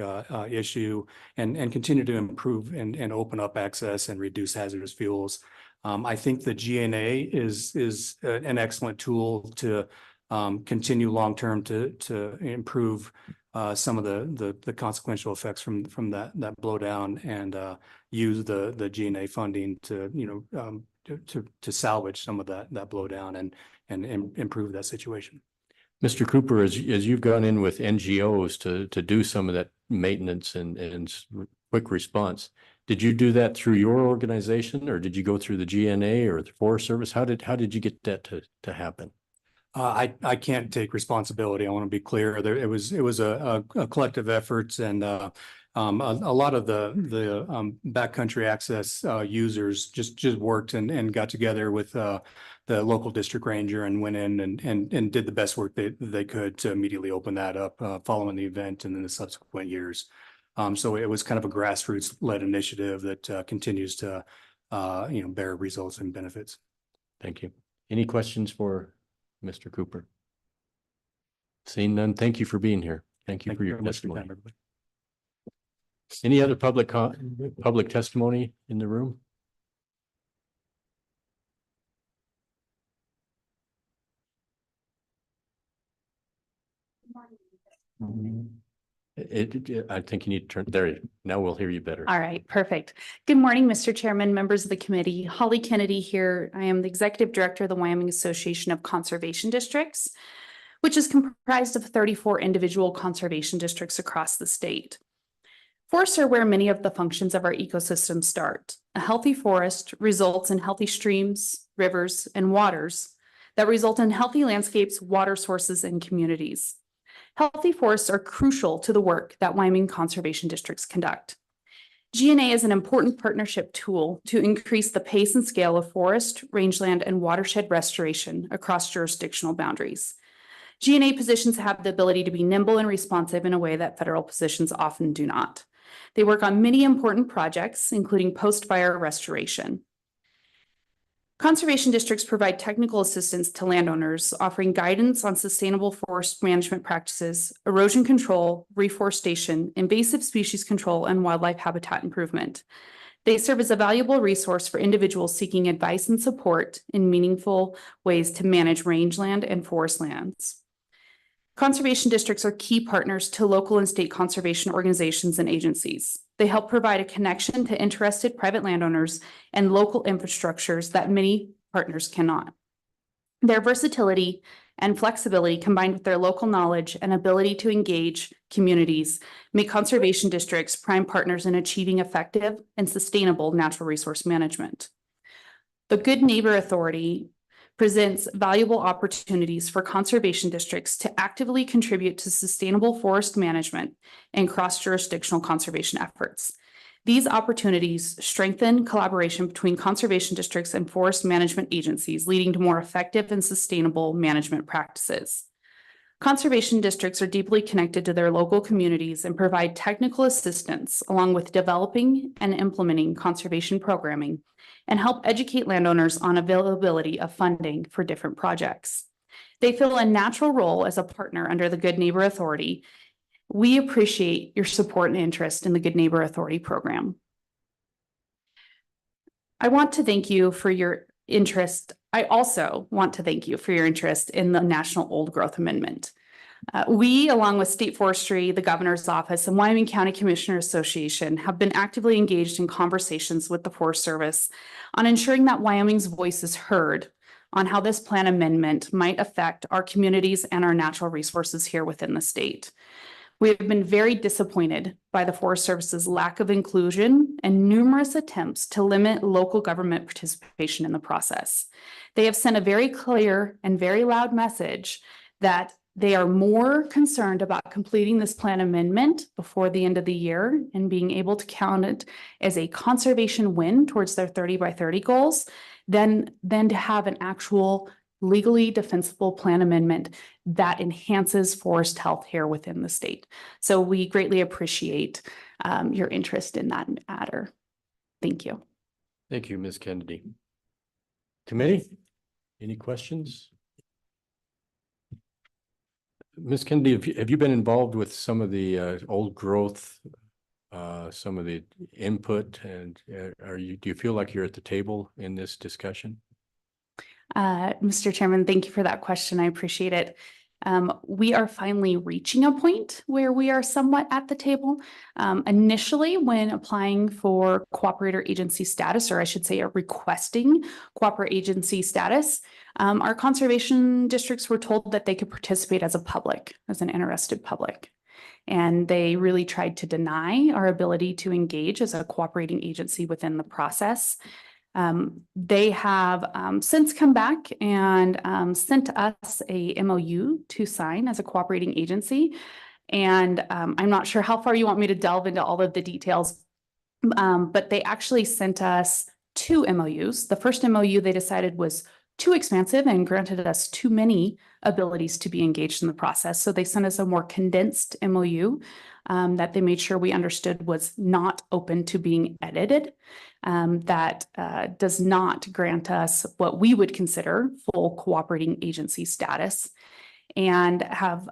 issue and continue to improve and open up access and reduce hazardous fuels. I think the GNA is an excellent tool to continue long-term to improve some of the consequential effects from that blowdown and use the GNA funding to salvage some of that blowdown and improve that situation. Mr. Cooper, as you've gone in with NGOs to do some of that maintenance and quick response, did you do that through your organization, or did you go through the GNA or the Forest Service? How did you get that to happen? I can't take responsibility. I want to be clear. It was a collective effort, and a lot of the backcountry access users just worked and got together with the local district ranger and went in and did the best work they could to immediately open that up following the event and in the subsequent years. So it was kind of a grassroots led initiative that continues to bear results and benefits. Thank you. Any questions for Mr. Cooper? Seeing none, thank you for being here. Thank you for your very much for your testimony. time, everybody. Any other public testimony in the room? I think you need to turn there. Now we'll hear you better. All right, perfect. Good morning, Mr. Chairman, members of the committee. Holly Kennedy here. I am the Executive Director of the Wyoming Association of Conservation Districts, which is comprised of 34 individual conservation districts across the state. Forests are where many of the functions of our ecosystem start. A healthy forest results in healthy streams, rivers, and waters that result in healthy landscapes, water sources, and communities. Healthy forests are crucial to the work that Wyoming conservation districts conduct. GNA is an important partnership tool to increase the pace and scale of forest, rangeland, and watershed restoration across jurisdictional boundaries. GNA positions have the ability to be nimble and responsive in a way that federal positions often do not. They work on many important projects, including post-fire restoration. Conservation districts provide technical assistance to landowners, offering guidance on sustainable forest management practices, erosion control, reforestation, invasive species control, and wildlife habitat improvement. They serve as a valuable resource for individuals seeking advice and support in meaningful ways to manage rangeland and forest lands. Conservation districts are key partners to local and state conservation organizations and agencies. They help provide a connection to interested private landowners and local infrastructures that many partners cannot. Their versatility and flexibility, combined with their local knowledge and ability to engage communities, make conservation districts prime partners in achieving effective and sustainable natural resource management. The Good Neighbor Authority presents valuable opportunities for conservation districts to actively contribute to sustainable forest management and cross-jurisdictional conservation efforts. These opportunities strengthen collaboration between conservation districts and forest management agencies, leading to more effective and sustainable management practices. Conservation districts are deeply connected to their local communities and provide technical assistance along with developing and implementing conservation programming and help educate landowners on availability of funding for different projects. They fill a natural role as a partner under the Good Neighbor Authority. We appreciate your support and interest in the Good Neighbor Authority program. I want to thank you for your interest. I also want to thank you for your interest in the National Old Growth Amendment. We, along with State Forestry, the Governor's Office, and Wyoming County Commissioner Association, have been actively engaged in conversations with the Forest Service on ensuring that Wyoming's voice is heard on how this plan amendment might affect our communities and our natural resources here within the state. We have been very disappointed by the Forest Service's lack of inclusion and numerous attempts to limit local government participation in the process. They have sent a very clear and very loud message that they are more concerned about completing this plan amendment before the end of the year and being able to count it as a conservation win towards their 30 by 30 goals than to have an actual legally defensible plan amendment that enhances forest health here within the state. So we greatly appreciate your interest in that matter. Thank you. Thank you, Ms. Kennedy. Committee, any questions? Ms. Kennedy, have you been involved with some of the old growth, some of the input, and do you feel like you're at the table in this discussion? Mr. Chairman, thank you for that question. I appreciate it. We are finally reaching a point where we are somewhat at the table. Initially, when applying for cooperator agency status, or I should say requesting cooperator agency status, our conservation districts were told that they could participate as an interested public. And they really tried to deny our ability to engage as a cooperating agency within the process. They have since come back and sent us a MOU to sign as a cooperating agency. And I'm not sure how far you want me to delve into all of the details, but they actually sent us two MOUs. The first MOU they decided was too expansive and granted us too many abilities to be engaged in the process. So they sent us a more condensed MOU that they made sure we understood was not open to being edited, that does not grant us what we would consider full cooperating agency status, and have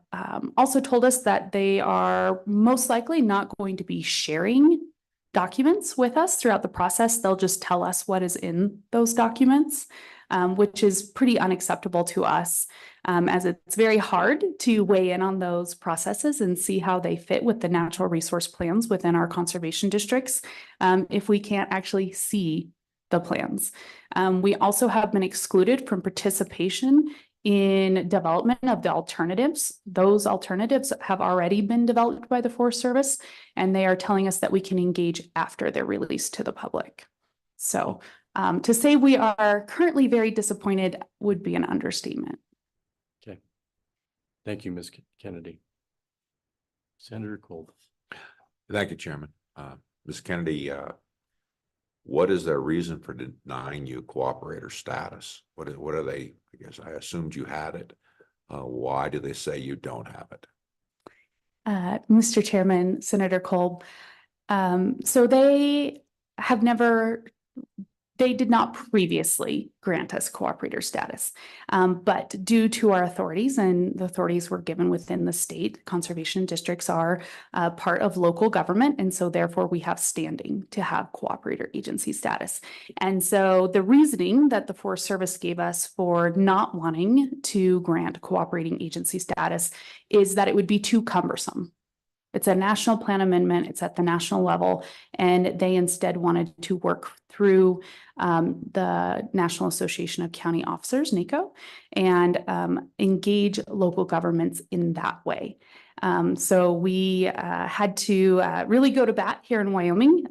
also told us that they are most likely not going to be sharing documents with us throughout the process. They'll just tell us what is in those documents, which is pretty unacceptable to us, as it's very hard to weigh in on those processes and see how they fit with the natural resource plans within our conservation districts, if we can't actually see the plans. We also have been excluded from participation in development of the alternatives. Those alternatives have already been developed by the Forest Service, and they are telling us that we can engage after they're released to the public. So to say we are currently very disappointed would be an understatement. Okay. Thank you, Ms. Kennedy. Senator Kolb. Thank you, Chairman. Ms. Kennedy, what is their reason for denying you cooperator status? What are they, I guess I assumed you had it. Why do they say you don't have it? Mr. Chairman, Senator Kolb, so they have never, they did not previously grant us cooperator status, but due to our authorities, and the authorities were given within the state, conservation districts are part of local government, and so therefore we have standing to have cooperator agency status. And so the reasoning that the Forest Service gave us for not wanting to grant cooperating agency status is that it would be too cumbersome. It's a national plan amendment. It's at the national level, and they instead wanted to work through the National Association of County Officers, NACO, and engage local governments in that way. So we had to really go to bat here in Wyoming.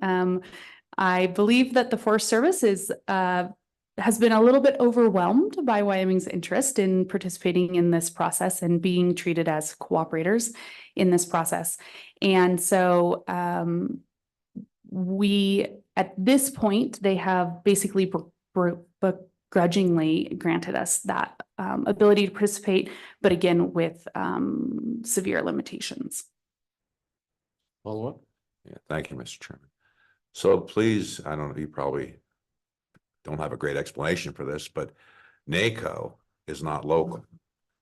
I believe that the Forest Service has been a little bit overwhelmed by Wyoming's interest in participating in this process and being treated as cooperators in this process. And so we, at this point, they have basically begrudgingly granted us that ability to participate, but again, with severe limitations. Follow up? Yeah, thank you, Mr. Chairman. So please, I don't know, you probably don't have a great explanation for this, but NACO is not local.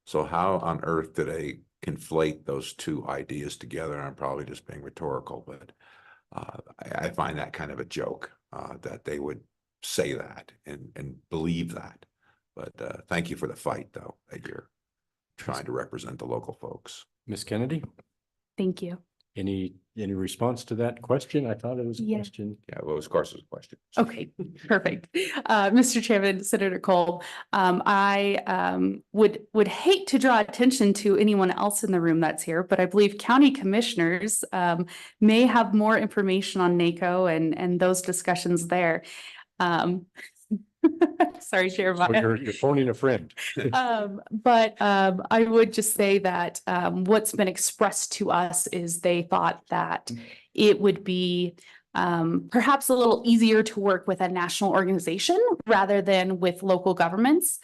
So how on earth do they conflate those two ideas together? I'm probably just being rhetorical, but I find that kind of a joke, that they would say that and believe that. But thank you for the fight, though, that you're trying to represent the local folks. Ms. Kennedy, Thank you. any response to that question? I thought it was a Yeah. question. Yeah, well, of course, it's a question. Okay, perfect. Mr. Chairman, Senator Kolb, I would hate to draw attention to anyone else in the room that's here, but I believe county commissioners may have more information on NACO and those discussions there. Sorry, Jeremiah. You're phoning a friend. But I would just say that what's been expressed to us is they thought that it would be perhaps a little easier to work with a national organization rather than with local governments,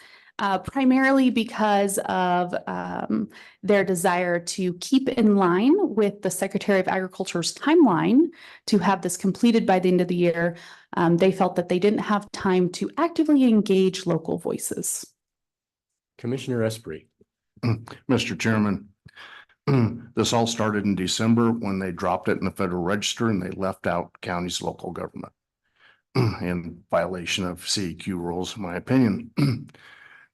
primarily because of their desire to keep in line with the Secretary of Agriculture's timeline to have this completed by the end of the year. They felt that they didn't have time to actively engage local voices. Commissioner Esprit. Mr. Chairman, this all started in December when they dropped it in the Federal Register and they left out county's local government in violation of CEQ rules, in my opinion.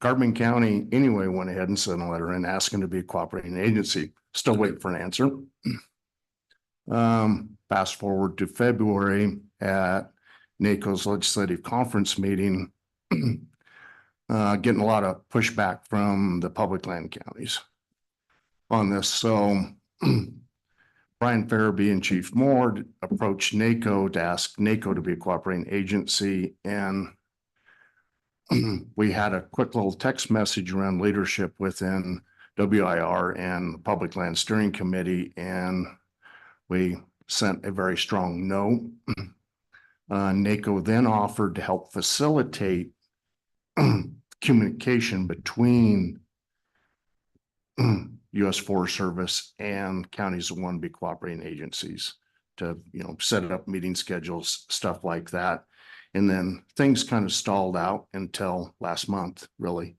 Carbon County anyway went ahead and sent a letter in asking to be a cooperating agency. Still waiting for an answer. Fast forward to February at NACO's legislative conference meeting, getting a lot of pushback from the public land counties on this. So Brian Farabee and Chief Moore approached NACO to ask NACO to be a cooperating agency, and we had a quick little text message around leadership within WIR and the Public Land Steering Committee, and we sent a very strong no. NACO then offered to help facilitate communication between US Forest Service and counties that want to be cooperating agencies to, set up meeting schedules, stuff like that. And then things kind of stalled out until last month, really.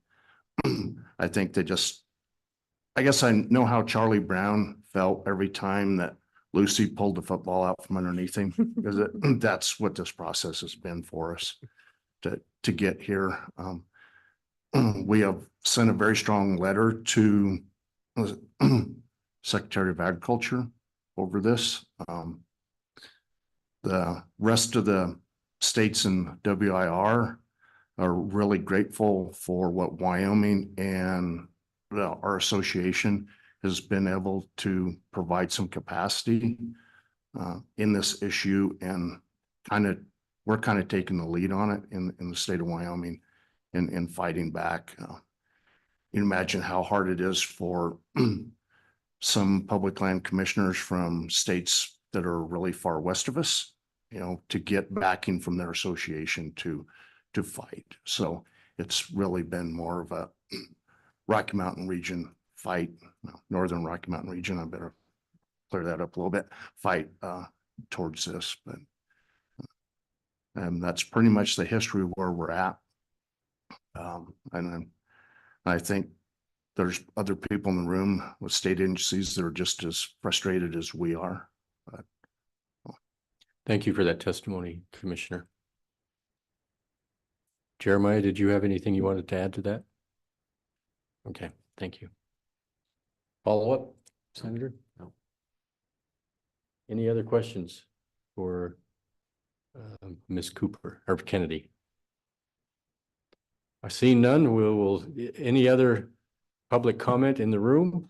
I think I guess I know how Charlie Brown felt every time that Lucy pulled the football out from underneath him, because that's what this process has been for us to get here. We have sent a very strong letter to Secretary of Agriculture over this. The rest of the states in WIR are really grateful for what Wyoming and our association has been able to provide some capacity in this issue, and we're kind of taking the lead on it in the state of Wyoming in fighting back. You imagine how hard it is for some public land commissioners from states that are really far west of us, to get backing from their association to fight. So it's really been more of a Rocky Mountain region fight, Northern Rocky Mountain region. I better clear that up a little bit, fight towards this, but and that's pretty much the history of where we're at. And then I think there's other people in the room with state agencies that are just as frustrated as we are. But, Thank you for that testimony, Commissioner. Jeremiah, did you have anything you wanted to add to that? Okay, thank you. Follow up, Senator? No. Any other questions for Ms. Cooper or Kennedy? I see none. Any other public comment in the room?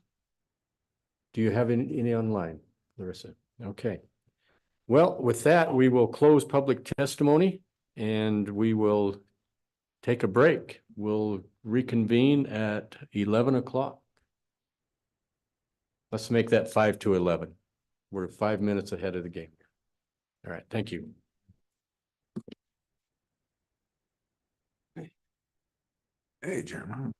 Do you have any online, Larissa? Okay. Well, with that, we will close public testimony and we will take a break. We'll reconvene at 11 o'clock. Let's make that 5 to 11. We're 5 minutes ahead of the game. All right, thank you. Hey, Jeremiah.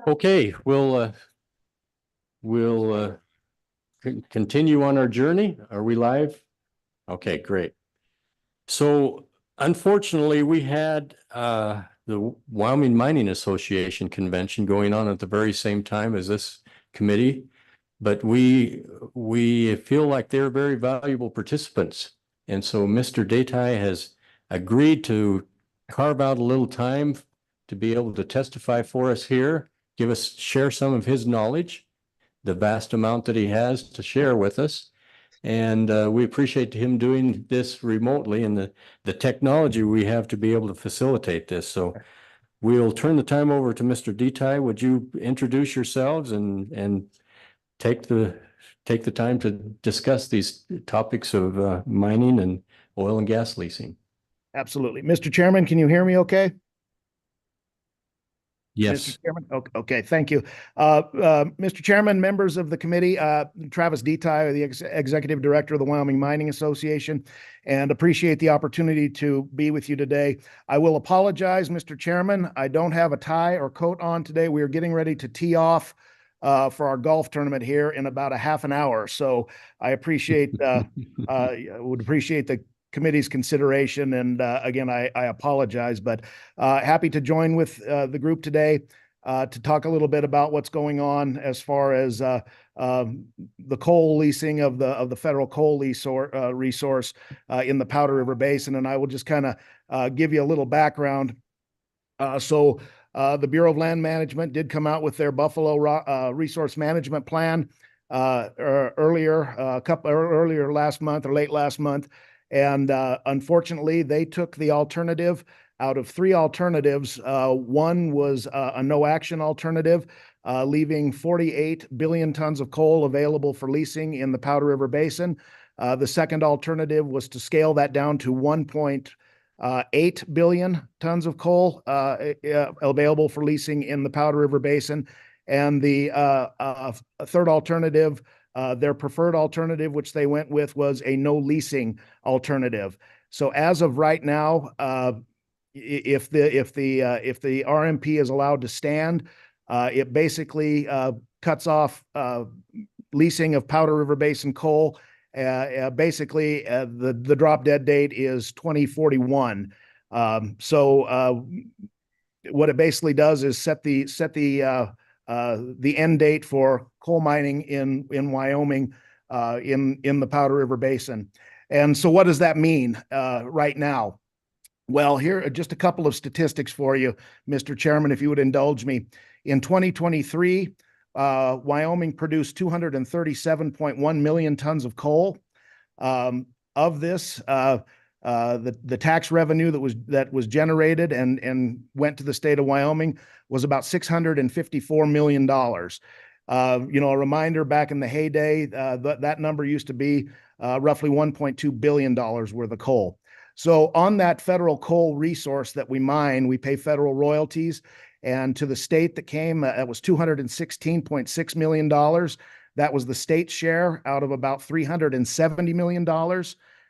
Okay, we'll continue on our journey. Are we live? Okay, great. So unfortunately, we had the Wyoming Mining Association convention going on at the very same time as this committee. But we feel like they're very valuable participants. And so Mr. Detai has agreed to carve out a little time to be able to testify for us here, share some of his knowledge, the vast amount that he has to share with us. And we appreciate him doing this remotely and the technology we have to be able to facilitate this. So we'll turn the time over to Mr. Detai. Would you introduce yourselves and take the time to discuss these topics of mining and oil and gas leasing? Absolutely. Mr. Chairman, can you hear me okay? Yes. Mr. Chairman? Okay, thank you. Mr. Chairman, members of the committee, Travis Detai, the Executive Director of the Wyoming Mining Association, and appreciate the opportunity to be with you today. I will apologize, Mr. Chairman. I don't have a tie or coat on today. We are getting ready to tee off for our golf tournament here in about a half an hour. So I appreciate, would appreciate the committee's consideration. And again, I apologize, but happy to join with the group today to talk a little bit about what's going on as far as the coal leasing of the federal coal resource in the Powder River Basin. And I will just kind of give you a little background. The Bureau of Land Management did come out with their Buffalo Resource Management Plan earlier last month or late last month. And unfortunately, they took the alternative out of three alternatives. One was a no action alternative, leaving 48 billion tons of coal available for leasing in the Powder River Basin. The second alternative was to scale that down to 1.8 billion tons of coal available for leasing in the Powder River Basin. And the third alternative, their preferred alternative, which they went with, was a no leasing alternative. So as of right now, if the RMP is allowed to stand, it basically cuts off leasing of Powder River Basin coal. Basically, the drop dead date is 2041. What it basically does is set the end date for coal mining in Wyoming in the Powder River Basin. And so what does that mean right now? Well, here are just a couple of statistics for you, Mr. Chairman, if you would indulge me. In 2023, Wyoming produced 237.1 million tons of coal. Of this, the tax revenue that was generated and went to the state of Wyoming was about $654 million. A reminder, back in the heyday, that number used to be roughly $1.2 billion worth of coal. So on that federal coal resource that we mine, we pay federal royalties. And to the state that came, that was $216.6 million. That was the state's share out of about $370 million.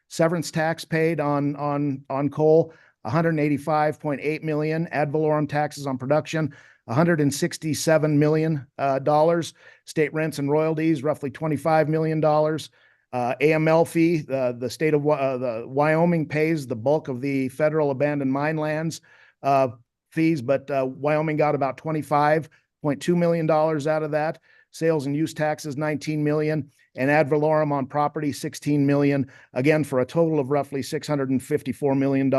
Severance tax paid on coal, $185.8 million. Ad valorem taxes on production, $167 million. State rents and royalties, roughly $25 million. AML fee, the state of the Wyoming pays the bulk of the federal abandoned mine lands fees, but Wyoming got about $25.2 million out of that. Sales and use taxes, $19 million, and ad valorem on property, $16 million, again, for a total of roughly $654 million.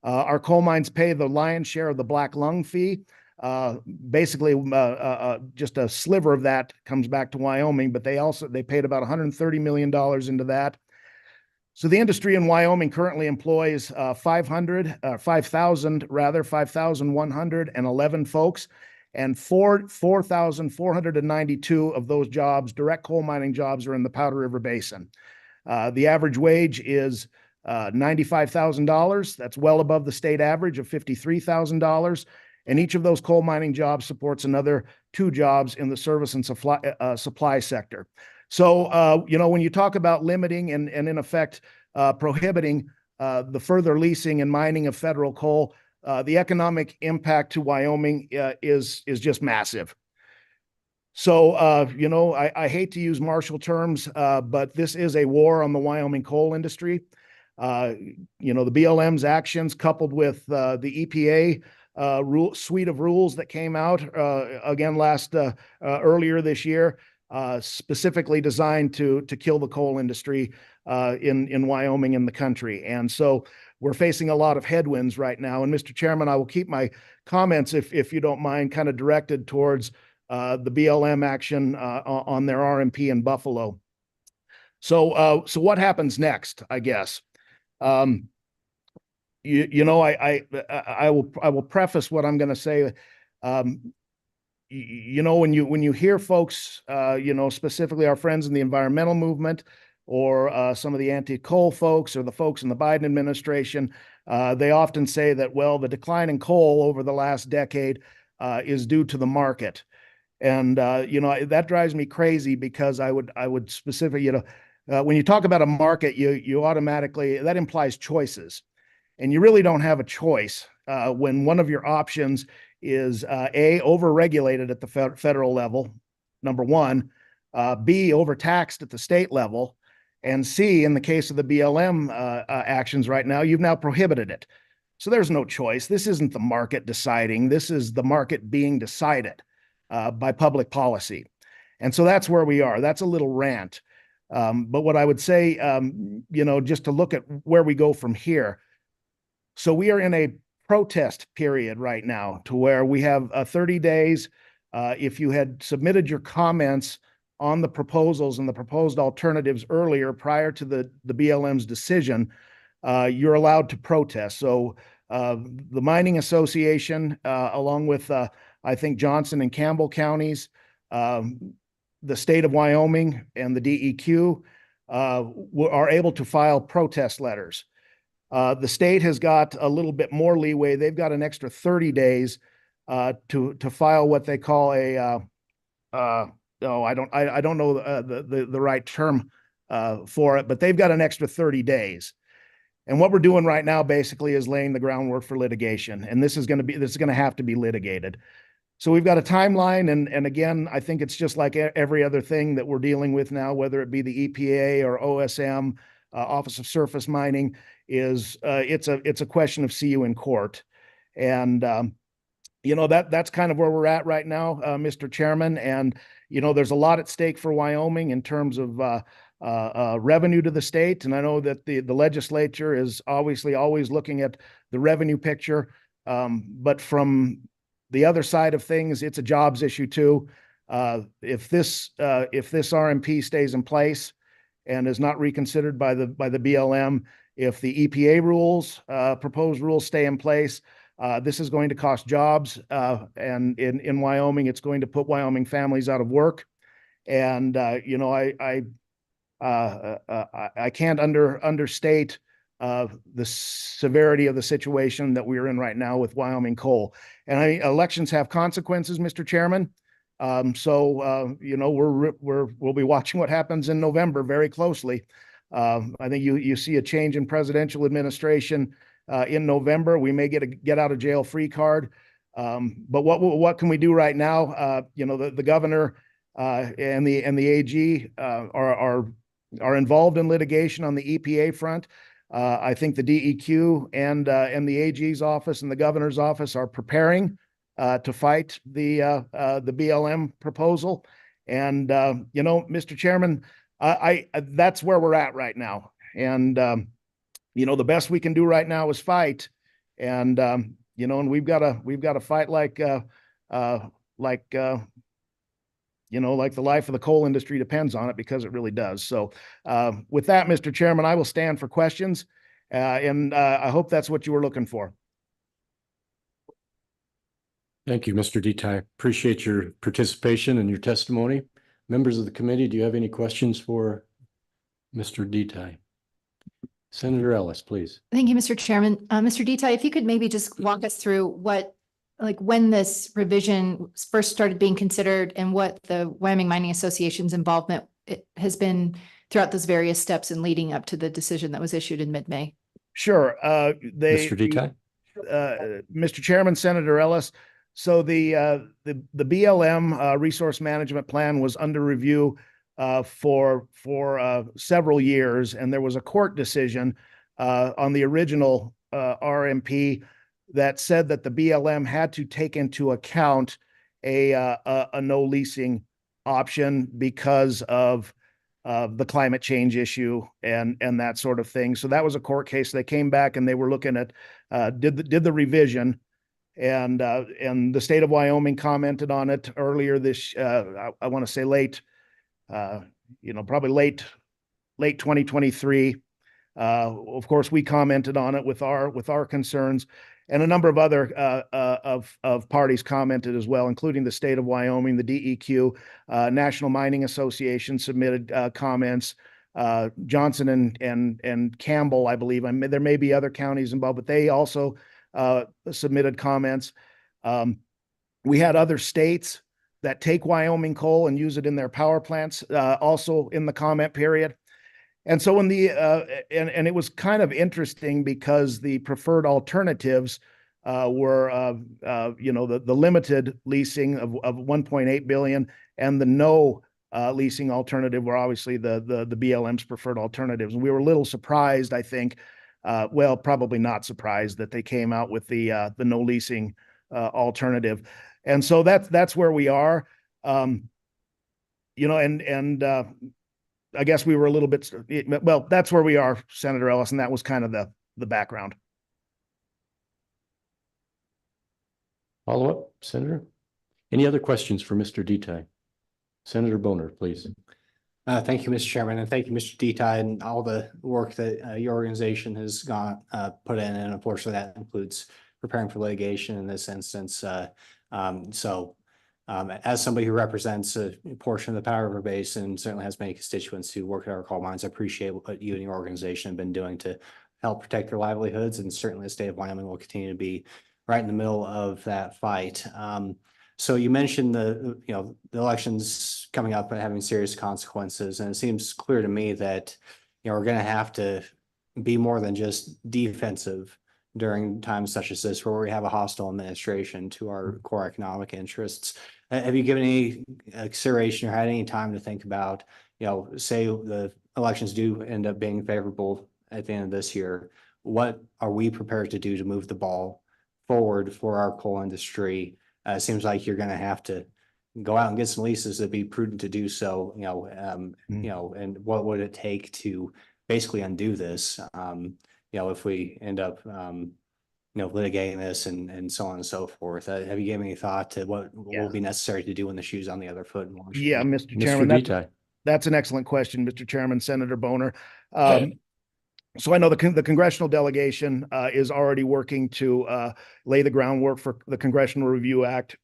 Our coal mines pay the lion's share of the black lung fee. Basically, just a sliver of that comes back to Wyoming, but they paid about $130 million into that. So the industry in Wyoming currently employs 5,111 folks, and 4,492 of those jobs, direct coal mining jobs, are in the Powder River Basin. The average wage is $95,000. That's well above the state average of $53,000. And each of those coal mining jobs supports another 2 jobs in the service and supply sector. So, when you talk about limiting and in effect prohibiting the further leasing and mining of federal coal, the economic impact to Wyoming is just massive. So, you know, I hate to use martial terms, but this is a war on the Wyoming coal industry. You know, the BLM's actions coupled with the EPA suite of rules that came out again earlier this year, specifically designed to kill the coal industry in Wyoming and the country. And so we're facing a lot of headwinds right now. And Mr. Chairman, I will keep my comments, if you don't mind, kind of directed towards the BLM action on their RMP in Buffalo. So what happens next, I guess? You know, I will preface what I'm going to say. You know, when you hear folks, you know, specifically our friends in the environmental movement, or some of the anti-coal folks, or the folks in the Biden administration, they often say that, well, the decline in coal over the last decade is due to the market. And you know, that drives me crazy, because I would specifically, you know, when you talk about a market, you automatically, that implies choices, and you really don't have a choice when one of your options is A, overregulated at the federal level, number one, B, overtaxed at the state level, and C, in the case of the BLM actions right now, you've now prohibited it. So there's no choice. This isn't the market deciding. This is the market being decided by public policy. And so that's where we are. That's a little rant. But what I would say, you know, just to look at where we go from here. So we are in a protest period right now, to where we have 30 days. If you had submitted your comments on the proposals and the proposed alternatives earlier, prior to the BLM's decision, you're allowed to protest. So the Mining Association, along with I think Johnson and Campbell counties, the state of Wyoming, and the DEQ are able to file protest letters. The state has got a little bit more leeway. They've got an extra 30 days to file what they call a I don't know the right term for it, but they've got an extra 30 days. And what we're doing right now basically is laying the groundwork for litigation, and this is going to have to be litigated. So we've got a timeline, and again, I think it's just like every other thing that we're dealing with now, whether it be the EPA or OSM, Office of Surface Mining, it's a question of see you in court. And you know, that's kind of where we're at right now, Mr. Chairman. And you know, there's a lot at stake for Wyoming in terms of revenue to the state, and I know that the legislature is obviously always looking at the revenue picture, but from the other side of things, it's a jobs issue too. If this RMP stays in place and is not reconsidered by the BLM, if the EPA rules, proposed rules, stay in place, this is going to cost jobs, and in Wyoming, it's going to put Wyoming families out of work. And you know, I can't understate the severity of the situation that we are in right now with Wyoming coal. And elections have consequences, Mr. Chairman. So you know, we'll be watching what happens in November very closely. I think you see a change in presidential administration in November. We may get a get out of jail free card. But what can we do right now? You know, the governor and the AG are involved in litigation on the EPA front. I think the DEQ and the AG's office and the governor's office are preparing to fight the BLM proposal. And you know, Mr. Chairman, that's where we're at right now. And you know, the best we can do right now is fight. And you know, and we've got to fight like you know, like the life of the coal industry depends on it, because it really does. So with that, Mr. Chairman, I will stand for questions, and I hope that's what you were looking for. Thank you, Mr. Detay. Appreciate your participation and your testimony. Members of the committee, do you have any questions for Mr. Detay? Senator Ellis, please. Thank you, Mr. Chairman. Mr. Detay, if you could maybe just walk us through when this revision first started being considered, and what the Wyoming Mining Association's involvement has been throughout those various steps and leading up to the decision that was issued in mid-May. Sure. Mr. Detay? Mr. Chairman, Senator Ellis, so the BLM Resource Management Plan was under review for several years, and there was a court decision on the original RMP that said that the BLM had to take into account a no leasing option because of the climate change issue and that sort of thing. So that was a court case. They came back and they were looking at did the revision, and the state of Wyoming commented on it earlier this. I want to say late, probably late 2023. Of course, we commented on it with our concerns, and a number of other of parties commented as well, including the state of Wyoming, the DEQ, National Mining Association submitted comments. Johnson and Campbell, I believe. There may be other counties involved, but they also submitted comments. We had other states that take Wyoming coal and use it in their power plants, also in the comment period. And so when and it was kind of interesting because the preferred alternatives were, the limited leasing of 1.8 billion and the no leasing alternative were obviously the BLM's preferred alternatives. And we were a little surprised, I think, probably not surprised that they came out with the no leasing alternative. And so that's where we are. I guess we were a little bit, that's where we are, Senator Ellis, and that was kind of the background. Follow up, Senator? Any other questions for Mr. Detay? Senator Boner, please. Thank you, Mr. Chairman, and thank you, Mr. Detay, and all the work that your organization has put in, and unfortunately that includes preparing for litigation in this instance. As somebody who represents a portion of the Powder River Basin, certainly has many constituents who work at our coal mines, I appreciate what you and your organization have been doing to help protect their livelihoods, and certainly the state of Wyoming will continue to be right in the middle of that fight. So you mentioned the elections coming up and having serious consequences, and it seems clear to me that we're going to have to be more than just defensive during times such as this, where we have a hostile administration to our core economic interests. Have you given any consideration or had any time to think about, say the elections do end up being favorable at the end of this year, what are we prepared to do to move the ball forward for our coal industry? It seems like you're going to have to go out and get some leases. It'd be prudent to do so, and what would it take to basically undo this? If we end up, litigating this and so on and so forth. Have you given any thought to what will be necessary to do when the shoe's on the other foot? Yeah, Mr. Chairman, that's an excellent question, Mr. Chairman, Senator Boner. So I know the congressional delegation is already working to lay the groundwork for the Congressional Review Act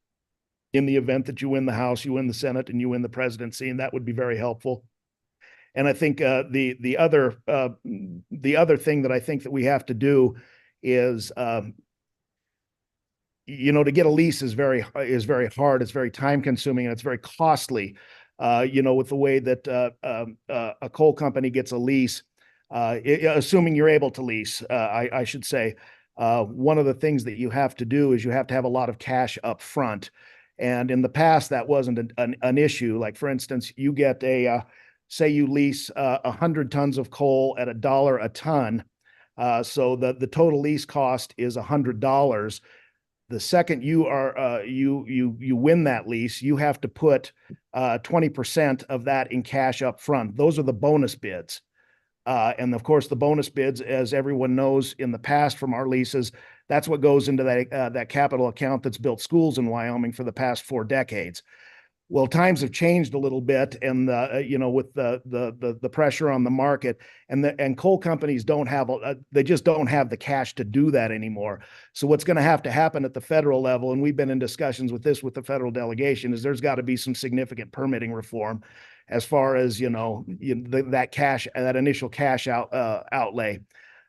in the event that you win the House, you win the Senate, and you win the presidency, and that would be very helpful. And I think the other thing that I think that we have to do is, to get a lease is very hard. It's very time consuming and it's very costly. With the way that a coal company gets a lease, assuming you're able to lease, I should say, one of the things that you have to do is you have to have a lot of cash up front. And in the past, that wasn't an issue. Like, for instance, you get say you lease 100 tons of coal at $1 a ton. So the total lease cost is $100. The second you win that lease, you have to put 20% of that in cash up front. Those are the bonus bids. And of course, the bonus bids, as everyone knows in the past from our leases, that's what goes into that capital account that's built schools in Wyoming for the past 4 decades. Well, times have changed a little bit, and with the pressure on the market, and coal companies they just don't have the cash to do that anymore. So what's going to happen at the federal level, and we've been in discussions with the federal delegation, is there's got to be some significant permitting reform as far as that initial cash outlay.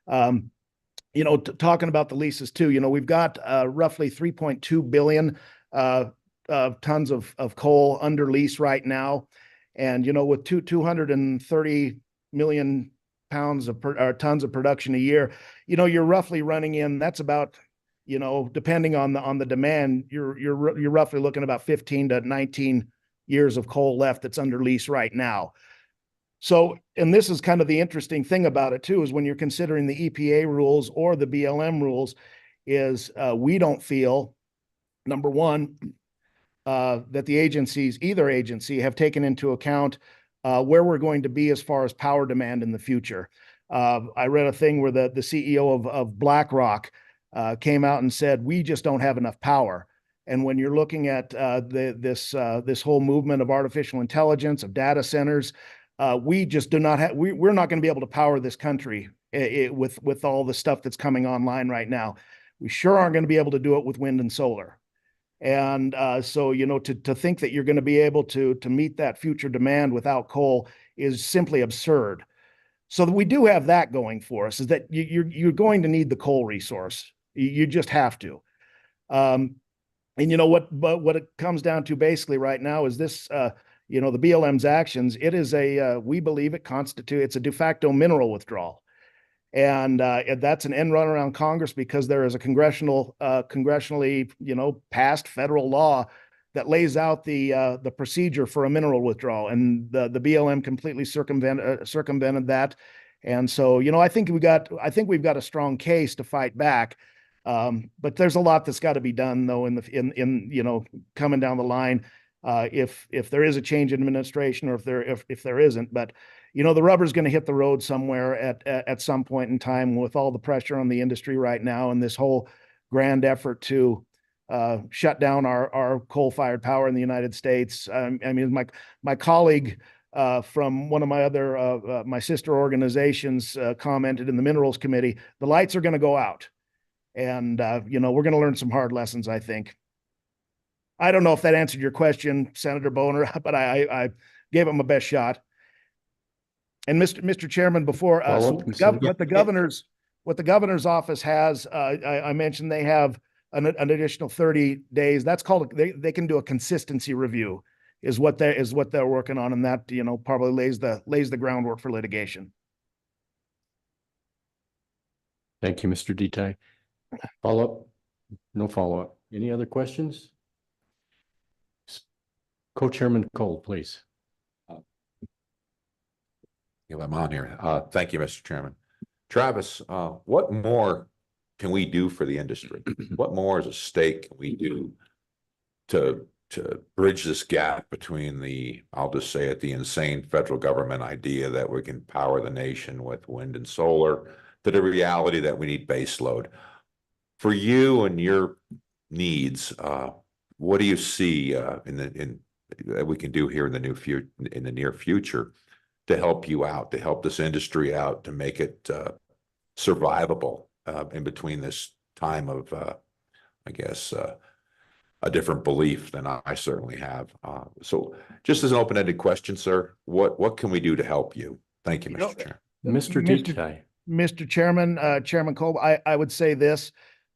Talking about the leases too, we've got roughly 3.2 billion tons of coal under lease right now, and with 230 million tons of production a year, you're roughly running in. That's about you know, depending on the demand, you're roughly looking about 15 to 19 years of coal left that's under lease right now. So, and this is kind of the interesting thing about it too, is when you're considering the EPA rules or the BLM rules, is we don't feel, number one, that the agencies, either agency, have taken into account where we're going to be as far as power demand in the future. I read a thing where the CEO of BlackRock came out and said, we just don't have enough power. And when you're looking at this whole movement of artificial intelligence, of data centers, we just do not have, we're not going to be able to power this country with all the stuff that's coming online right now. We sure aren't going to be able to do it with wind and solar. And so, you know, to think that you're going to be able to meet that future demand without coal is simply absurd. So we do have that going for us, is that you're going to need the coal resource. You just have to. And you know what it comes down to basically right now is this, you know, the BLM's actions. It is we believe it constitutes a de facto mineral withdrawal. And that's an end run around Congress, because there is a congressionally, you know, passed federal law that lays out the procedure for a mineral withdrawal, and the BLM completely circumvented that. And so, you know, I think we've got a strong case to fight back. But there's a lot that's got to be done though in you know, coming down the line, if there is a change in administration, or if there isn't. But you know, the rubber's going to hit the road somewhere at some point in time, with all the pressure on the industry right now, and this whole grand effort to shut down our coal-fired power in the United States. I mean, my colleague from one of my other my sister organizations commented in the Minerals Committee, the lights are going to go out, and you know, we're going to learn some hard lessons, I think. I don't know if that answered your question, Senator Boner, but I gave it my best shot. And Mr. Chairman, before what the governor's office has, I mentioned they have an additional 30 days. That's called, they can do a consistency review, is what they're working on, and that, you know, probably lays the groundwork for litigation. Thank you, Mr. Detay. Follow-up? No follow-up. Any other questions? Co-Chairman Cole, please. Yeah, I'm on here. Thank you, Mr. Chairman. Travis, what more can we do for the industry? What more as a state can we do to bridge this gap between the, I'll just say it, the insane federal government idea that we can power the nation with wind and solar, to the reality that we need base load? For you and your needs, what do you see that we can do here in the near future to help you out, to help this industry out, to make it survivable in between this time of, I guess, a different belief than I certainly have. So just as an open-ended question, sir, what can we do to help you? Thank you, Mr. Chair. Mr. Detay. Mr. Chairman, Chairman Kolb, I would say this.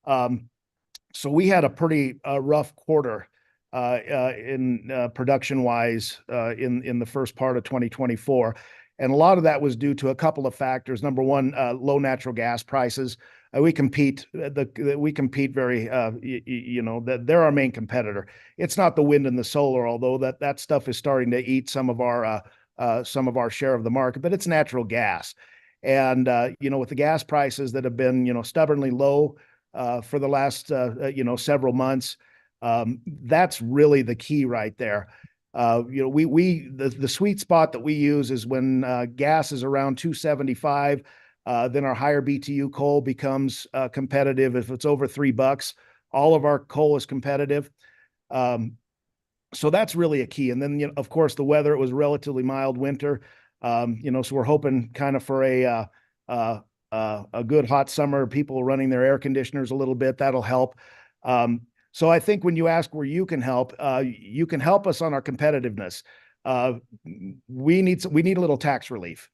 So we had a pretty rough quarter in production wise in the first part of 2024. And a lot of that was due to a couple of factors. Number one, low natural gas prices. We compete very, you know, that they're our main competitor. It's not the wind and the solar, although that stuff is starting to eat some of our share of the market, but it's natural gas. And, you know, with the gas prices that have been, you know, stubbornly low for the last, you know, several months, that's really the key right there. You know, the sweet spot that we use is when gas is around 275, then our higher BTU coal becomes competitive. If it's over $3, all of our coal is competitive. So that's really a key. And then, you know, of course, the weather, it was a relatively mild winter. You know, so we're hoping kind of for a good hot summer, people running their air conditioners a little bit, that'll help. So I think when you ask where you can help us on our competitiveness. We need a little tax relief.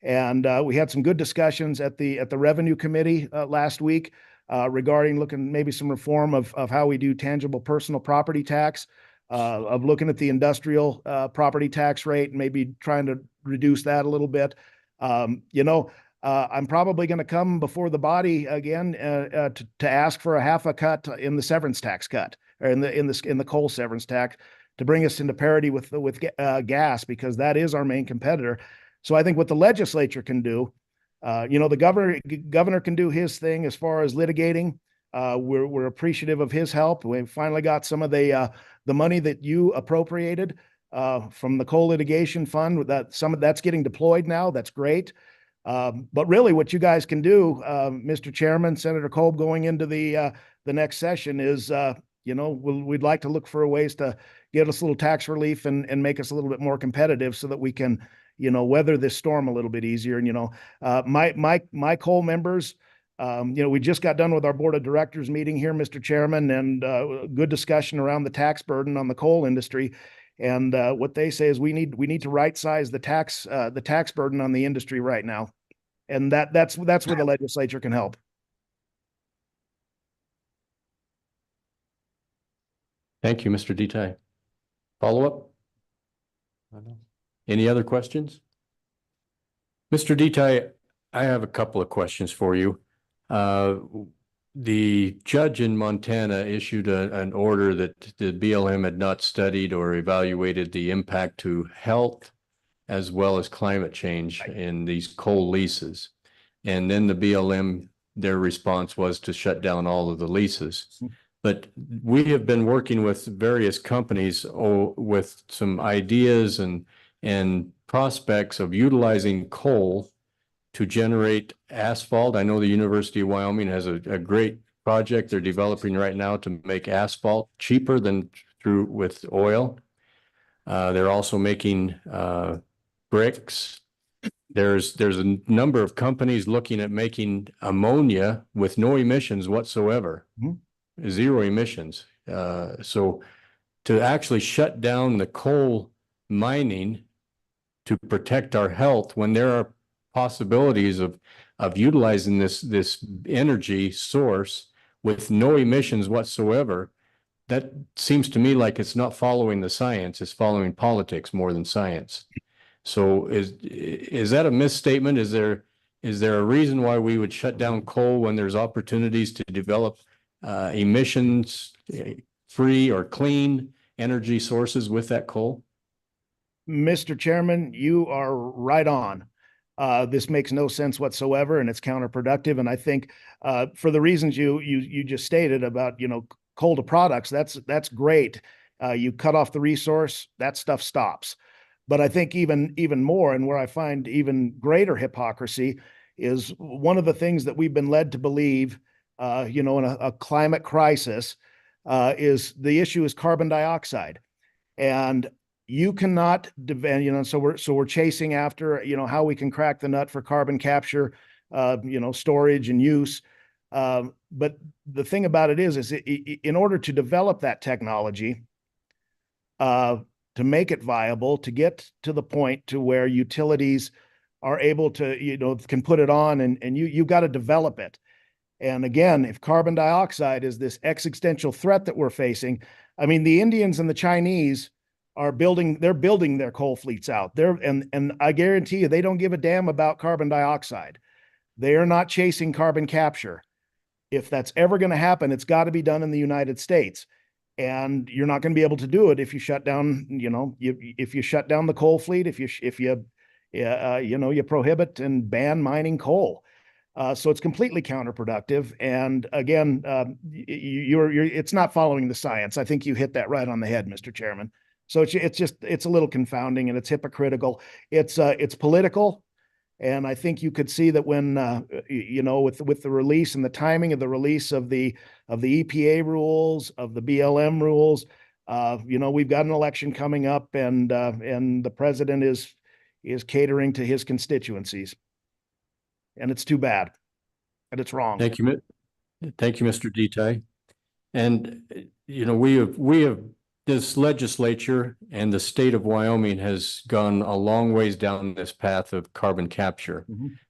And we had some good discussions at the Revenue Committee last week regarding looking maybe some reform of how we do tangible personal property tax, of looking at the industrial property tax rate and maybe trying to reduce that a little bit. You know, I'm probably going to come before the body again to ask for a half a cut in the severance tax cut, or in the coal severance tax, to bring us into parity with gas, because that is our main competitor. So I think what the legislature can do, the governor can do his thing as far as litigating. We're appreciative of his help. We finally got some of the money that you appropriated from the coal litigation fund. Some of that's getting deployed now. That's great. But really, what you guys can do, Mr. Chairman, Senator Kolb, going into the next session is, we'd like to look for ways to get us a little tax relief and make us a little bit more competitive, so that we can, weather this storm a little bit easier. And my coal members, we just got done with our board of directors meeting here, Mr. Chairman, and good discussion around the tax burden on the coal industry. And what they say is we need to right size the tax burden on the industry right now, and that's where the legislature can help. Thank you, Mr. Detaille. Follow up? Any other questions? Mr. Detaille, I have a couple of questions for you. The judge in Montana issued an order that the BLM had not studied or evaluated the impact to health as well as climate change in these coal leases. And then the BLM, their response was to shut down all of the leases. But we have been working with various companies with some ideas and prospects of utilizing coal to generate asphalt. I know the University of Wyoming has a great project they're developing right now to make asphalt cheaper than with oil. They're also making bricks. There's a number of companies looking at making ammonia with no emissions whatsoever. Zero emissions. So to actually shut down the coal mining to protect our health, when there are possibilities of utilizing this energy source with no emissions whatsoever, that seems to me like it's not following the science, it's following politics more than science. So is that a misstatement? Is there a reason why we would shut down coal when there's opportunities to develop emissions free or clean energy sources with that coal? Mr. Chairman, you are right on. This makes no sense whatsoever, and it's counterproductive. And I think for the reasons you just stated about, coal to products, that's great. You cut off the resource, that stuff stops. But I think even more, and where I find even greater hypocrisy, is one of the things that we've been led to believe, in a climate crisis, is the issue is carbon dioxide. And you cannot depend, so we're chasing after, how we can crack the nut for carbon capture, storage and use. But the thing about it is in order to develop that technology, to make it viable, to get to the point to where utilities are able to, can put it on, and you've got to develop it. And again, if carbon dioxide is this existential threat that we're facing, I mean, the Indians and the Chinese are building their coal fleets out there. And I guarantee you, they don't give a damn about carbon dioxide. They are not chasing carbon capture. If that's ever going to happen, it's got to be done in the United States. And you're not going to be able to do it if you shut down, if you shut down the coal fleet, if you prohibit and ban mining coal. So it's completely counterproductive. And again, it's not following the science. I think you hit that right on the head, Mr. Chairman. So it's a little confounding, and it's hypocritical. It's political. And I think you could see that when, with the release and the timing of the release of the EPA rules, of the BLM rules, we've got an election coming up, and the president is catering to his constituencies. And it's too bad, and it's wrong. Thank you. Thank you, Mr. Detaille. And, we have this legislature and the state of Wyoming has gone a long ways down this path of carbon capture,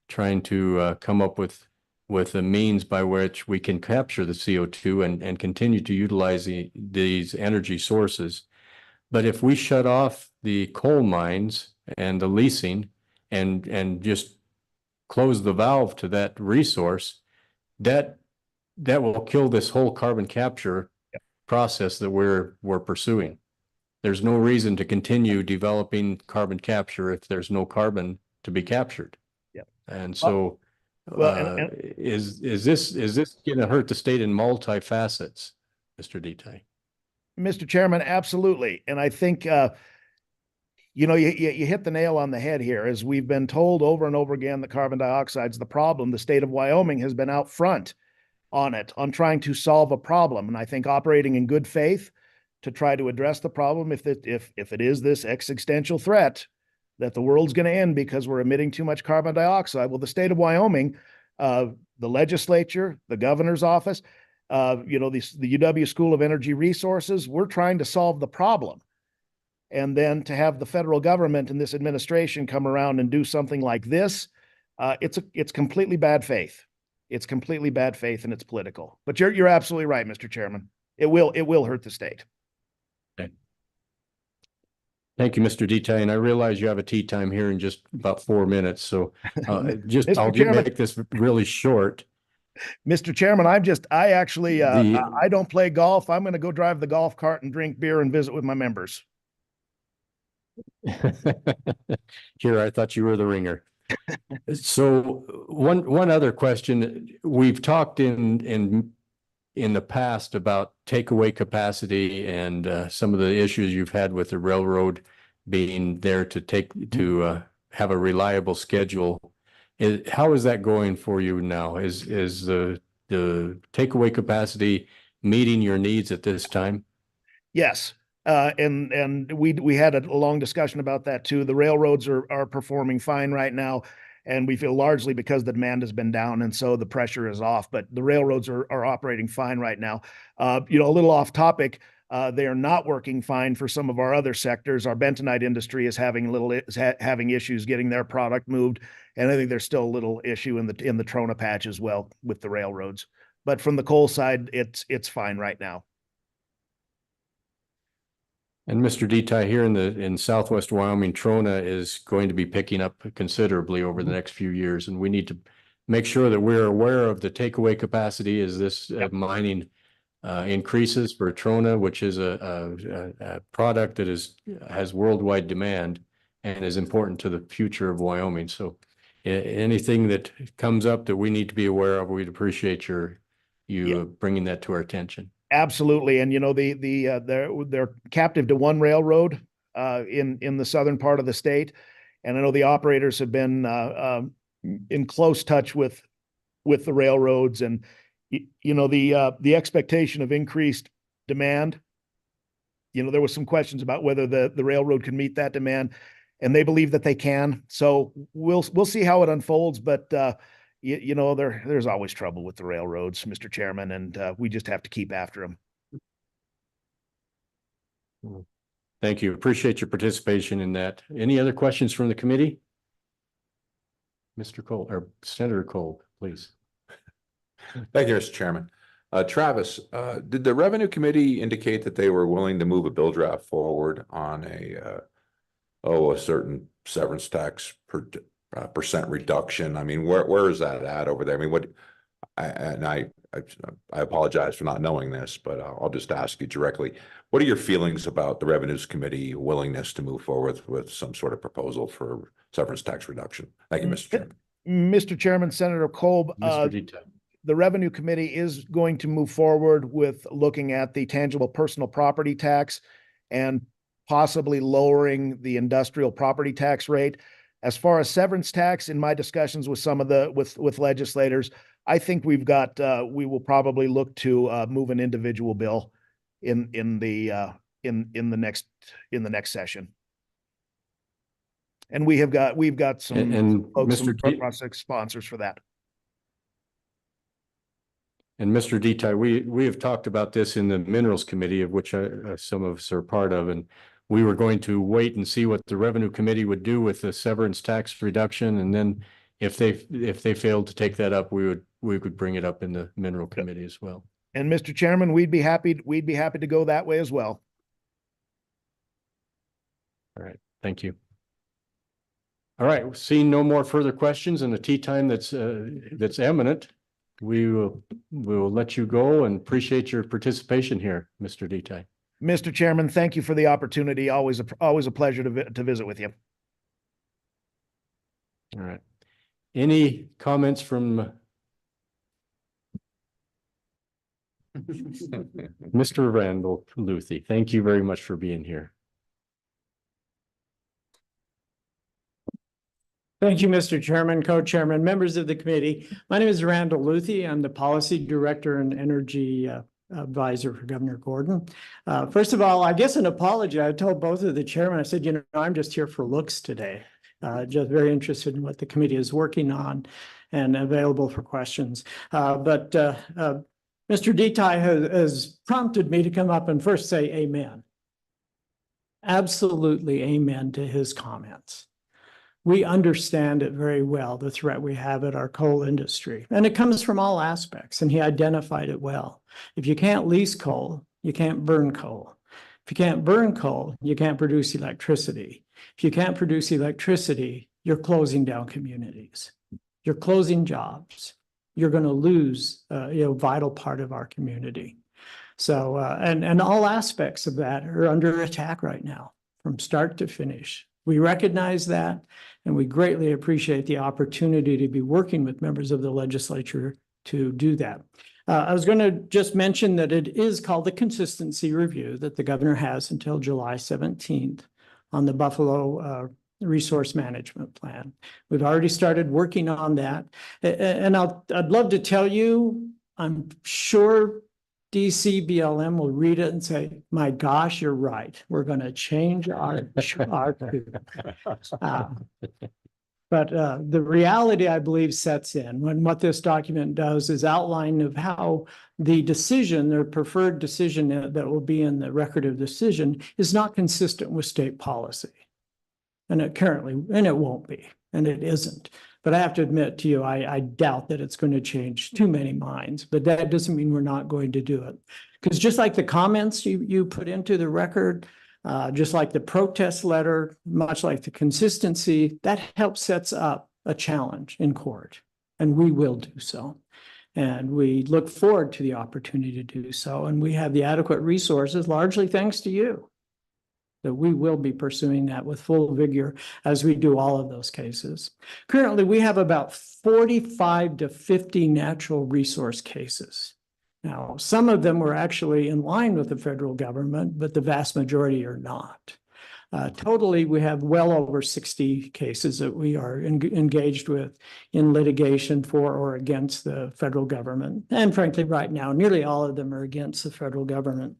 trying to come up with a means by which we can capture the CO2 and continue to utilize these energy sources. But if we shut off the coal mines and the leasing and just close the valve to that resource, that will kill this whole carbon capture process that we're pursuing. There's no reason to continue developing carbon capture if there's no carbon to be captured. Yeah. And so is this going to hurt the state in multi-facets, Mr. Detay? Mr. Chairman, absolutely. And I think, you know, you hit the nail on the head here. As we've been told over and over again that carbon dioxide's the problem, the state of Wyoming has been out front on it, on trying to solve a problem. And I think operating in good faith to try to address the problem, if it is this existential threat that the world's going to end because we're emitting too much carbon dioxide. Well, the state of Wyoming, the legislature, the governor's office, you know, the UW School of Energy Resources, we're trying to solve the problem. And then to have the federal government and this administration come around and do something like this, it's completely bad faith. It's completely bad faith and it's political. But you're absolutely right, Mr. Chairman. It will hurt the state. Okay. Thank you, Mr. Detay. And I realize you have a tea time here in just about 4 minutes. So I'll make this really short. Mr. Chairman, I actually I don't play golf. I'm going to go drive the golf cart and drink beer and visit with my members. Here, I thought you were the ringer. So one other question. We've talked in the past about takeaway capacity and some of the issues you've had with the railroad being there to have a reliable schedule. How is that going for you now? Is the takeaway capacity meeting your needs at this time? Yes. And we had a long discussion about that too. The railroads are performing fine right now, and we feel largely because the demand has been down, and so the pressure is off. But the railroads are operating fine right now. You know, a little off topic. They are not working fine for some of our other sectors. Our bentonite industry is having issues getting their product moved, and I think there's still a little issue in the Trona patch as well with the railroads. But from the coal side, it's fine right now. And Mr. Detay, here in Southwest Wyoming, Trona is going to be picking up considerably over the next few years, and we need to make sure that we're aware of the takeaway capacity as this mining increases for Trona, which is a product that has worldwide demand and is important to the future of Wyoming. So anything that comes up that we need to be aware of, we'd appreciate you bringing that to our attention. Absolutely. And, you know, they're captive to one railroad in the southern part of the state. And I know the operators have been in close touch with the railroads, and, you know, the expectation of increased demand. You know, there was some questions about whether the railroad can meet that demand, and they believe that they can. So we'll see how it unfolds. But you know, there's always trouble with the railroads, Mr. Chairman, and we just have to keep after them. Thank you. Appreciate your participation in that. Any other questions from the committee? Mr. Cole or Senator Cole, please. Thank you, Mr. Chairman. Travis, did the Revenue Committee indicate that they were willing to move a bill draft forward on a certain severance tax percent reduction? I mean, where is that at over there? I mean, I apologize for not knowing this, but I'll just ask you directly. What are your feelings about the Revenues Committee willingness to move forward with some sort of proposal for severance tax reduction? Thank you, Mr. Chairman. Mr. Chairman, Senator Kolb, the Revenue Committee is going to move forward with looking at the tangible personal property tax and possibly lowering the industrial property tax rate. As far as severance tax, in my discussions with some of with legislators, I think we will probably look to move an individual bill in the next session. And we've got some folks, some process sponsors for that. And Mr. Detay, we have talked about this in the Minerals Committee, of which some of us are part of, and we were going to wait and see what the Revenue Committee would do with the severance tax reduction, and then if they failed to take that up, we could bring it up in the Mineral Committee as well. And Mr. Chairman, we'd be happy to go that way as well. All right, thank you. All right, seeing no more further questions and the tea time that's imminent, we will let you go and appreciate your participation here, Mr. Detail. Mr. Chairman, thank you for the opportunity. Always a pleasure to visit with you. All right. Any comments from Mr. Randall Luthi? Thank you very much for being here. Thank you, Mr. Chairman, Co-Chairman, members of the committee. My name is Randall Luthi. I'm the Policy Director and Energy Advisor for Governor Gordon. First of all, I guess an apology. I told both of the chairmen, I said, I'm just here for looks today. Just very interested in what the committee is working on and available for questions. But Mr. Detail has prompted me to come up and first say amen. Absolutely amen to his comments. We understand it very well, the threat we have at our coal industry, and it comes from all aspects, and he identified it well. If you can't lease coal, you can't burn coal. If you can't burn coal, you can't produce electricity. If you can't produce electricity, you're closing down communities. You're closing jobs. You're going to lose a vital part of our community. So, and all aspects of that are under attack right now, from start to finish. We recognize that, and we greatly appreciate the opportunity to be working with members of the legislature to do that. I was going to just mention that it is called the consistency review that the governor has until July 17th on the Buffalo Resource Management Plan. We've already started working on that. And I'd love to tell you, I'm sure DC BLM will read it and say, my gosh, you're right. We're going to change our But the reality, I believe, sets in when what this document does is outline of how the decision, their preferred decision that will be in the record of decision is not consistent with state policy. And it won't be, and it isn't. But I have to admit to you, I doubt that it's going to change too many minds, but that doesn't mean we're not going to do it. Because just like the comments you put into the record, just like the protest letter, much like the consistency, that helps sets up a challenge in court, and we will do so. And we look forward to the opportunity to do so. And we have the adequate resources, largely thanks to you, that we will be pursuing that with full vigor as we do all of those cases. Currently, we have about 45 to 50 natural resource cases. Now, some of them were actually in line with the federal government, but the vast majority are not. Totally, we have well over 60 cases that we are engaged with in litigation for or against the federal government. And frankly, right now, nearly all of them are against the federal government.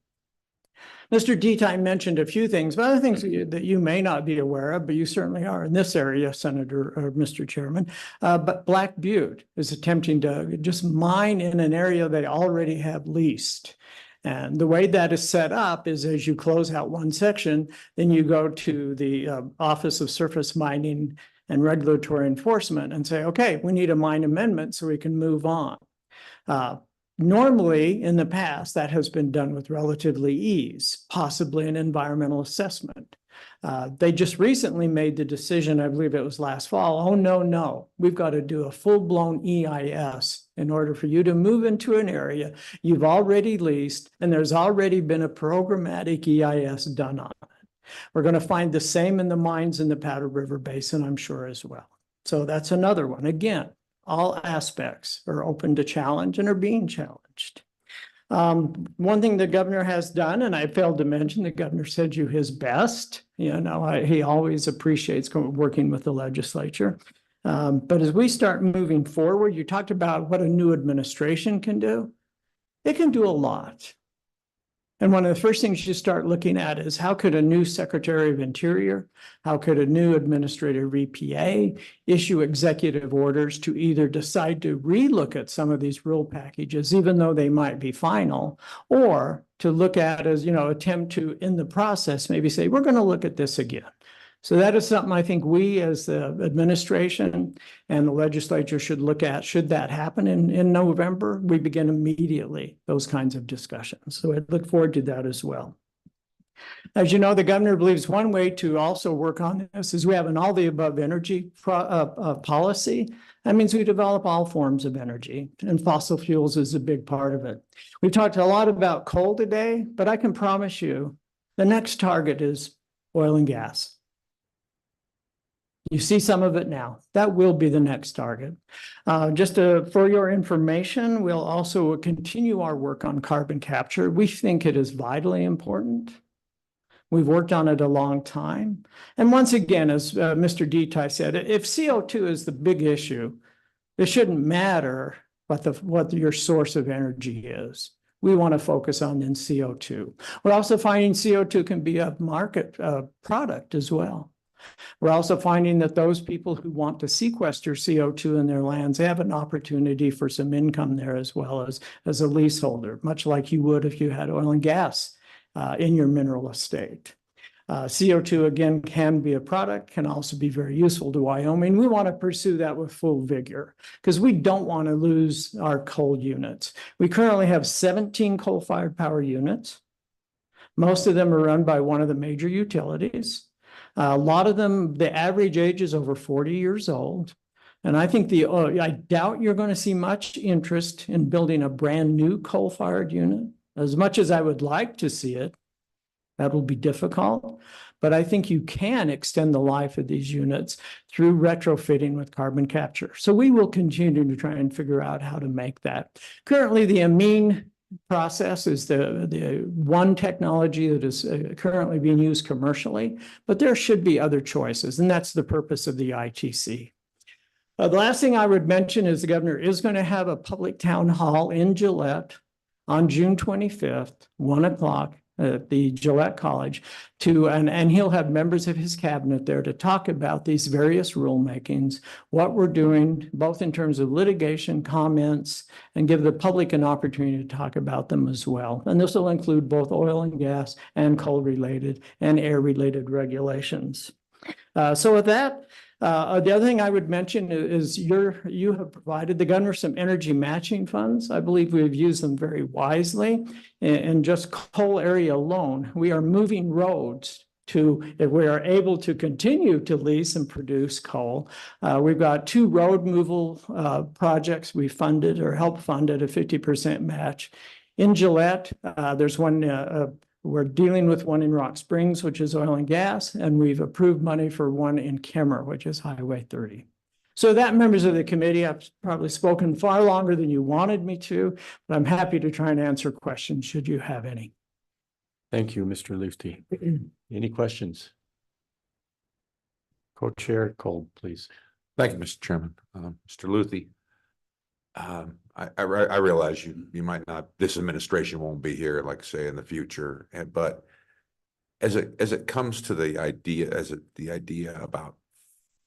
Mr. Detail mentioned a few things, but other things that you may not be aware of, but you certainly are in this area, Senator or Mr. Chairman. But Black Butte is attempting to just mine in an area they already have leased. And the way that is set up is as you close out one section, then you go to the Office of Surface Mining and Regulatory Enforcement and say, okay, we need a mine amendment so we can move on. Normally, in the past, that has been done with relatively ease, possibly an environmental assessment. They just recently made the decision, I believe it was last fall, oh, no, we've got to do a full-blown EIS in order for you to move into an area you've already leased, and there's already been a programmatic EIS done on it. We're going to find the same in the mines in the Powder River Basin, I'm sure, as well. So that's another one. Again, all aspects are open to challenge and are being challenged. One thing the governor has done, and I failed to mention, the governor said you his best. He always appreciates working with the legislature. But as we start moving forward, you talked about what a new administration can do. It can do a lot. And one of the first things you start looking at is how could a new Secretary of Interior, how could a new administrative EPA issue executive orders to either decide to relook at some of these rule packages, even though they might be final, or to look at as, attempt to, in the process, maybe say, we're going to look at this again. So that is something I think we as the administration and the legislature should look at. Should that happen in November, we begin immediately those kinds of discussions. So I look forward to that as well. As you know, the governor believes one way to also work on this is we have an all the above energy policy. That means we develop all forms of energy, and fossil fuels is a big part of it. We've talked a lot about coal today, but I can promise you the next target is oil and gas. You see some of it now. That will be the next target. For your information, we'll also continue our work on carbon capture. We think it is vitally important. We've worked on it a long time. And once again, as Mr. Deti said, if CO2 is the big issue, it shouldn't matter what your source of energy is. We want to focus on then CO2. We're also finding CO2 can be a market product as well. We're also finding that those people who want to sequester CO2 in their lands have an opportunity for some income there as well as a leaseholder, much like you would if you had oil and gas in your mineral estate. CO2, again, can be a product, can also be very useful to Wyoming. We want to pursue that with full vigor because we don't want to lose our coal units. We currently have 17 coal-fired power units. Most of them are run by one of the major utilities. A lot of them, the average age is over 40 years old. And I think I doubt you're going to see much interest in building a brand new coal-fired unit. As much as I would like to see it, that will be difficult. But I think you can extend the life of these units through retrofitting with carbon capture. So we will continue to try and figure out how to make that. Currently, the amine process is the one technology that is currently being used commercially, but there should be other choices, and that's the purpose of the ITC. The last thing I would mention is the governor is going to have a public town hall in Gillette on June 25th, 1 o'clock at the Gillette College, and he'll have members of his cabinet there to talk about these various rulemakings, what we're doing, both in terms of litigation, comments, and give the public an opportunity to talk about them as well. And this will include both oil and gas and coal-related and air-related regulations. So with that, the other thing I would mention is you have provided the governor some energy matching funds. I believe we've used them very wisely. In just coal area alone, we are moving roads if we are able to continue to lease and produce coal. We've got 2 road removal projects we funded or helped fund at a 50% match. In Gillette, there's one we're dealing with one in Rock Springs, which is oil and gas, and we've approved money for one in Kemmer, which is Highway 30. So that, members of the committee, I've probably spoken far longer than you wanted me to, but I'm happy to try and answer questions should you have any. Thank you, Mr. Luthy. Any questions? Co-Chair Cole, please. Thank you, Mr. Chairman. Mr. Luthy, I realize you might not, this administration won't be here, like say in the future, but as it comes to the idea about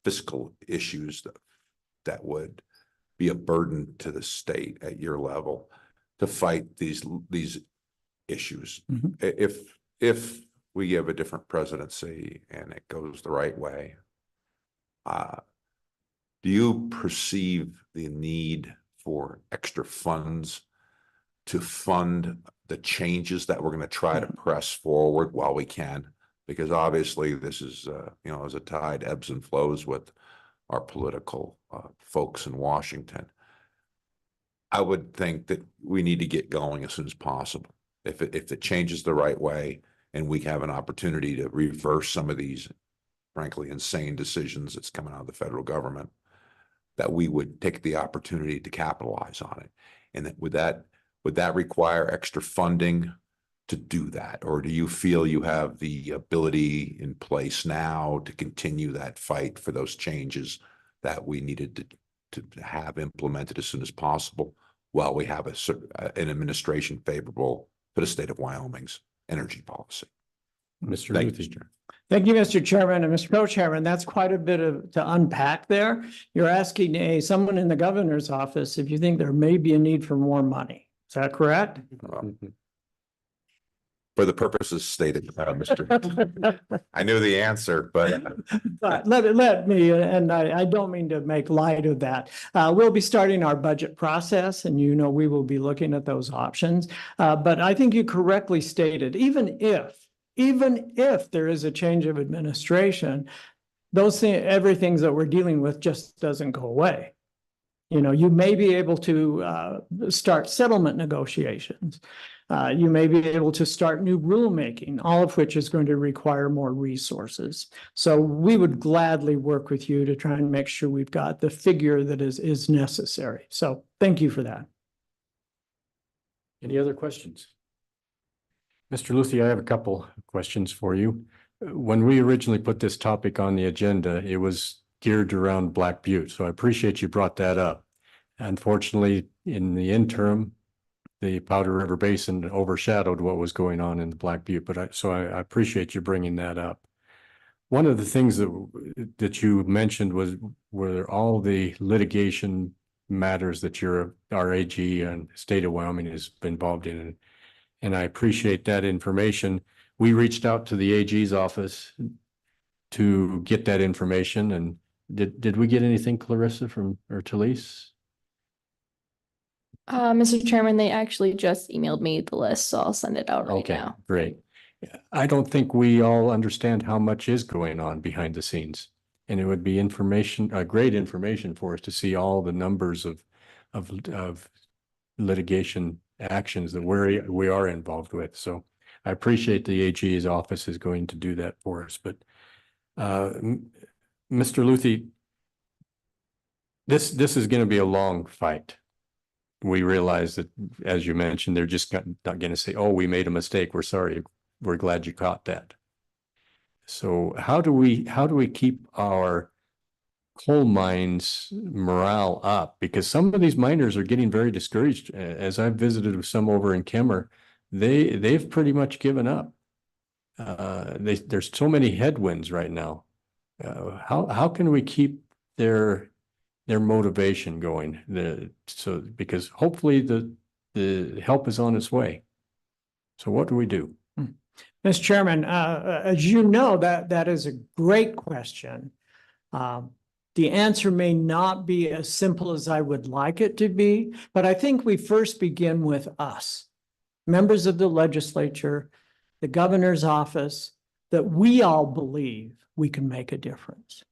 fiscal issues that would be a burden to the state at your level to fight these issues. Mm-hmm. If we give a different presidency and it goes the right way, do you perceive the need for extra funds to fund the changes that we're going to try to press forward while we can? Because obviously this is, as a tide ebbs and flows with our political folks in Washington. I would think that we need to get going as soon as possible. If it changes the right way and we have an opportunity to reverse some of these, frankly, insane decisions that's coming out of the federal government, that we would take the opportunity to capitalize on it. And that would that require extra funding to do that? Or do you feel you have the ability in place now to continue that fight for those changes that we needed to have implemented as soon as possible while we have an administration favorable for the state of Wyoming's energy policy? Mr. Luthy. Thank you, Mr. Chairman and Mr. Co-Chairman. That's quite a bit to unpack there. You're asking someone in the governor's office if you think there may be a need for more money. Is that correct? For the purposes stated, Mr. I knew the answer, but let me, and I don't mean to make light of that. We'll be starting our budget process, and we will be looking at those options. But I think you correctly stated, even if even if there is a change of administration, those things, everything that we're dealing with just doesn't go away. You know, you may be able to start settlement negotiations. You may be able to start new rulemaking, all of which is going to require more resources. So we would gladly work with you to try and make sure we've got the figure that is necessary. So thank you for that. Any other questions? Mr. Luthi, I have a couple of questions for you. When we originally put this topic on the agenda, it was geared around Black Butte, so I appreciate you brought that up. Unfortunately, in the interim, the Powder River Basin overshadowed what was going on in the Black Butte, but I appreciate you bringing that up. One of the things that you mentioned were all the litigation matters that our AG and state of Wyoming is involved in, and I appreciate that information. We reached out to the AG's office to get that information, and did we get anything, Clarissa, or Talise? Mr. Chairman, they actually just emailed me the list, so I'll send it out right Okay, now. great. I don't think we all understand how much is going on behind the scenes. And it would be great information for us to see all the numbers of litigation actions that we are involved with. So I appreciate the AG's office is going to do that for us. But Mr. Luthi, this is going to be a long fight. We realize that, as you mentioned, they're just not going to say, "Oh, we made a mistake. We're sorry. We're glad you caught that." So how do we keep our coal mines morale up? Because some of these miners are getting very discouraged. As I've visited with some over in Kemmer, they've pretty much given up. There's so many headwinds right now. How can we keep their motivation going? Because hopefully the help is on its way. So what do we do? Mr. Chairman, as you know, that is a great question. The answer may not be as simple as I would like it to be, but I think we first begin with us, members of the legislature, the governor's office, that we all believe we can make a difference.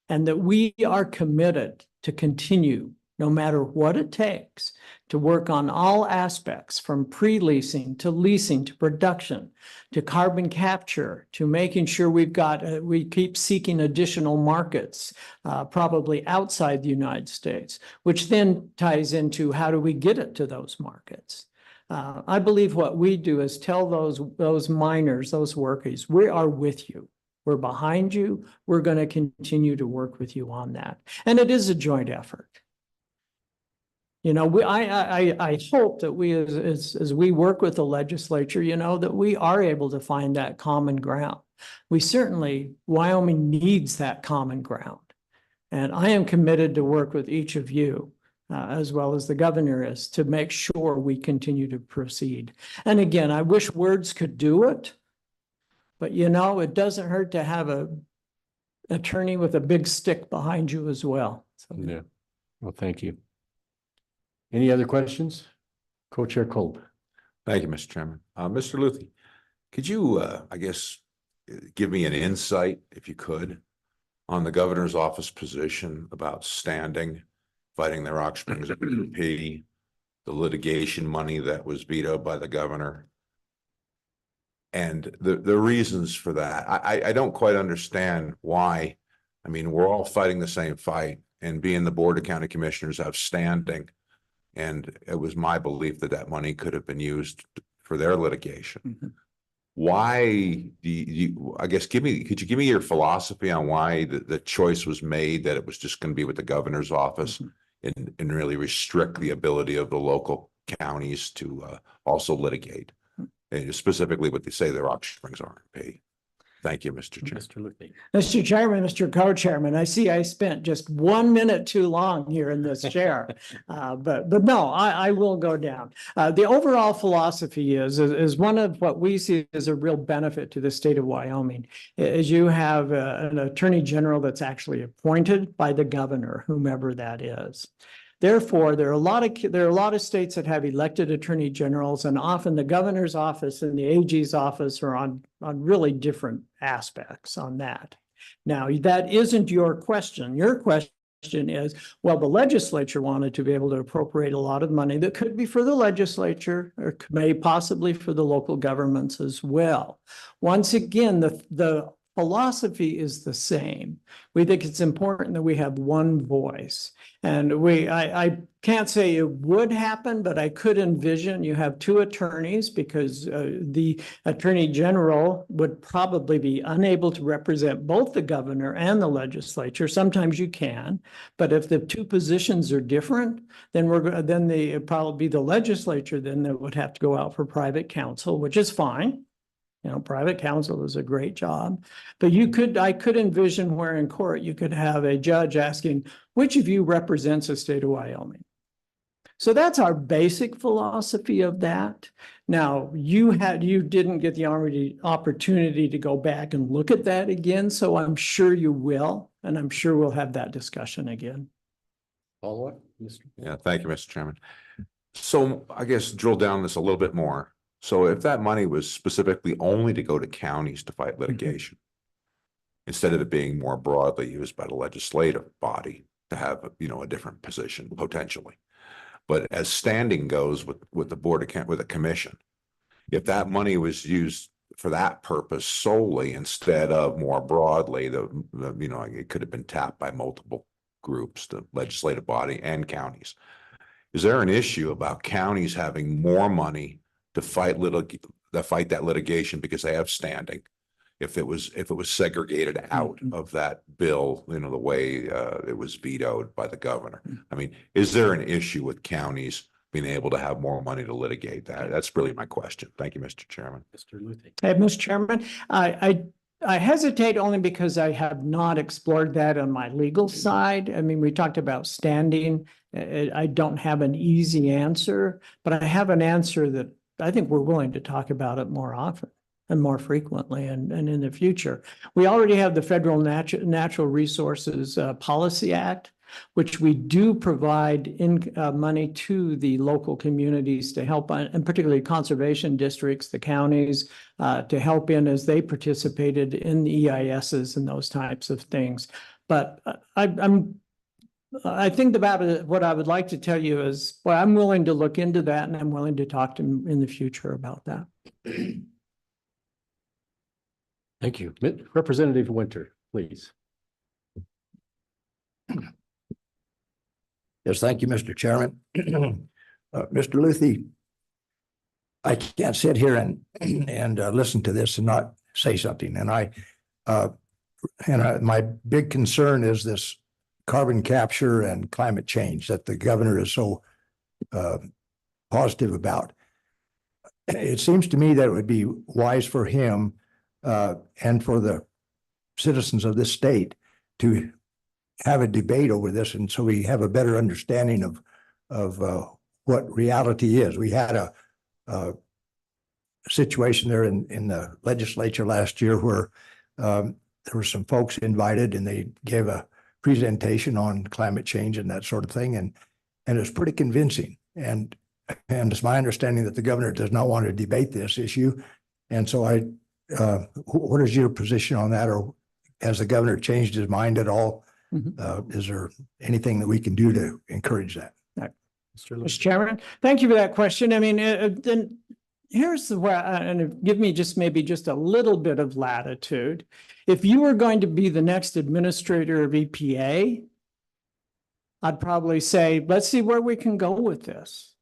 And that we are committed to continue, no matter what it takes, to work on all aspects from pre-leasing to leasing to production to carbon capture to making sure we keep seeking additional markets, probably outside the United States, which then ties into how do we get it to those markets. I believe what we do is tell those miners, those workers, we are with you. We're behind you. We're going to continue to work with you on that. And it is a joint effort. You know, I hope that we, as we work with the legislature, you know, that we are able to find that common ground. Wyoming needs that common ground. And I am committed to work with each of you, as well as the governor is, to make sure we continue to proceed. And again, I wish words could do it. But, you know, it doesn't hurt to have an attorney with a big stick behind you as well. So. Yeah. Well, thank you. Any other questions? Co-Chair Kolb. Thank you, Mr. Chairman. Mr. Luthi, could you, give me an insight, if you could, on the governor's office position about standing, fighting the Rock Springs P, the litigation money that was vetoed by the governor? And the reasons for that. I don't quite understand why. I mean, we're all fighting the same fight, and being the Board of County Commissioners have standing. And it was my belief that money could have been used for their litigation. Mm-hmm. Why do you, could you give me your philosophy on why the choice was made that it was just going to be with the governor's office, mm-hmm. and really restrict the ability of the local counties to also litigate? And specifically what they say the Rock Springs RMP. Thank you, Mr. Chairman. Mr. Luthi. Mr. Chairman, Mr. Co-Chairman, I see I spent just 1 minute too long here in this chair. But no, I will go down. The overall philosophy is one of what we see as a real benefit to the state of Wyoming, is you have an attorney general that's actually appointed by the governor, whomever that is. Therefore, there are a lot of states that have elected attorney generals, and often the governor's office and the AG's office are on really different aspects on that. Now, that isn't your question. Your question is, well, the legislature wanted to be able to appropriate a lot of money that could be for the legislature or may possibly for the local governments as well. Once again, the philosophy is the same. We think it's important that we have one voice. And I can't say it would happen, but I could envision you have two attorneys, because the attorney general would probably be unable to represent both the governor and the legislature. Sometimes you can, but if the two positions are different, then it'd probably be the legislature then that would have to go out for private counsel, which is fine. You know, private counsel is a great job, but I could envision where in court you could have a judge asking, which of you represents the state of Wyoming? So that's our basic philosophy of that. Now, you didn't get the opportunity to go back and look at that again, so I'm sure you will, and I'm sure we'll have that discussion again. Follow up, Mr. Yeah, thank you, Mr. Chairman. So I guess drill down this a little bit more. So if that money was specifically only to go to counties to fight litigation, instead of it being more broadly used by the legislative body to have, a different position potentially. But as standing goes with the board account, with a commission, if that money was used for that purpose solely instead of more broadly, it could have been tapped by multiple groups, the legislative body and counties. Is there an issue about counties having more money to fight that litigation because they have standing? If it was segregated out of that bill, the way it was vetoed by the governor. I mean, is there an issue with counties being able to have more money to litigate that? That's really my question. Thank you, Mr. Chairman. Mr. Luthi. Hey, Mr. Chairman, I hesitate only because I have not explored that on my legal side. I mean, we talked about standing. I don't have an easy answer, but I have an answer that I think we're willing to talk about it more often and more frequently and in the future. We already have the Federal Natural Resources Policy Act, which we do provide money to the local communities to help, and particularly conservation districts, the counties, to help in as they participated in the EISs and those types of things. But I think about it, what I would like to tell you is, well, I'm willing to look into that, and I'm willing to talk to him in the future about that. Thank you. Representative Winter, please. Yes, thank you, Mr. Chairman. Mr. Luthi, I can't sit here and listen to this and not say something. And my big concern is this carbon capture and climate change that the governor is so positive about. It seems to me that it would be wise for him and for the citizens of this state to have a debate over this, and so we have a better understanding of what reality is. We had a situation there in the legislature last year where there were some folks invited, and they gave a presentation on climate change and that sort of thing, and it was pretty convincing. And it's my understanding that the governor does not want to debate this issue, and so what is your position on that, or has the governor changed his mind at all? Is there anything that we can do to encourage that? Mr. Chairman, thank you for that question. I mean, then here's and give me maybe just a little bit of latitude. If you were going to be the next administrator of EPA, I'd probably say, let's see where we can go with this.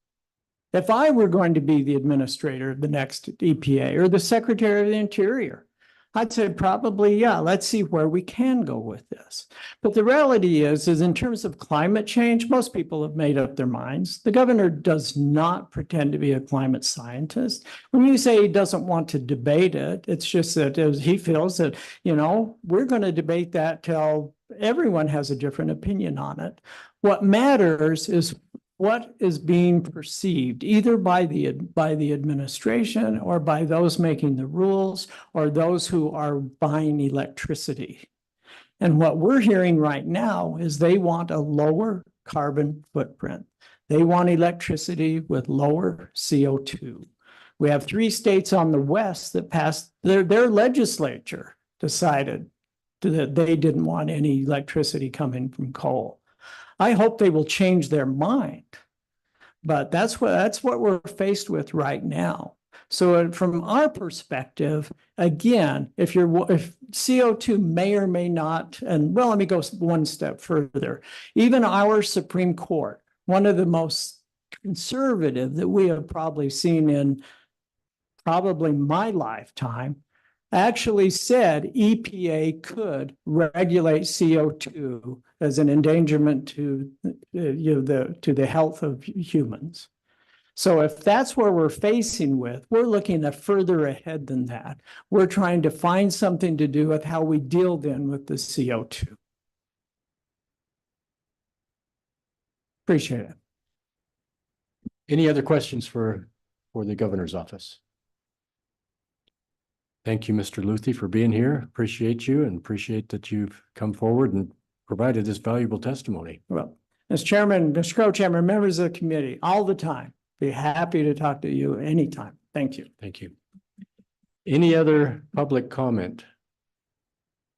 If I were going to be the administrator of the next EPA or the Secretary of the Interior, I'd say probably, yeah, let's see where we can go with this. But the reality is in terms of climate change, most people have made up their minds. The governor does not pretend to be a climate scientist. When you say he doesn't want to debate it, it's just that he feels that, we're going to debate that till everyone has a different opinion on it. What matters is what is being perceived either by the administration or by those making the rules or those who are buying electricity. And what we're hearing right now is they want a lower carbon footprint. They want electricity with lower CO2. We have 3 states on the west that passed, their legislature decided that they didn't want any electricity coming from coal. I hope they will change their mind, but that's what we're faced with right now. So from our perspective, again, if CO2 may or may not, and well, let me go one step further. Even our Supreme Court, one of the most conservative that we have probably seen in probably my lifetime, actually said EPA could regulate CO2 as an endangerment to the health of humans. So if that's where we're facing with, we're looking at further ahead than that. We're trying to find something to do with how we deal then with the CO2. Appreciate it. Any other questions for the governor's office? Thank you, Mr. Luthi, for being here. Appreciate you and appreciate that you've come forward and provided this valuable testimony. Well, as chairman, as co-chairman, members of the committee, all the time, be happy to talk to you anytime. Thank you. Thank you. Any other public comment?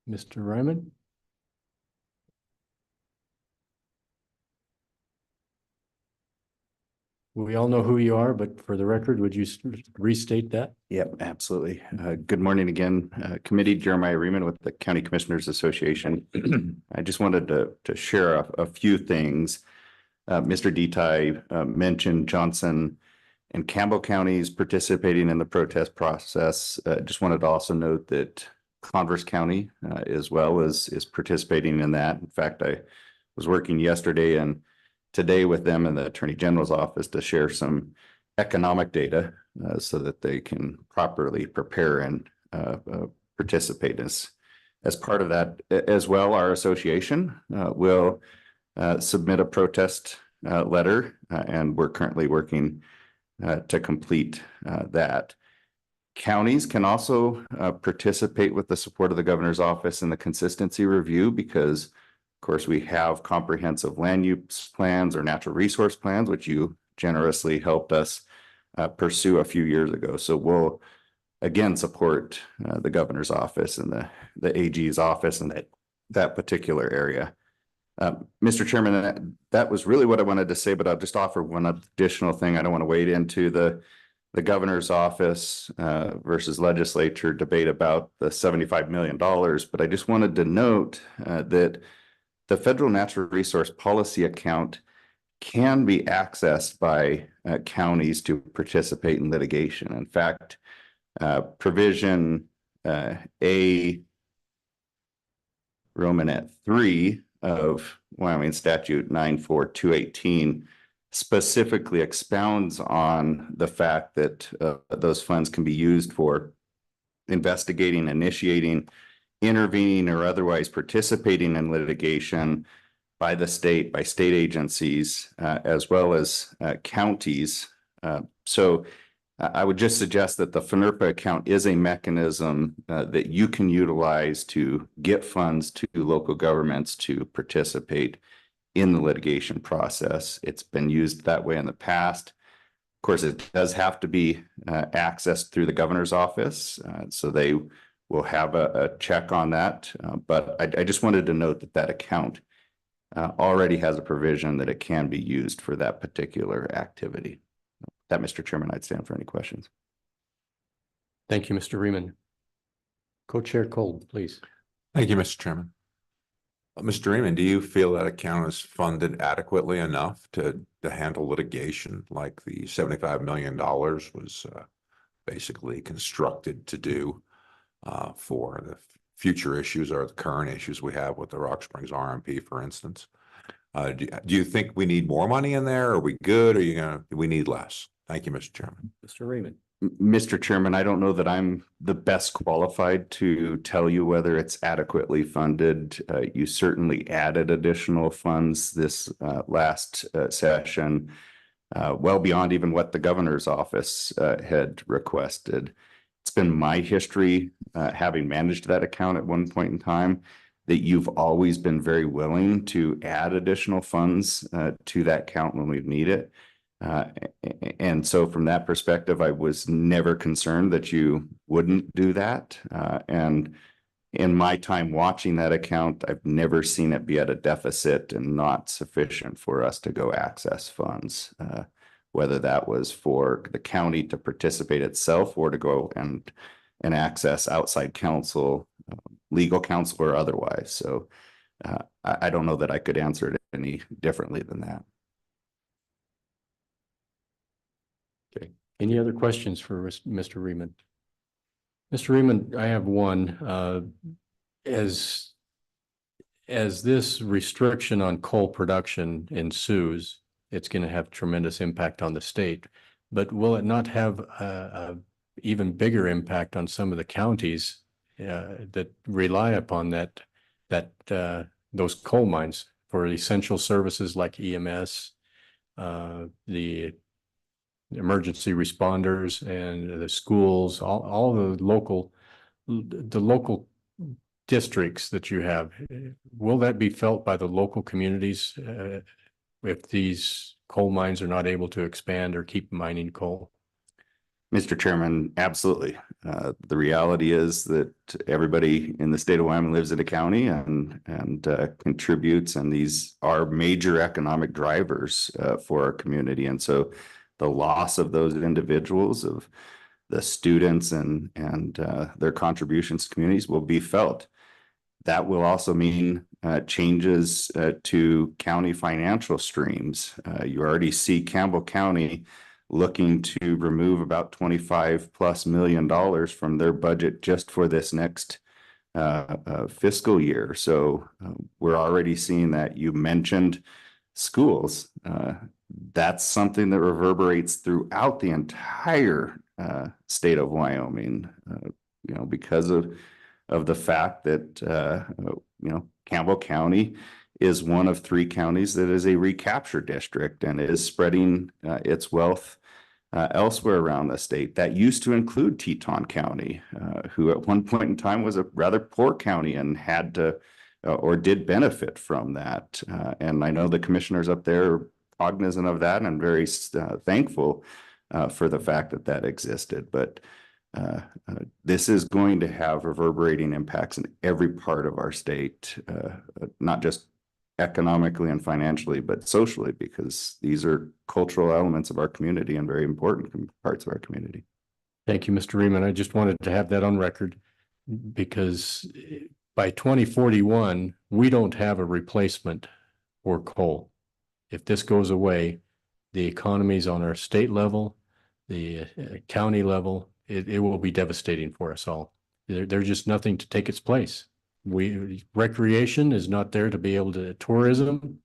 Mr. Ryman? We all know who you are, but for the record, would you restate that? Yep, absolutely. Good morning again, committee. Jeremiah Riemann with the County Commissioners Association. I just wanted to share a few things. Mr. Detai mentioned Johnson and Campbell counties participating in the protest process. Just wanted to also note that Converse County as well is participating in that. In fact, I was working yesterday and today with them in the Attorney General's office to share some economic data so that they can properly prepare and participate as part of that. As well, our association will submit a protest letter and we're currently working to complete that. Counties can also participate with the support of the governor's office in the consistency review because of course, we have comprehensive land use plans or natural resource plans, which you generously helped us pursue a few years ago. So we'll again support the governor's office and the AG's office in that particular area. Mr. Chairman, that was really what I wanted to say, but I'll just offer one additional thing. I don't want to wade into the governor's office versus legislature debate about the $75 million, but I just wanted to note that the Federal Natural Resource Policy account can be accessed by counties to participate in litigation. In fact, provision A Romanet 3 of Wyoming Statute 94218 specifically expounds on the fact that those funds can be used for investigating, initiating, intervening or otherwise participating in litigation by the state, by state agencies, as well as counties. So I would just suggest that the FNRPA account is a mechanism that you can utilize to get funds to local governments to participate in the litigation process. It's been used that way in the past. Of course, it does have to be accessed through the governor's office. So they will have a check on that. But I just wanted to note that account already has a provision that it can be used for that particular activity. That, Mr. Chairman, I'd stand for any questions. Thank you, Mr. Riemann. Co-Chair Cole, please. Thank you, Mr. Chairman. Mr. Riemann, do you feel that account is funded adequately enough to handle litigation like the $75 million was basically constructed to do for the future issues or the current issues we have with the Rock Springs RMP, for instance? Do you think we need more money in there? Are we good? Do we need less? Thank you, Mr. Chairman. Mr. Riemann. Mr. Chairman, I don't know that I'm the best qualified to tell you whether it's adequately funded. You certainly added additional funds this last session, well beyond even what the governor's office had requested. It's been my history, having managed that account at one point in time, that you've always been very willing to add additional funds to that count when we need it. And so from that perspective, I was never concerned that you wouldn't do that. And in my time watching that account, I've never seen it be at a deficit and not sufficient for us to go access funds. Whether that was for the county to participate itself or to go and access outside counsel, legal counsel or otherwise. So I don't know that I could answer it any differently than that. Okay. Any other questions for Mr. Reman? Mr. Reman, I have one. As this restriction on coal production ensues, it's going to have tremendous impact on the state. But will it not have a even bigger impact on some of the counties that rely upon those coal mines for essential services like EMS, the emergency responders and the schools, all the local districts that you have? Will that be felt by the local communities if these coal mines are not able to expand or keep mining coal? Mr. Chairman, absolutely. The reality is that everybody in the state of Wyoming lives in a county and contributes, and these are major economic drivers for our community. And so the loss of those individuals, of the students and their contributions to communities will be felt. That will also mean changes to county financial streams. You already see Campbell County looking to remove about $25+ million from their budget just for this next fiscal year. So we're already seeing that. You mentioned schools. That's something that reverberates throughout the entire state of Wyoming, because of the fact that, Campbell County is one of 3 counties that is a recapture district and is spreading its wealth elsewhere around the state. That used to include Teton County, who at one point in time was a rather poor county and had to or did benefit from that. And I know the commissioners up there are cognizant of that, and I'm very thankful for the fact that that existed. But this is going to have reverberating impacts in every part of our state, not just economically and financially, but socially, because these are cultural elements of our community and very important parts of our community. Thank you, Mr. Reman. I just wanted to have that on record because by 2041, we don't have a replacement for coal. If this goes away, the economies on our state level, the county level, it will be devastating for us all. There's just nothing to take its place. Recreation is not there to be able to, tourism,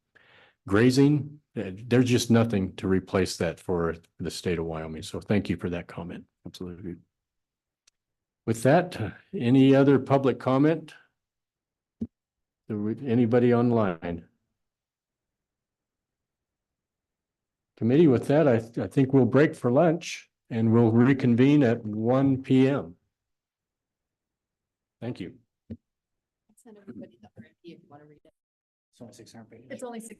grazing, there's just nothing to replace that for the state of Wyoming. So thank you for that comment. Absolutely. With that, any other public comment? Anybody online? Committee, with that, I think we'll break for lunch and we'll reconvene at 1 p.m. Thank you. Send everybody the RFP if you want to read it. It's only 600 pages. It's only 6.